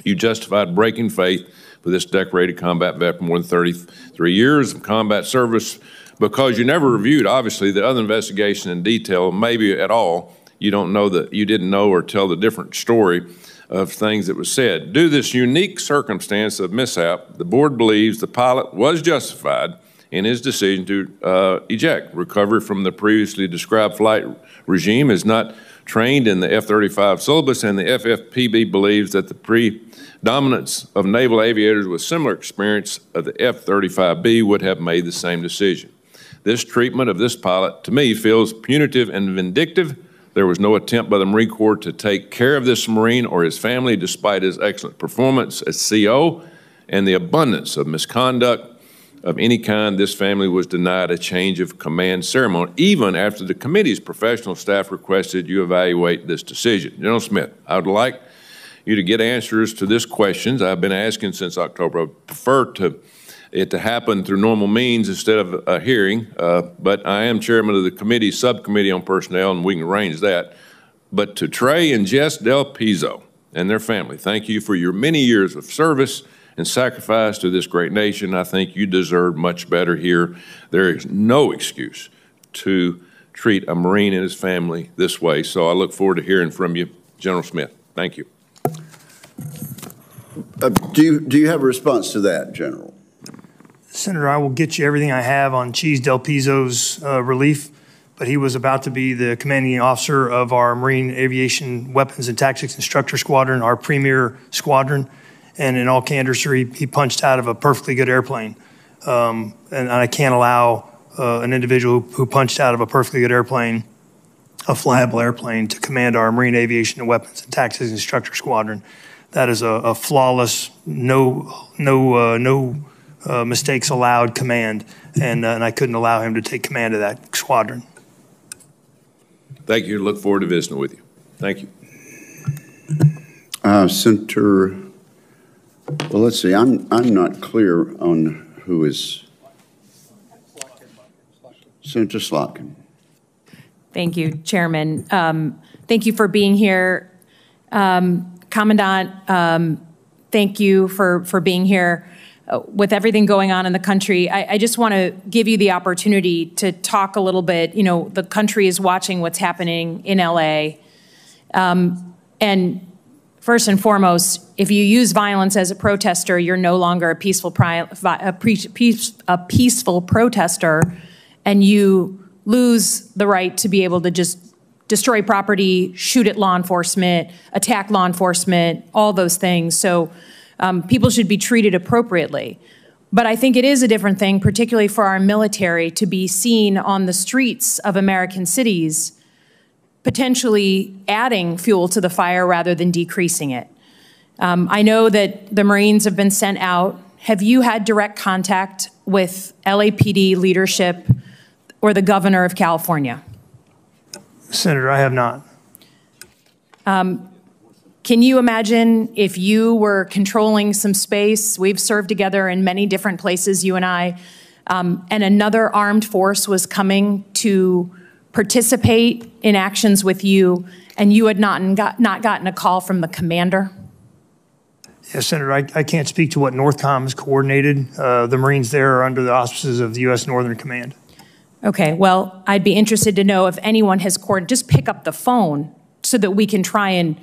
you justified breaking faith with this decorated combat vet for more than 33 years of combat service because you never reviewed, obviously, the other investigation in detail, maybe at all. You didn't know or tell the different story of things that was said. Due to this unique circumstance of mishap, the board believes the pilot was justified in his decision to eject. Recovery from the previously described flight regime is not trained in the F-35 syllabus, and the FFPB believes that the predominance of naval aviators with similar experience of the F-35B would have made the same decision. This treatment of this pilot, to me, feels punitive and vindictive. There was no attempt by the Marine Corps to take care of this Marine or his family despite his excellent performance as CO and the abundance of misconduct of any kind. This family was denied a change of command ceremony, even after the committee's professional staff requested you evaluate this decision. General Smith, I would like you to get answers to these questions I've been asking since October. I prefer it to happen through normal means instead of a hearing, but I am chairman of the committee subcommittee on personnel, and we can arrange that. But to Trey and Jess Del Pizzo and their family, thank you for your many years of service and sacrifice to this great nation. I think you deserve much better here. There is no excuse to treat a Marine and his family this way. So I look forward to hearing from you, General Smith. Thank you. Do you have a response to that, General? Senator, I will get you everything I have on Cheese Del Pizzo's relief, but he was about to be the commanding officer of our Marine Aviation Weapons and Tactics Instructor Squadron, our premier squadron. And in all candor, sir, he punched out of a perfectly good airplane. And I can't allow an individual who punched out of a perfectly good airplane, a flyable airplane, to command our Marine Aviation and Weapons and Tactics Instructor Squadron. That is a flawless, no mistakes allowed command, and I couldn't allow him to take command of that squadron. Thank you. Look forward to visiting with you. Thank you. Senator, well, let's see. I'm not clear on who is Senator Slotkin. Thank you, Chairman. Thank you for being here. Commandant, thank you for being here. With everything going on in the country, I just want to give you the opportunity to talk a little bit. You know, the country is watching what's happening in LA. And first and foremost, if you use violence as a protester, you're no longer a peaceful protester, and you lose the right to be able to just destroy property, shoot at law enforcement, attack law enforcement, all those things. So people should be treated appropriately. But I think it is a different thing, particularly for our military, to be seen on the streets of American cities, potentially adding fuel to the fire rather than decreasing it. I know that the Marines have been sent out. Have you had direct contact with LAPD leadership or the governor of California? Senator, I have not. Can you imagine if you were controlling some space? We've served together in many different places, you and I, and another armed force was coming to participate in actions with you, and you had not gotten a call from the commander? Yes, Senator, I can't speak to what NORTHCOM has coordinated. The Marines there are under the auspices of the U.S. Northern Command. Okay, well, I'd be interested to know if anyone has coordinated. Just pick up the phone so that we can try and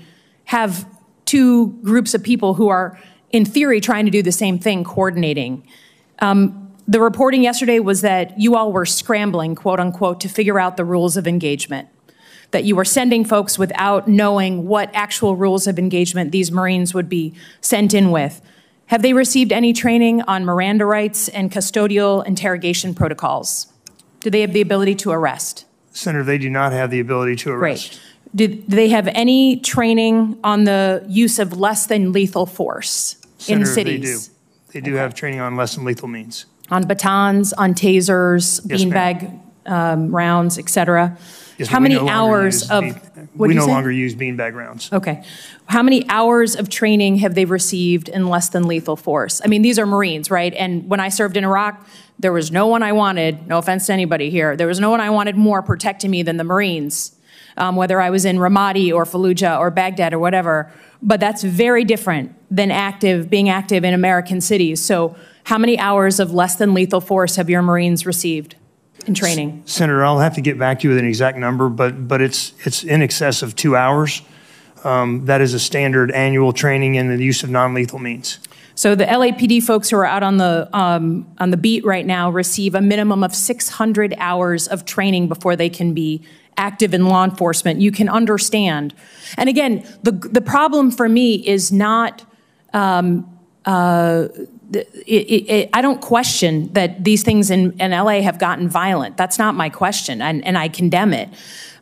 have two groups of people who are, in theory, trying to do the same thing, coordinating. The reporting yesterday was that you all were scrambling, quote unquote, to figure out the rules of engagement, that you were sending folks without knowing what actual rules of engagement these Marines would be sent in with. Have they received any training on Miranda rights and custodial interrogation protocols? Do they have the ability to arrest? Senator, they do not have the ability to arrest. Great. Do they have any training on the use of less than lethal force in Senator, cities? They do have training on less than lethal means. On batons, on tasers, Yes, beanbag rounds, et cetera? Yes, How many hours of... We no longer use beanbag rounds. Okay. How many hours of training have they received in less than lethal force? I mean, these are Marines, right? And when I served in Iraq, there was no one I wanted, no offense to anybody here, there was no one I wanted more protecting me than the Marines, whether I was in Ramadi or Fallujah or Baghdad or whatever. But that's very different than being active in American cities. So how many hours of less than lethal force have your Marines received in training? Senator, I'll have to get back to you with an exact number, but it's in excess of 2 hours. That is a standard annual training in the use of non-lethal means. So the LAPD folks who are out on the beat right now receive a minimum of 600 hours of training before they can be active in law enforcement. You can understand. And again, the problem for me is not, I don't question that these things in LA have gotten violent. That's not my question, and I condemn it.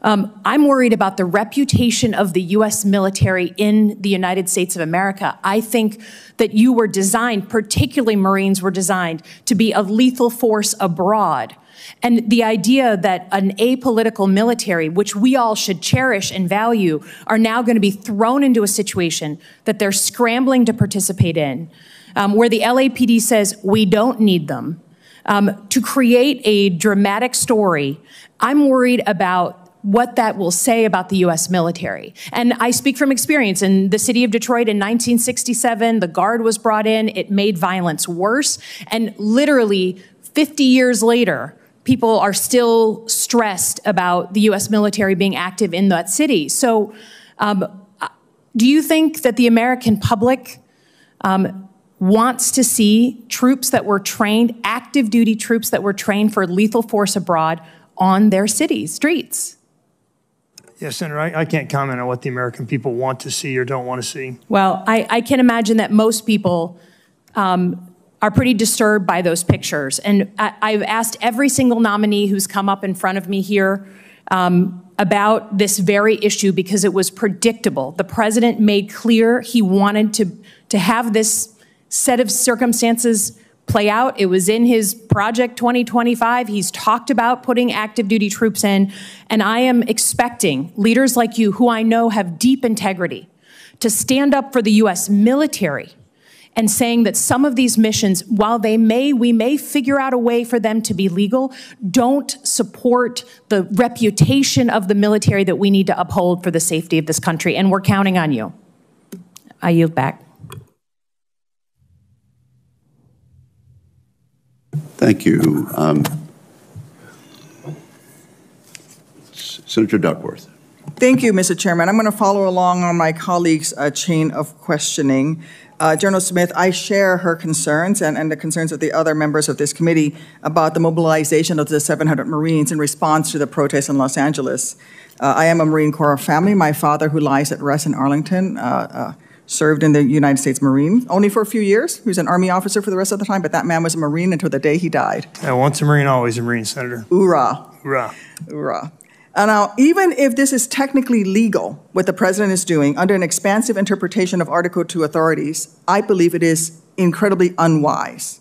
I'm worried about the reputation of the U.S. military in the United States of America. I think that you were designed, particularly Marines were designed, to be a lethal force abroad. And the idea that an apolitical military, which we all should cherish and value, are now going to be thrown into a situation that they're scrambling to participate in, where the LAPD says we don't need them, to create a dramatic story. I'm worried about what that will say about the U.S. military. And I speak from experience. In the city of Detroit in 1967, the Guard was brought in. It made violence worse. And literally 50 years later, people are still stressed about the U.S. military being active in that city. So do you think that the American public wants to see troops that were trained, active duty troops that were trained for lethal force abroad on their city streets? Yes, Senator, I can't comment on what the American people want to see or don't want to see. Well, I can imagine that most people are pretty disturbed by those pictures. And I've asked every single nominee who's come up in front of me here about this very issue because it was predictable. The president made clear he wanted to have this set of circumstances play out. It was in his Project 2025. He's talked about putting active duty troops in. And I am expecting leaders like you, who I know have deep integrity, to stand up for the U.S. military and saying that some of these missions, while we may figure out a way for them to be legal, don't support the reputation of the military that we need to uphold for the safety of this country. And we're counting on you. I yield back. Thank you. Senator Duckworth. Thank you, Mr. Chairman. I'm going to follow along on my colleague's chain of questioning. General Smith, I share her concerns and the concerns of the other members of this committee about the mobilization of the 700 Marines in response to the protests in Los Angeles. I am a Marine Corps family. My father, who lies at rest in Arlington, served in the United States Marine only for a few years. He was an Army officer for the rest of the time, but that man was a Marine until the day he died. Once a Marine, always a Marine, Senator. Hoorah. Hoorah. Hoorah. Now, even if this is technically legal, what the president is doing under an expansive interpretation of Article 2 authorities, I believe it is incredibly unwise.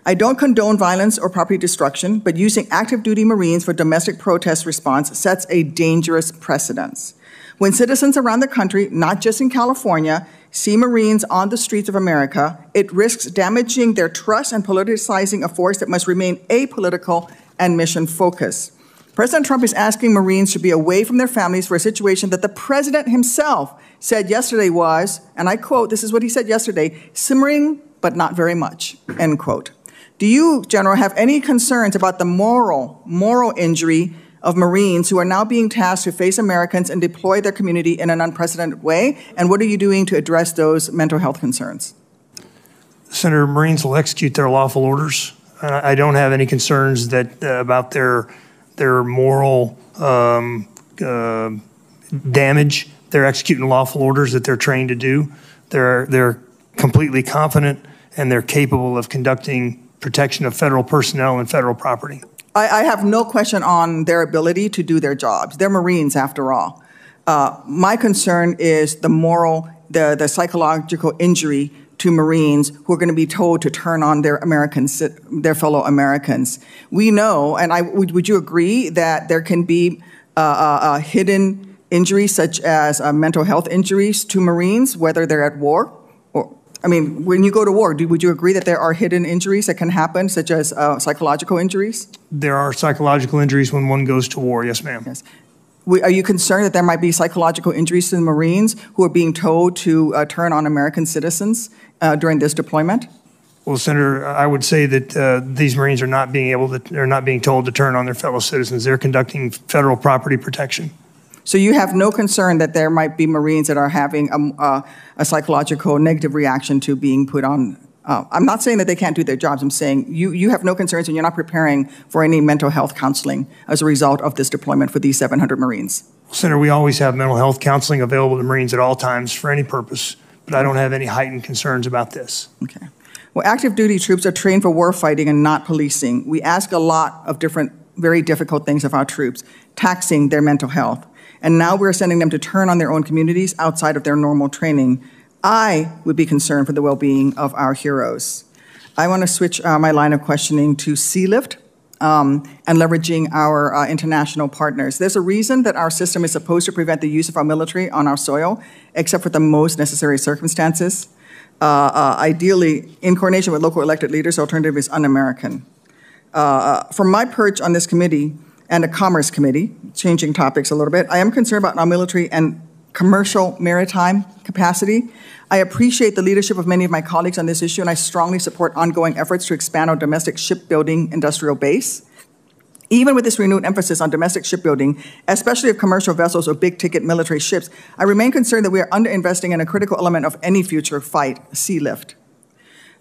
I don't condone violence or property destruction, but using active duty Marines for domestic protest response sets a dangerous precedent. When citizens around the country, not just in California, see Marines on the streets of America, it risks damaging their trust and politicizing a force that must remain apolitical and mission-focused. President Trump is asking Marines to be away from their families for a situation that the president himself said yesterday was, and I quote, this is what he said yesterday, simmering but not very much, end quote. Do you, General, have any concerns about the moral injury of Marines who are now being tasked to face Americans and deploy their community in an unprecedented way? And what are you doing to address those mental health concerns? Senator, Marines will execute their lawful orders. I don't have any concerns that about their moral damage. They're executing lawful orders that they're trained to do. They're completely confident and they're capable of conducting protection of federal personnel and federal property. I have no question on their ability to do their jobs. They're Marines after all. My concern is the psychological injury to Marines who are going to be told to turn on their fellow Americans. We know, and would you agree that there can be hidden injuries such as mental health injuries to Marines, whether they're at war? When you go to war, would you agree that there are hidden injuries that can happen, such as psychological injuries? There are psychological injuries when one goes to war, yes, ma'am. Yes. Are you concerned that there might be psychological injuries to the Marines who are being told to turn on American citizens during this deployment? Well, Senator, I would say that these Marines are not being told to turn on their fellow citizens. They're conducting federal property protection. So you have no concern that there might be Marines that are having a psychological negative reaction to being put on. I'm not saying that they can't do their jobs. I'm saying you have no concerns and you're not preparing for any mental health counseling as a result of this deployment for these 700 Marines. Well, Senator, we always have mental health counseling available to Marines at all times for any purpose, but I don't have any heightened concerns about this. Okay. Well, active duty troops are trained for war fighting and not policing. We ask a lot of different, very difficult things of our troops, taxing their mental health. And now we're sending them to turn on their own communities outside of their normal training. I would be concerned for the well-being of our heroes. I want to switch my line of questioning to Sealift and leveraging our international partners. There's a reason that our system is supposed to prevent the use of our military on our soil, except for the most necessary circumstances. Ideally, in coordination with local elected leaders, the alternative is un-American. From my perch on this committee, and the Commerce Committee, changing topics a little bit, I am concerned about our military and commercial maritime capacity. I appreciate the leadership of many of my colleagues on this issue, and I strongly support ongoing efforts to expand our domestic shipbuilding industrial base. Even with this renewed emphasis on domestic shipbuilding, especially of commercial vessels or big-ticket military ships, I remain concerned that we are underinvesting in a critical element of any future fight, sea lift.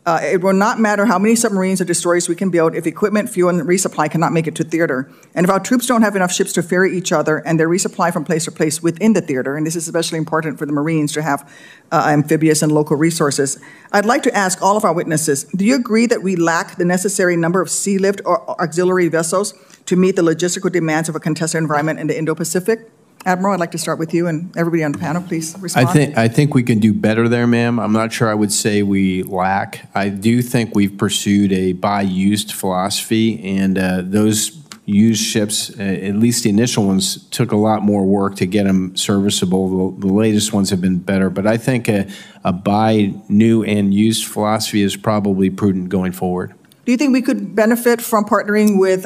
It will not matter how many submarines or destroyers we can build if equipment, fuel, and resupply cannot make it to theater. And if our troops don't have enough ships to ferry each other and their resupply from place to place within the theater, and this is especially important for the Marines to have amphibious and local resources, I'd like to ask all of our witnesses, do you agree that we lack the necessary number of sea lift or auxiliary vessels to meet the logistical demands of a contested environment in the Indo-Pacific? Admiral, I'd like to start with you, and everybody on the panel, please respond. I think we can do better there, ma'am. I'm not sure I would say we lack. I do think we've pursued a buy-used philosophy, and those used ships, at least the initial ones, took a lot more work to get them serviceable. The latest ones have been better, but I think a buy new and used philosophy is probably prudent going forward. Do you think we could benefit from partnering with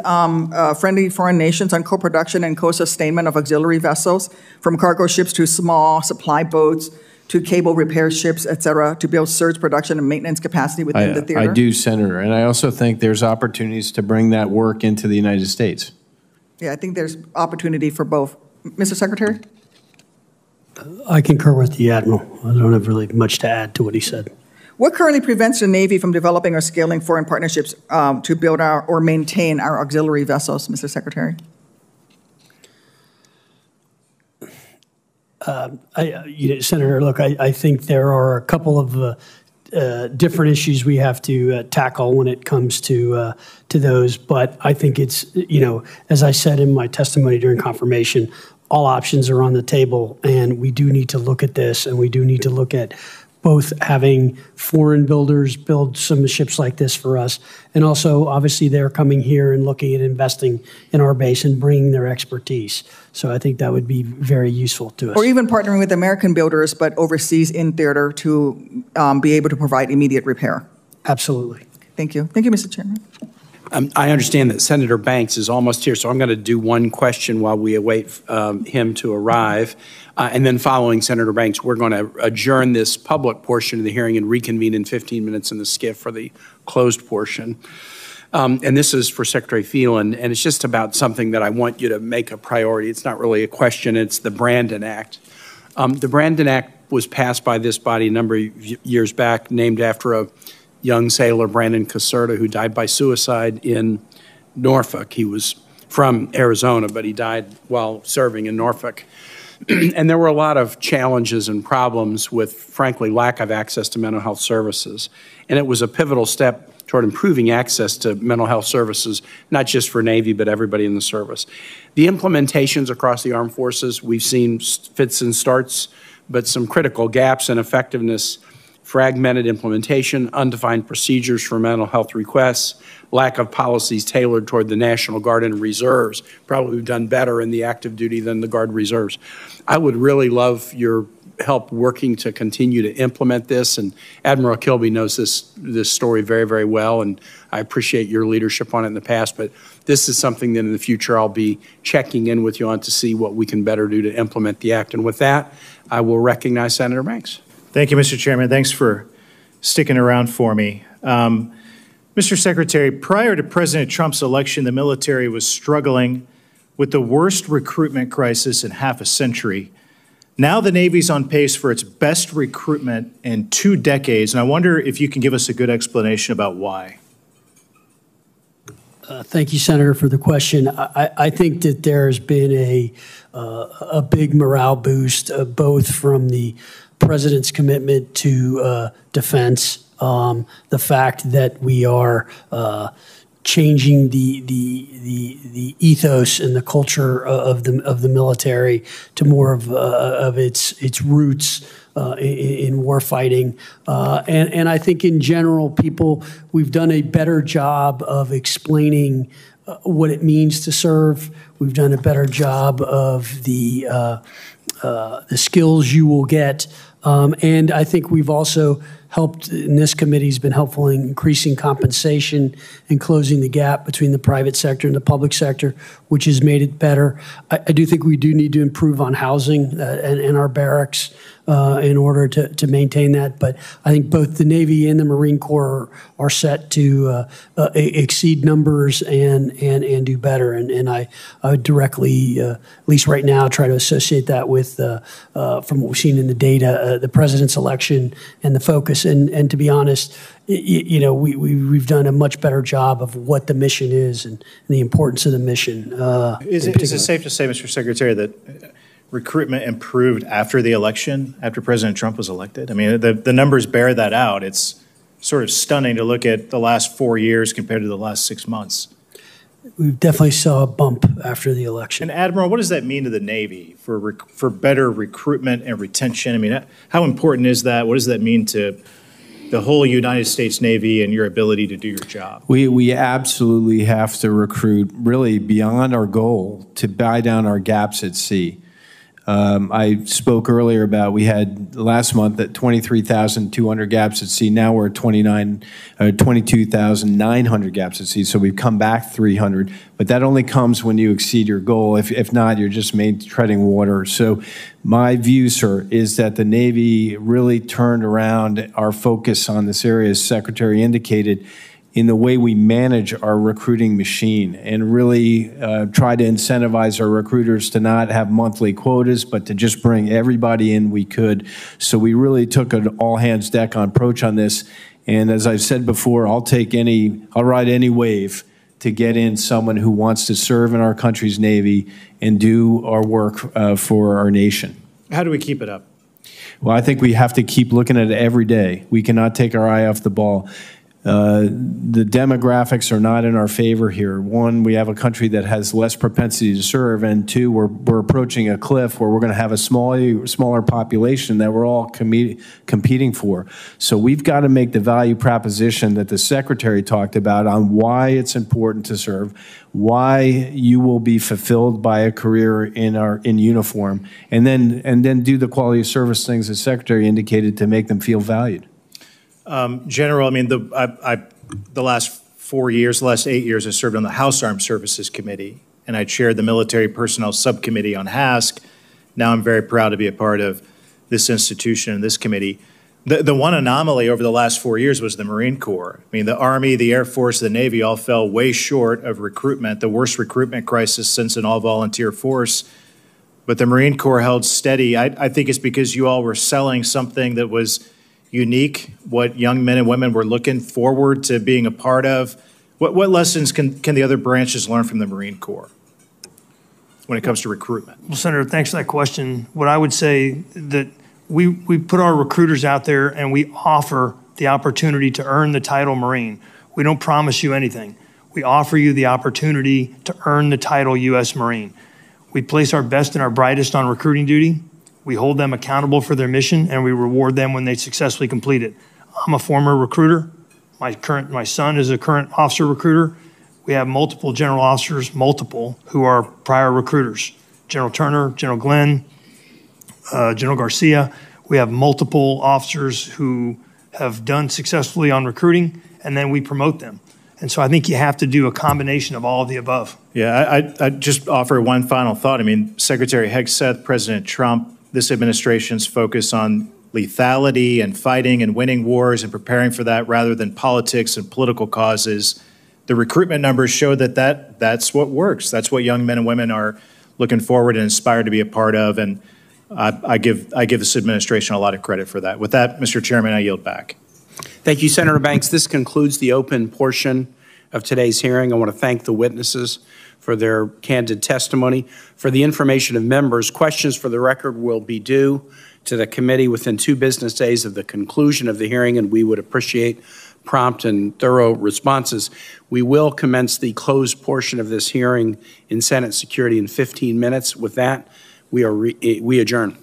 friendly foreign nations on co-production and co-sustainment of auxiliary vessels, from cargo ships to small supply boats to cable repair ships, et cetera, to build surge production and maintenance capacity within the theater? I do, Senator, and I also think there's opportunities to bring that work into the United States. Yeah, I think there's opportunity for both. Mr. Secretary? I concur with the Admiral. I don't have really much to add to what he said. What currently prevents the Navy from developing or scaling foreign partnerships to build or maintain our auxiliary vessels, Mr. Secretary? Senator, look, I think there are a couple of different issues we have to tackle when it comes to those. But I think it's, as I said in my testimony during confirmation, all options are on the table, and we do need to look at this, and we do need to look at both having foreign builders build some ships like this for us, and also, obviously, they're coming here and looking at investing in our base and bringing their expertise. So I think that would be very useful to us. Or even partnering with American builders, but overseas in theater to be able to provide immediate repair. Absolutely. Thank you. Thank you, Mr. Chairman. I understand that Senator Banks is almost here, so I'm going to do one question while we await him to arrive. And then following Senator Banks, we're going to adjourn this public portion of the hearing and reconvene in 15 minutes in the SCIF for the closed portion. And this is for Secretary Phelan, and it's just about something that I want you to make a priority. It's not really a question. It's the Brandon Act. The Brandon Act was passed by this body a number of years back, named after a young sailor, Brandon Caserta, who died by suicide in Norfolk. He was from Arizona, but he died while serving in Norfolk. And there were a lot of challenges and problems with, frankly, lack of access to mental health services. And it was a pivotal step toward improving access to mental health services, not just for Navy, but everybody in the service. The implementations across the armed forces, we've seen fits and starts, but some critical gaps in effectiveness: fragmented implementation, undefined procedures for mental health requests, lack of policies tailored toward the National Guard and Reserves. Probably done better in the active duty than the Guard Reserves. I would really love your help working to continue to implement this, and Admiral Kilby knows this story very, very well, and I appreciate your leadership on it in the past, but this is something that in the future I'll be checking in with you on to see what we can better do to implement the act. And with that, I will recognize Senator Banks. Thank you, Mr. Chairman. Thanks for sticking around for me. Mr. Secretary, prior to President Trump's election, the military was struggling with the worst recruitment crisis in half a century. Now the Navy's on pace for its best recruitment in 2 decades, and I wonder if you can give us a good explanation about why. Thank you, Senator, for the question. I think that there's been a big morale boost, both from the President's commitment to defense, the fact that we are changing the ethos and the culture of the military to more of its roots in war fighting, and I think in general, we've done a better job of explaining what it means to serve. We've done a better job of the skills you will get. And I think we've also helped, and this committee's been helpful in increasing compensation and closing the gap between the private sector and the public sector, which has made it better. I do think we do need to improve on housing and our barracks in order to maintain that. But I think both the Navy and the Marine Corps are set to exceed numbers and do better. And I would directly, at least right now, try to associate that with, from what we've seen in the data, the president's election and the focus. And to be honest, we've done a much better job of what the mission is and the importance of the mission. Is it safe to say, Mr. Secretary, that recruitment improved after the election, after President Trump was elected? I mean, the numbers bear that out. It's sort of stunning to look at the last 4 years compared to the last 6 months. We definitely saw a bump after the election. And Admiral, what does that mean to the Navy for better recruitment and retention? I mean, how important is that? What does that mean to the whole United States Navy and your ability to do your job? We absolutely have to recruit really beyond our goal to buy down our gaps at sea. I spoke earlier about we had last month at 23,200 gaps at sea. Now we're at 22,900 gaps at sea. So we've come back 300. But that only comes when you exceed your goal. If not, you're just treading water. So my view, sir, is that the Navy really turned around our focus on this area, as Secretary indicated, in the way we manage our recruiting machine and really try to incentivize our recruiters to not have monthly quotas, but to just bring everybody in we could. So we really took an all-hands-deck approach on this. And as I've said before, I'll ride any wave to get in someone who wants to serve in our country's Navy and do our work for our nation. How do we keep it up? Well, I think we have to keep looking at it every day. We cannot take our eye off the ball. The demographics are not in our favor here. One, we have a country that has less propensity to serve, and two, we're approaching a cliff where we're going to have a smaller population that we're all competing for. So we've got to make the value proposition that the Secretary talked about on why it's important to serve, why you will be fulfilled by a career in uniform, and then do the quality of service things the Secretary indicated to make them feel valued. General, I mean, the last 4 years, the last 8 years, I served on the House Armed Services Committee, and I chaired the Military Personnel Subcommittee on HASC. Now I'm very proud to be a part of this institution and this committee. The one anomaly over the last 4 years was the Marine Corps. I mean, the Army, the Air Force, the Navy all fell way short of recruitment, the worst recruitment crisis since an all-volunteer force. But the Marine Corps held steady. I think it's because you all were selling something that was unique, what young men and women were looking forward to being a part of. What lessons can the other branches learn from the Marine Corps when it comes to recruitment? Well, Senator, thanks for that question. What I would say that we put our recruiters out there and we offer the opportunity to earn the title Marine. We don't promise you anything. We offer you the opportunity to earn the title U.S. Marine. We place our best and our brightest on recruiting duty. We hold them accountable for their mission, and we reward them when they successfully complete it. I'm a former recruiter. My son is a current officer recruiter. We have multiple general officers, who are prior recruiters. General Turner, General Glenn, General Garcia. We have multiple officers who have done successfully on recruiting, and then we promote them. And so I think you have to do a combination of all of the above. Yeah, I just offer one final thought. I mean, Secretary Hegseth, President Trump, this administration's focus on lethality and fighting and winning wars and preparing for that rather than politics and political causes. The recruitment numbers show that's what works. That's what young men and women are looking forward and inspired to be a part of. And I give this administration a lot of credit for that. With that, Mr. Chairman, I yield back. Thank you, Senator Banks. This concludes the open portion of today's hearing. I want to thank the witnesses for their candid testimony. For the information of members, questions for the record will be due to the committee within 2 business days of the conclusion of the hearing, and we would appreciate prompt and thorough responses. We will commence the closed portion of this hearing in Senate Security in 15 minutes. With that, we adjourn.